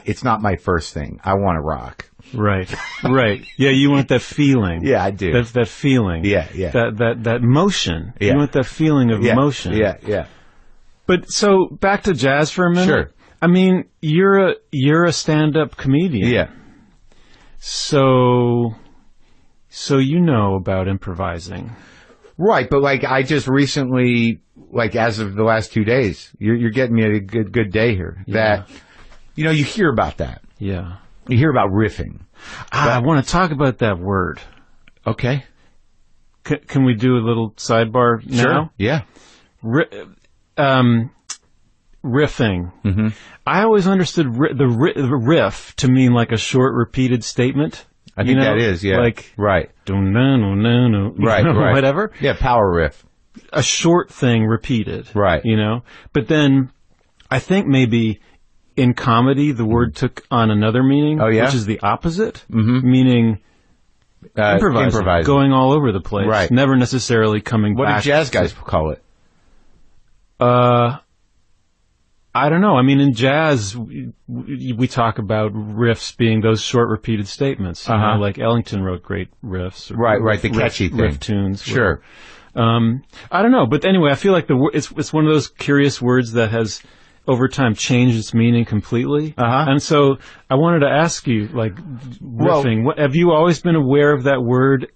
[SPEAKER 1] it's not my first thing. I want to rock.
[SPEAKER 3] Right. Right. Yeah, you want that feeling.
[SPEAKER 1] Yeah, I do.
[SPEAKER 3] That feeling.
[SPEAKER 1] Yeah, yeah.
[SPEAKER 3] That motion.
[SPEAKER 1] Yeah.
[SPEAKER 3] You want that feeling of motion.
[SPEAKER 1] Yeah, yeah.
[SPEAKER 3] But so back to jazz for a minute.
[SPEAKER 1] Sure.
[SPEAKER 3] I mean, you're a stand-up comedian.
[SPEAKER 1] Yeah.
[SPEAKER 3] So you know about improvising.
[SPEAKER 1] Right, but like I just recently, like as of the last 2 days, you're getting me a good day here.
[SPEAKER 3] Yeah.
[SPEAKER 1] That, you know, you hear about that.
[SPEAKER 3] Yeah.
[SPEAKER 1] You hear about riffing.
[SPEAKER 3] I want to talk about that word.
[SPEAKER 1] Okay.
[SPEAKER 3] Can we do a little sidebar now?
[SPEAKER 1] Sure. Yeah.
[SPEAKER 3] Riffing.
[SPEAKER 1] Mm-hmm.
[SPEAKER 3] I always understood the riff to mean like a short repeated statement.
[SPEAKER 1] I think that is, yeah.
[SPEAKER 3] Like,
[SPEAKER 1] right.
[SPEAKER 3] Right,
[SPEAKER 1] right.
[SPEAKER 3] Whatever.
[SPEAKER 1] Yeah, power riff.
[SPEAKER 3] A short thing repeated.
[SPEAKER 1] Right.
[SPEAKER 3] You know? But then I think maybe in comedy the word took on another meaning.
[SPEAKER 1] Oh, yeah?
[SPEAKER 3] Which is the opposite.
[SPEAKER 1] Mm-hmm.
[SPEAKER 3] Meaning improvising. Going all over the place.
[SPEAKER 1] Right.
[SPEAKER 3] Never necessarily coming back.
[SPEAKER 1] What do jazz guys call it?
[SPEAKER 3] I don't know. I mean, in jazz, we talk about riffs being those short, repeated statements. You know, like Ellington wrote great riffs.
[SPEAKER 1] Right, the catchy
[SPEAKER 3] riff tunes.
[SPEAKER 1] Sure.
[SPEAKER 3] I don't know, but anyway, I feel like it's one of those curious words that has over time changed its meaning completely. And so I wanted to ask you, like, riffing. Have you always been aware of that word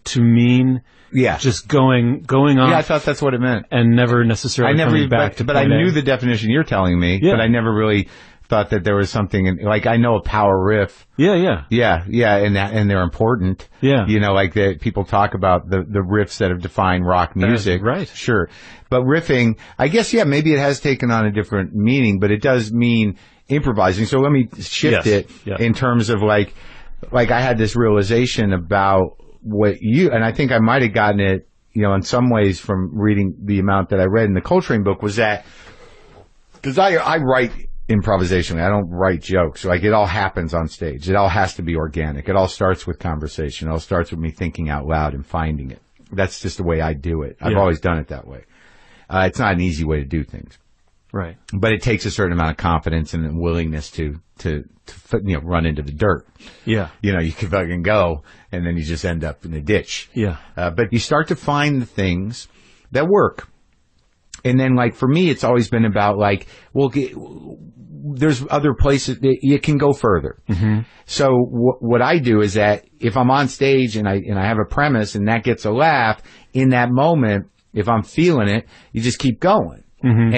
[SPEAKER 3] to mean?
[SPEAKER 1] Yeah.
[SPEAKER 3] Just going on.
[SPEAKER 1] Yeah, I thought that's what it meant.
[SPEAKER 3] And never necessarily coming back to
[SPEAKER 1] but I knew the definition you're telling me, but I never really thought that there was something like I know a power riff.
[SPEAKER 3] Yeah,
[SPEAKER 1] and they're important.
[SPEAKER 3] Yeah.
[SPEAKER 1] You know, like people talk about the riffs that have defined rock music.
[SPEAKER 3] Right.
[SPEAKER 1] Sure. But riffing, I guess, maybe it has taken on a different meaning, but it does mean improvising. So let me shift it in terms of like I had this realization about and I think I might have gotten it, you know, in some ways from reading the amount that I read in the Coltrane book, was that, because I write improvisationally, I don't write jokes. Like, it all happens on stage. It all has to be organic. It all starts with conversation. It all starts with me thinking out loud and finding it. That's just the way I do it. I've always done it that way. It's not an easy way to do things.
[SPEAKER 3] Right.
[SPEAKER 1] But it takes a certain amount of confidence and a willingness to run into the dirt.
[SPEAKER 3] Yeah.
[SPEAKER 1] You know, you can fucking go and then you just end up in a ditch.
[SPEAKER 3] Yeah.
[SPEAKER 1] But you start to find the things that work. And then, like, for me, it's always been about, like, well, there's other places that you can go further. Mm-hmm. So what I do is that if I'm on stage and I have a premise and that gets a laugh, in that moment, if I'm feeling it, you just keep going. Mm-hmm.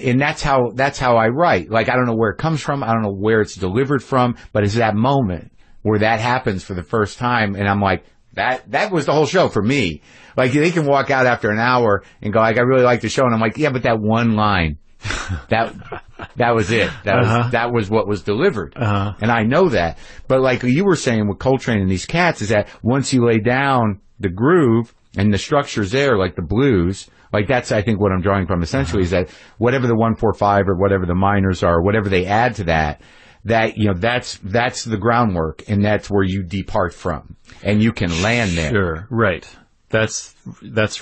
[SPEAKER 1] And that's how I write. Like, I don't know where it comes from. I don't know where it's delivered from, but it's that moment where that happens for the first time. And I'm like, that was the whole show for me. Like, they can walk out after an hour and go, like, I really like the show. And I'm like, yeah, but that one line, that was it. That was what was delivered. And I know that. But like you were saying with Coltrane and these cats, is that once you lay down the groove and the structure's there, like the blues, like, that's, I think, what I'm drawing from essentially, is that whatever the 1-4-5 or whatever the minors are, whatever they add to that, you know, that's the groundwork, and that's where you depart from, and you can land there.
[SPEAKER 3] Sure, right. That's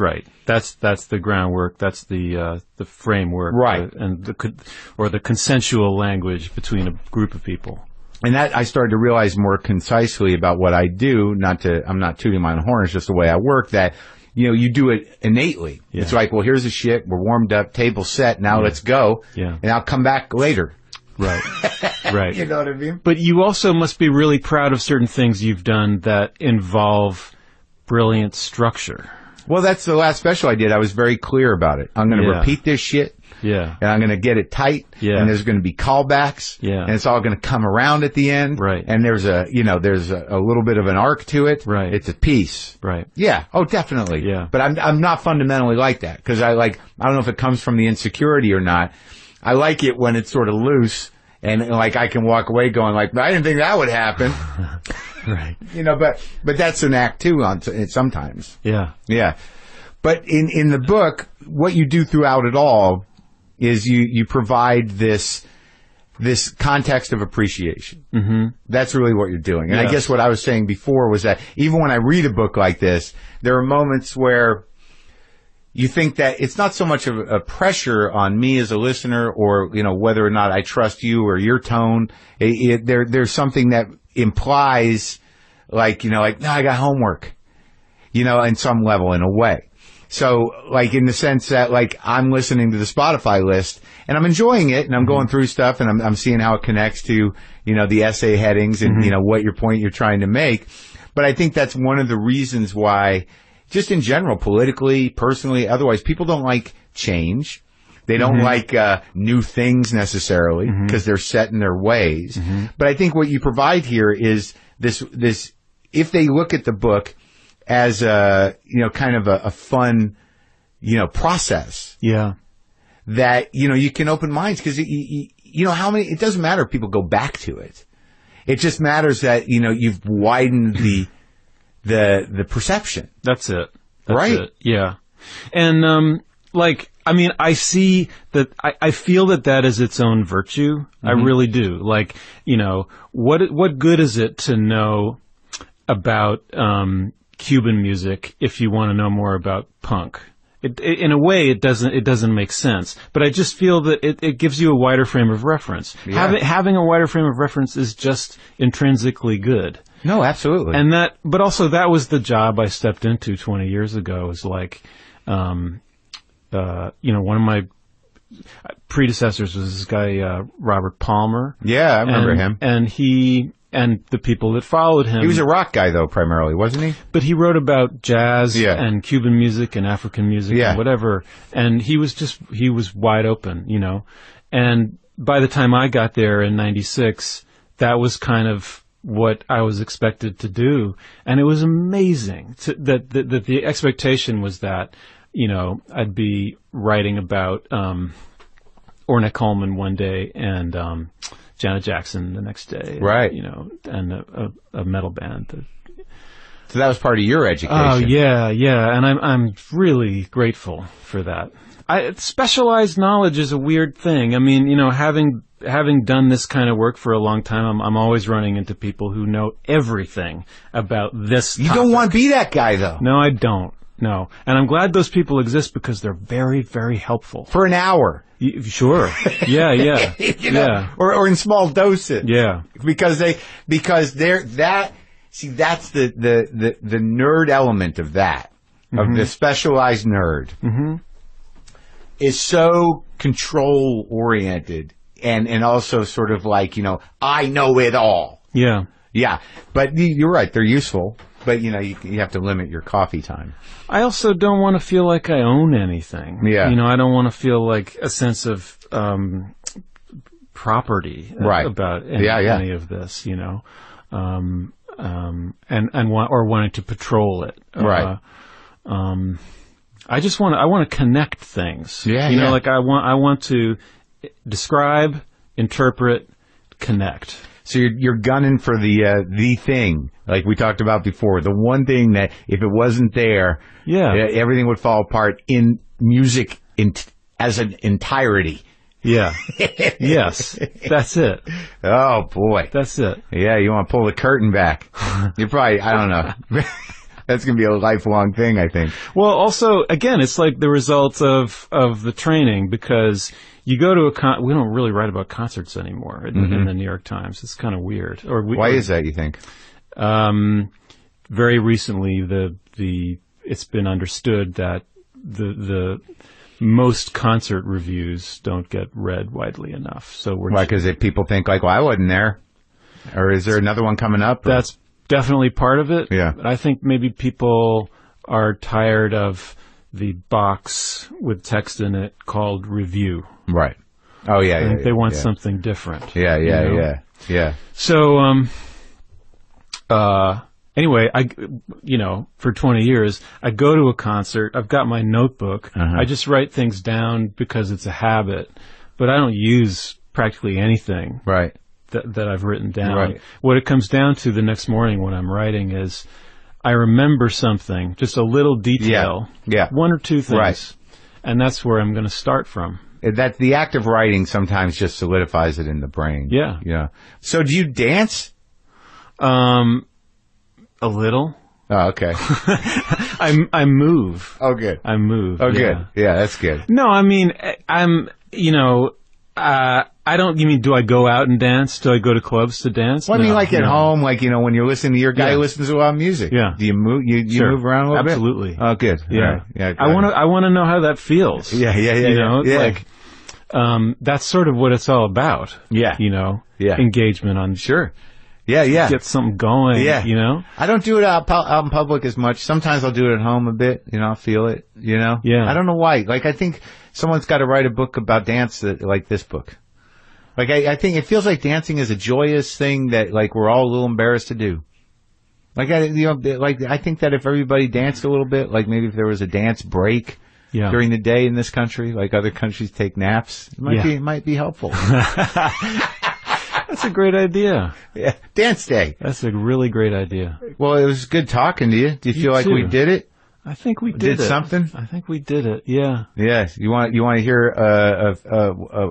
[SPEAKER 3] right. That's the groundwork. That's the framework,
[SPEAKER 1] right?
[SPEAKER 3] And the consensual language between a group of people.
[SPEAKER 1] And that I started to realize more concisely about what I do. I'm not tooting my own horn. It's just the way I work. That, you know, you do it innately. Yeah. It's like, well, here's the shit. We're warmed up, table set. Now let's go.
[SPEAKER 3] Yeah.
[SPEAKER 1] And I'll come back later.
[SPEAKER 3] Right. Right.
[SPEAKER 1] You know what I mean?
[SPEAKER 3] But you also must be really proud of certain things you've done that involve brilliant structure.
[SPEAKER 1] Well, that's the last special I did. I was very clear about it. I'm going to repeat this shit.
[SPEAKER 3] Yeah.
[SPEAKER 1] And I'm going to get it tight. Yeah. And there's going to be callbacks.
[SPEAKER 3] Yeah.
[SPEAKER 1] And it's all going to come around at the end.
[SPEAKER 3] Right.
[SPEAKER 1] And there's a little bit of an arc to it.
[SPEAKER 3] Right.
[SPEAKER 1] It's a piece.
[SPEAKER 3] Right.
[SPEAKER 1] Yeah. Oh, definitely.
[SPEAKER 3] Yeah.
[SPEAKER 1] But I'm not fundamentally like that, because I don't know if it comes from the insecurity or not. I like it when it's sort of loose and like I can walk away going like, I didn't think that would happen.
[SPEAKER 3] Right.
[SPEAKER 1] You know, but that's an act too sometimes.
[SPEAKER 3] Yeah.
[SPEAKER 1] Yeah. But in the book, what you do throughout it all is you provide this context of appreciation. Mm-hmm. That's really what you're doing. And I guess what I was saying before was that even when I read a book like this, there are moments where you think that it's not so much of a pressure on me as a listener or, you know, whether or not I trust you or your tone. There's something that implies like, you know, like, no, I got homework, you know, in some level, in a way. So, like, in the sense that, like, I'm listening to the Spotify list and I'm enjoying it and I'm going through stuff and I'm seeing how it connects to, you know, the essay headings and, you know, what your point you're trying to make. But I think that's one of the reasons why, just in general, politically, personally, otherwise, people don't like change. They don't like new things necessarily because they're set in their ways. But I think what you provide here is this, if they look at the book as a, you know, kind of a fun, you know, process.
[SPEAKER 3] Yeah.
[SPEAKER 1] That, you know, you can open minds because, you know, how many, it doesn't matter if people go back to it. It just matters that, you know, you've widened the perception.
[SPEAKER 3] That's it.
[SPEAKER 1] Right?
[SPEAKER 3] It. Yeah. And, like, I mean, I see that, I feel that is its own virtue. I really do. Like, you know, what good is it to know about, Cuban music if you want to know more about punk? In a way, it doesn't make sense. But I just feel that it gives you a wider frame of reference. Yeah. Having a wider frame of reference is just intrinsically good.
[SPEAKER 1] No, absolutely.
[SPEAKER 3] And but also that was the job I stepped into 20 years ago. Is like, you know, one of my predecessors was this guy, Robert Palmer.
[SPEAKER 1] Yeah, I remember him.
[SPEAKER 3] And the people that followed him.
[SPEAKER 1] He was a rock guy, though, primarily, wasn't he?
[SPEAKER 3] But he wrote about jazz and Cuban music and African music and whatever. And he was wide open, you know. And by the time I got there in 96, that was kind of what I was expected to do. And it was amazing that the expectation was that, you know, I'd be writing about Ornette Coleman one day and Janet Jackson the next day,
[SPEAKER 1] right?
[SPEAKER 3] You know, and a metal band.
[SPEAKER 1] So that was part of your education.
[SPEAKER 3] Oh yeah, and I'm really grateful for that. Specialized knowledge is a weird thing. I mean, you know, having done this kind of work for a long time, I'm always running into people who know everything about this topic.
[SPEAKER 1] You don't want to be that guy, though.
[SPEAKER 3] No, I don't. No, and I'm glad those people exist because they're very, very helpful.
[SPEAKER 1] For an hour.
[SPEAKER 3] Sure. Yeah.
[SPEAKER 1] You know, or in small doses.
[SPEAKER 3] Yeah.
[SPEAKER 1] Because they're that's the nerd element of that, of the specialized nerd, is so control oriented and also sort of like, you know, I know it all.
[SPEAKER 3] Yeah.
[SPEAKER 1] Yeah. But you're right. They're useful. But, you know, you have to limit your coffee time.
[SPEAKER 3] I also don't want to feel like I own anything. Yeah. You know, I don't want to feel like a sense of property about any of this, you know, and wanting to patrol it.
[SPEAKER 1] Right.
[SPEAKER 3] I want to connect things. Yeah. You know, like I want to describe, interpret, connect.
[SPEAKER 1] So you're gunning for the thing, like we talked about before, the one thing that if it wasn't there, everything would fall apart in music as an entirety.
[SPEAKER 3] Yeah. Yes. That's it.
[SPEAKER 1] Oh boy.
[SPEAKER 3] That's it.
[SPEAKER 1] Yeah, you want to pull the curtain back. You're probably, I don't know. That's going to be a lifelong thing, I think.
[SPEAKER 3] Well, also, again, it's like the result of the training because you go to we don't really write about concerts anymore in the New York Times. It's kind of weird.
[SPEAKER 1] Why is that, you think?
[SPEAKER 3] Very recently, it's been understood that the most concert reviews don't get read widely enough. So
[SPEAKER 1] why? Because people think like, well, I wasn't there. Or is there another one coming up?
[SPEAKER 3] That's definitely part of it.
[SPEAKER 1] Yeah.
[SPEAKER 3] But I think maybe people are tired of the box with text in it called review.
[SPEAKER 1] Right. Oh, yeah.
[SPEAKER 3] I think they want something different.
[SPEAKER 1] Yeah.
[SPEAKER 3] So, anyway, for 20 years, I go to a concert. I've got my notebook. I just write things down because it's a habit, but I don't use practically anything.
[SPEAKER 1] Right.
[SPEAKER 3] That I've written down.
[SPEAKER 1] Right.
[SPEAKER 3] What it comes down to the next morning when I'm writing is I remember something, just a little detail, one or two things,
[SPEAKER 1] right.
[SPEAKER 3] And that's where I'm going to start from.
[SPEAKER 1] That the act of writing sometimes just solidifies it in the brain.
[SPEAKER 3] Yeah.
[SPEAKER 1] So do you dance?
[SPEAKER 3] A little.
[SPEAKER 1] Oh, okay.
[SPEAKER 3] I move.
[SPEAKER 1] Oh, good.
[SPEAKER 3] I move.
[SPEAKER 1] Oh, good. Yeah, that's good.
[SPEAKER 3] No, I mean, I don't, you mean, do I go out and dance? Do I go to clubs to dance?
[SPEAKER 1] Well, I mean, like at home, like, when you're listening to your guy who listens to a lot of music.
[SPEAKER 3] Yeah.
[SPEAKER 1] Do you move, you move around a little bit?
[SPEAKER 3] Absolutely.
[SPEAKER 1] Oh, good.
[SPEAKER 3] Yeah.
[SPEAKER 1] Right. Yeah.
[SPEAKER 3] I want to know how that feels.
[SPEAKER 1] Yeah.
[SPEAKER 3] Like, that's sort of what it's all about.
[SPEAKER 1] Yeah.
[SPEAKER 3] Engagement on.
[SPEAKER 1] Sure. Yeah.
[SPEAKER 3] Get something going.
[SPEAKER 1] Yeah. I don't do it out in public as much. Sometimes I'll do it at home a bit. I'll feel it. Yeah. I don't know why. Like, I think someone's got to write a book about dance like this book. Like, I think it feels like dancing is a joyous thing that, like, we're all a little embarrassed to do. Like, I think that if everybody danced a little bit, like maybe if there was a dance break during the day in this country, like other countries take naps, it might be helpful.
[SPEAKER 3] That's a great idea.
[SPEAKER 1] Yeah. Dance day.
[SPEAKER 3] That's a really great idea.
[SPEAKER 1] Well, it was good talking to you. Do you feel like we did it?
[SPEAKER 3] I think we did
[SPEAKER 1] something.
[SPEAKER 3] I think we did it. Yeah.
[SPEAKER 1] Yes. You want to hear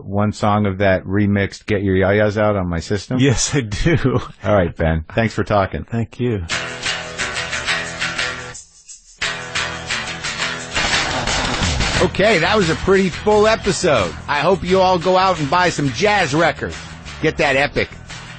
[SPEAKER 1] one song of that remixed "Get Your Yayas Out" on my system?
[SPEAKER 3] Yes, I do.
[SPEAKER 1] All right, Ben. Thanks for talking.
[SPEAKER 3] Thank you.
[SPEAKER 1] Okay, that was a pretty full episode. I hope you all go out and buy some jazz records. Get that epic.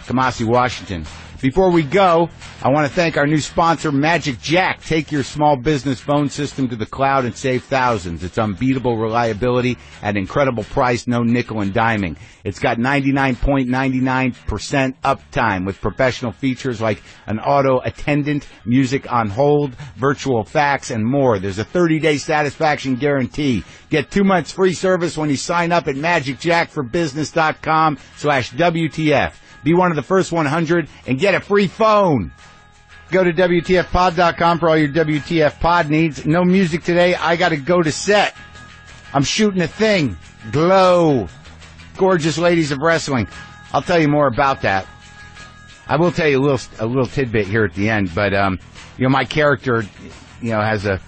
[SPEAKER 1] Kamasi Washington. Before we go, I want to thank our new sponsor, Magic Jack. Take your small business phone system to the cloud and save thousands. It's unbeatable reliability at incredible price, no nickel and diming. It's got 99.99% uptime with professional features like an auto attendant, music on hold, virtual fax, and more. There's a 30-day satisfaction guarantee. Get 2 months free service when you sign up at magicjackforbusiness.com/WTF. Be one of the first 100 and get a free phone. Go to WTFpod.com for all your WTF pod needs. No music today. I got to go to set. I'm shooting a thing. Glow. Gorgeous ladies of wrestling. I'll tell you more about that. I will tell you a little tidbit here at the end, but my character, has a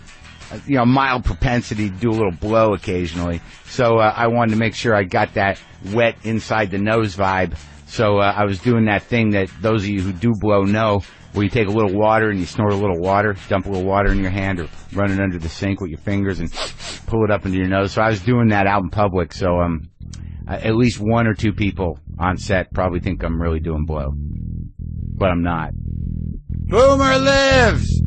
[SPEAKER 1] mild propensity to do a little blow occasionally. So I wanted to make sure I got that wet inside the nose vibe. So I was doing that thing that those of you who do blow know, where you take a little water and you snort a little water, dump a little water in your hand or run it under the sink with your fingers and pull it up into your nose. So I was doing that out in public. So at least one or two people on set probably think I'm really doing blow. But I'm not. Boomer lives!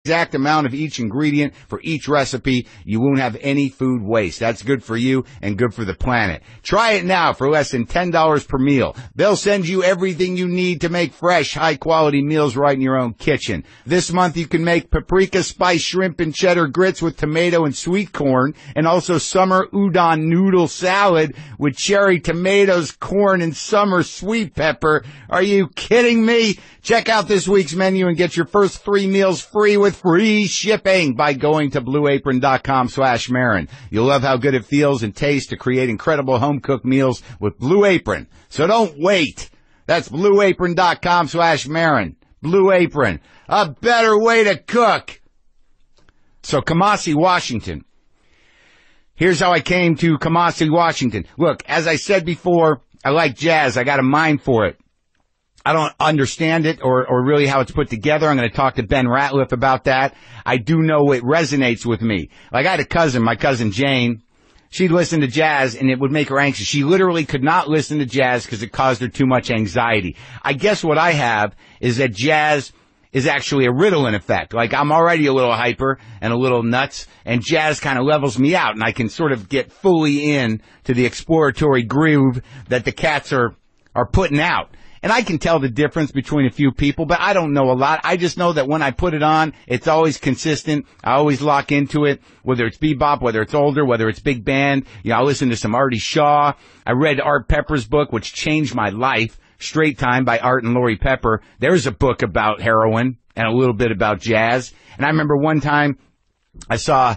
[SPEAKER 1] Exact amount of each ingredient for each recipe. You won't have any food waste. That's good for you and good for the planet. Try it now for less than $10 per meal. They'll send you everything you need to make fresh, high-quality meals right in your own kitchen. This month you can make paprika spice shrimp and cheddar grits with tomato and sweet corn, and also summer udon noodle salad with cherry tomatoes, corn, and summer sweet pepper. Are you kidding me? Check out this week's menu and get your first 3 meals free with free shipping by going to blueapron.com/Maron. You'll love how good it feels and tastes to create incredible home-cooked meals with Blue Apron. So don't wait. That's blueapron.com/Maron. Blue Apron. A better way to cook. So Kamasi Washington. Here's how I came to Kamasi Washington. Look, as I said before, I like jazz. I got a mind for it. I don't understand it or really how it's put together. I'm going to talk to Ben Ratliff about that. I do know it resonates with me. Like, I had a cousin, my cousin Jane. She'd listen to jazz and it would make her anxious. She literally could not listen to jazz because it caused her too much anxiety. I guess what I have is that jazz is actually a Ritalin effect. Like, I'm already a little hyper and a little nuts, and jazz kind of levels me out, and I can sort of get fully in to the exploratory groove that the cats are putting out. And I can tell the difference between a few people, but I don't know a lot. I just know that when I put it on, it's always consistent. I always lock into it, whether it's bebop, whether it's older, whether it's big band. I listen to some Artie Shaw. I read Art Pepper's book, which changed my life, Straight Time by Art and Lori Pepper. There's a book about heroin and a little bit about jazz. And I remember one time I saw,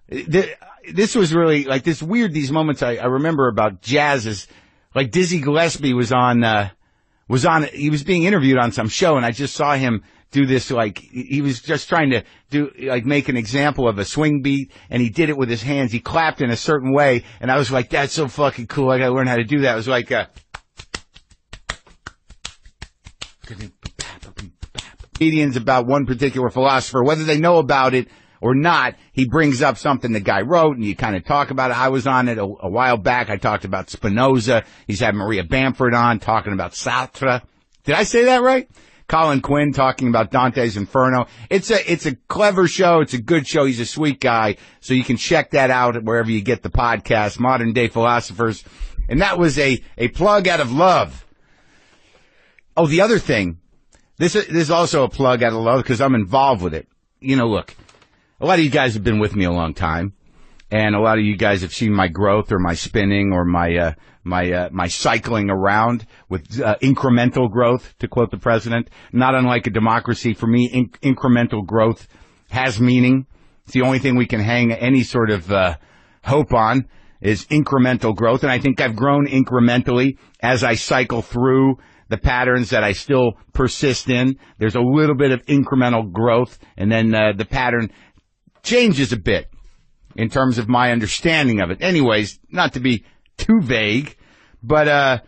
[SPEAKER 1] this was really like this weird, these moments I remember about jazz is like Dizzy Gillespie he was being interviewed on some show, and I just saw him do this, like, he was just trying to make an example of a swing beat, and he did it with his hands. He clapped in a certain way, and I was like, that's so fucking cool. I gotta learn how to do that. It was like, comedians about one particular philosopher, whether they know about it or not. He brings up something the guy wrote, and you kind of talk about it. I was on it a while back. I talked about Spinoza. He's had Maria Bamford on talking about Sartre. Did I say that right? Colin Quinn talking about Dante's Inferno. It's a clever show. It's a good show. He's a sweet guy. So you can check that out wherever you get the podcast, Modern Day Philosophers. And that was a plug out of love. Oh, the other thing, this is also a plug out of love because I'm involved with it. You know, look, a lot of you guys have been with me a long time, and a lot of you guys have seen my growth or my spinning or my cycling around with incremental growth, to quote the president. Not unlike a democracy, for me, incremental growth has meaning. It's the only thing we can hang any sort of hope on is incremental growth, and I think I've grown incrementally as I cycle through the patterns that I still persist in. There's a little bit of incremental growth, and then the pattern changes a bit in terms of my understanding of it. Anyways, not to be too vague, but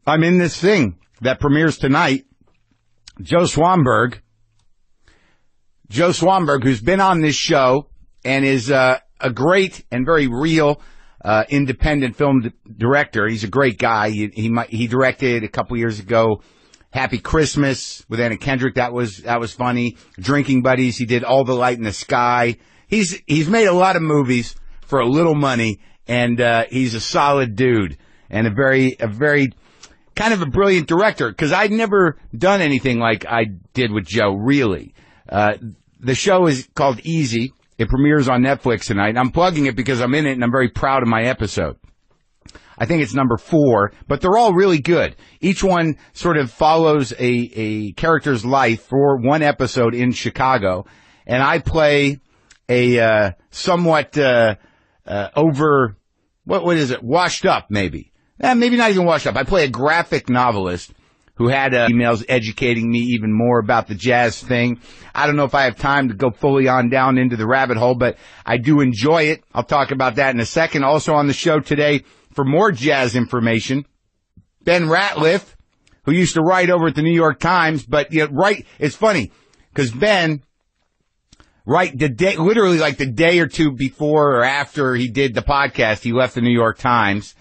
[SPEAKER 1] I'm in this thing that premieres tonight. Joe Swanberg, who's been on this show and is a great and very real independent film director. He's a great guy. He directed a couple years ago Happy Christmas with Anna Kendrick. That was funny. Drinking Buddies. He did All the Light in the Sky. He's made a lot of movies for a little money, and he's a solid dude and a very kind of a brilliant director, because I'd never done anything like I did with Joe, really. The show is called Easy. It premieres on Netflix tonight. I'm plugging it because I'm in it and I'm very proud of my episode. I think it's number 4, but they're all really good. Each one sort of follows a character's life for one episode in Chicago, and I play a somewhat washed up, maybe. Maybe not even washed up. I play a graphic novelist who had emails educating me even more about the jazz thing. I don't know if I have time to go fully on down into the rabbit hole, but I do enjoy it. I'll talk about that in a second. Also on the show today, for more jazz information, Ben Ratliff, who used to write over at the New York Times, but it's funny, because Ben, literally like the day or two before or after he did the podcast, he left the New York Times.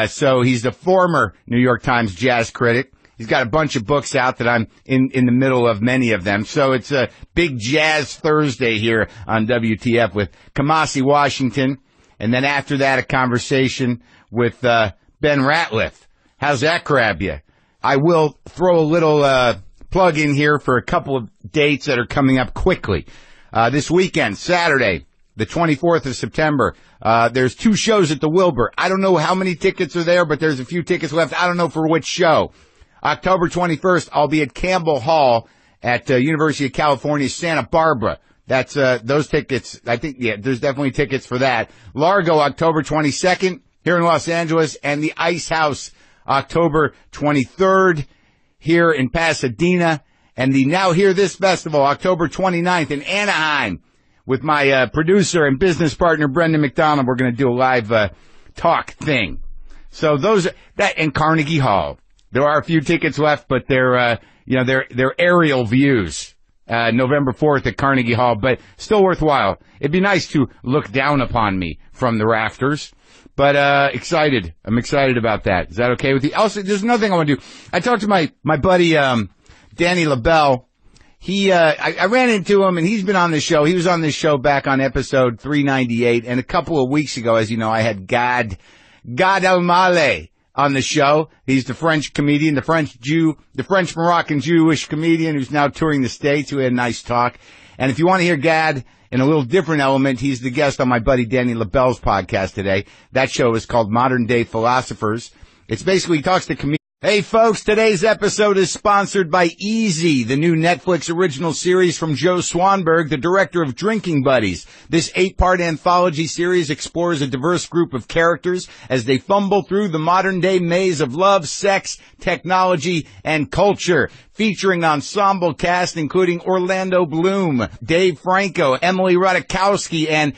[SPEAKER 1] So he's the former New York Times jazz critic. He's got a bunch of books out that I'm in the middle of, many of them. So it's a big Jazz Thursday here on WTF with Kamasi Washington. And then after that, a conversation with Ben Ratliff. How's that grab you? I will throw a little plug in here for a couple of dates that are coming up quickly. This weekend, Saturday, the 24th of September, there's 2 shows at the Wilbur. I don't know how many tickets are there, but there's a few tickets left. I don't know for which show. October 21st, I'll be at Campbell Hall at University of California, Santa Barbara. That's those tickets. I think, there's definitely tickets for that. Largo, October 22nd here in Los Angeles, and the Ice House, October 23rd here in Pasadena, and the Now Hear This Festival, October 29th in Anaheim, with my producer and business partner, Brendan McDonald. We're going to do a live talk thing. So that and Carnegie Hall. There are a few tickets left, but they're aerial views. November 4th at Carnegie Hall, but still worthwhile. It'd be nice to look down upon me from the rafters, but excited. I'm excited about that. Is that okay with you? Also, there's another thing I want to do. I talked to my buddy Danny LaBelle. I ran into him, and he's been on this show. He was on this show back on episode 398, and a couple of weeks ago, as you know, I had Gad Elmaleh on the show. He's the French comedian, the French Moroccan Jewish comedian who's now touring the States, who had a nice talk. And if you want to hear Gad in a little different element, he's the guest on my buddy Danny LaBelle's podcast today. That show is called Modern Day Philosophers. It's basically, he talks to comedians. Hey folks, today's episode is sponsored by Easy, the new Netflix original series from Joe Swanberg, the director of Drinking Buddies. This 8-part anthology series explores a diverse group of characters as they fumble through the modern-day maze of love, sex, technology, and culture. Featuring ensemble cast including Orlando Bloom, Dave Franco, Emily Ratajkowski, and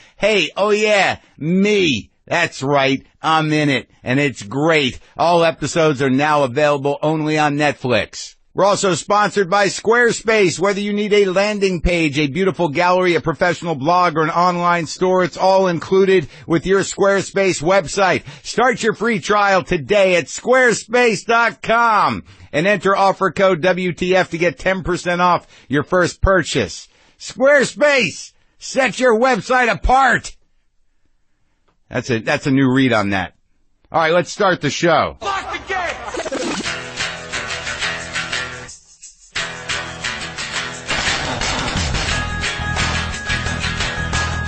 [SPEAKER 1] me. That's right, I'm in it, and it's great. All episodes are now available only on Netflix. We're also sponsored by Squarespace. Whether you need a landing page, a beautiful gallery, a professional blog, or an online store, it's all included with your Squarespace website. Start your free trial today at squarespace.com and enter offer code WTF to get 10% off your first purchase. Squarespace, set your website apart. That's a new read on that. All right, let's start the show.
[SPEAKER 4] Lock the gate!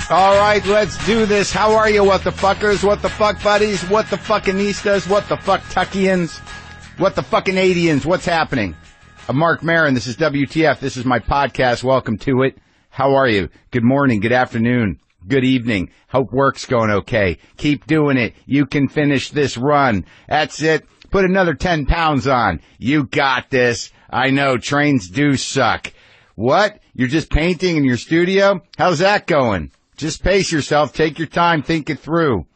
[SPEAKER 1] All right, let's do this. How are you, what the fuckers, what the fuck buddies, what the fuckinistas, what the fuck tuckians, what the fucking Adians, what's happening? I'm Marc Maron. This is WTF. This is my podcast. Welcome to it. How are you? Good morning, good afternoon, good evening. Hope work's going okay. Keep doing it. You can finish this run. That's it. Put another 10 pounds on. You got this. I know trains do suck. What? You're just painting in your studio? How's that going? Just pace yourself, take your time, think it through.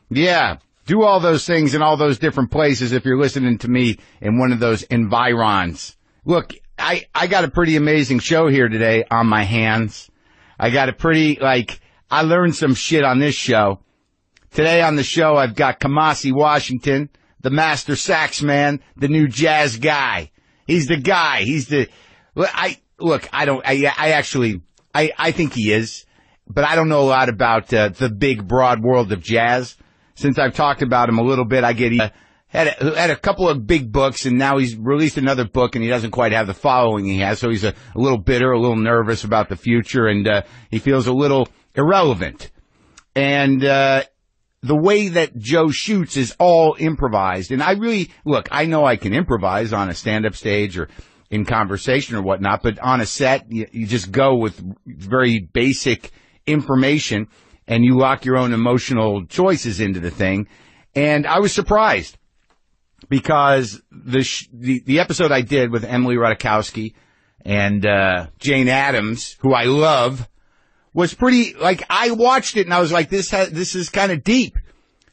[SPEAKER 1] Yeah, do all those things in all those different places if you're listening to me in one of those environs. Look, I got a pretty amazing show here today on my hands. I got a pretty, I learned some shit on this show. Today on the show, I've got Kamasi Washington, the master sax man, the new jazz guy. He's the guy. I think he is. But I don't know a lot about the big, broad world of jazz. Since I've talked about him a little bit, had a couple of big books, and now he's released another book, and he doesn't quite have the following he has. So he's a little bitter, a little nervous about the future, and he feels a little irrelevant. And the way that Joe shoots is all improvised. And I know I can improvise on a stand-up stage or in conversation or whatnot, but on a set, you just go with very basic information and you lock your own emotional choices into the thing. And I was surprised because the episode I did with Emily Ratajkowski and Jane Addams, who I love, was pretty, I watched it and I was like, this is kind of deep.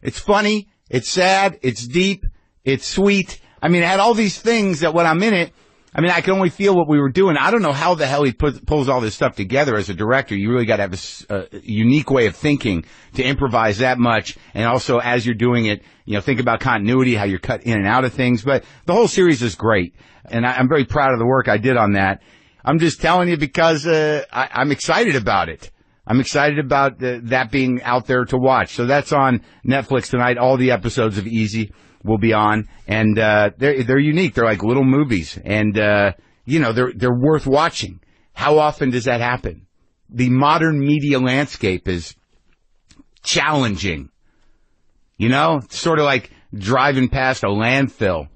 [SPEAKER 1] It's funny, it's sad, it's deep, it's sweet. I mean, it had all these things that when I'm in it, I can only feel what we were doing. I don't know how the hell he pulls all this stuff together as a director. You really got to have a unique way of thinking to improvise that much. And also, as you're doing it, think about continuity, how you're cut in and out of things. But the whole series is great. And I'm very proud of the work I did on that. I'm just telling you because I'm excited about it. I'm excited about that being out there to watch. So that's on Netflix tonight. All the episodes of Easy will be on, and they're unique. They're like little movies, and they're worth watching. How often does that happen? The modern media landscape is challenging. It's sort of like driving past a landfill,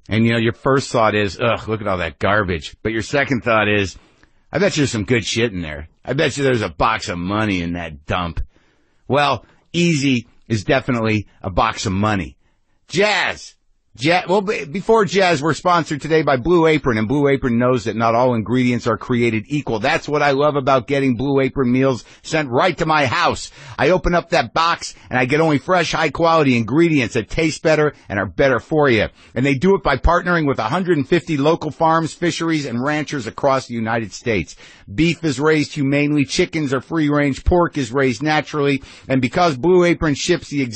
[SPEAKER 1] and your first thought is, ugh, look at all that garbage. But your second thought is, I bet you there's some good shit in there. I bet you there's a box of money in that dump. Well, Easy is definitely a box of money. Jazz. Well, before jazz, we're sponsored today by Blue Apron, and Blue Apron knows that not all ingredients are created equal. That's what I love about getting Blue Apron meals sent right to my house. I open up that box, and I get only fresh, high-quality ingredients that taste better and are better for you. And they do it by partnering with 150 local farms, fisheries, and ranchers across the United States. Beef is raised humanely, chickens are free-range, pork is raised naturally, and because Blue Apron ships the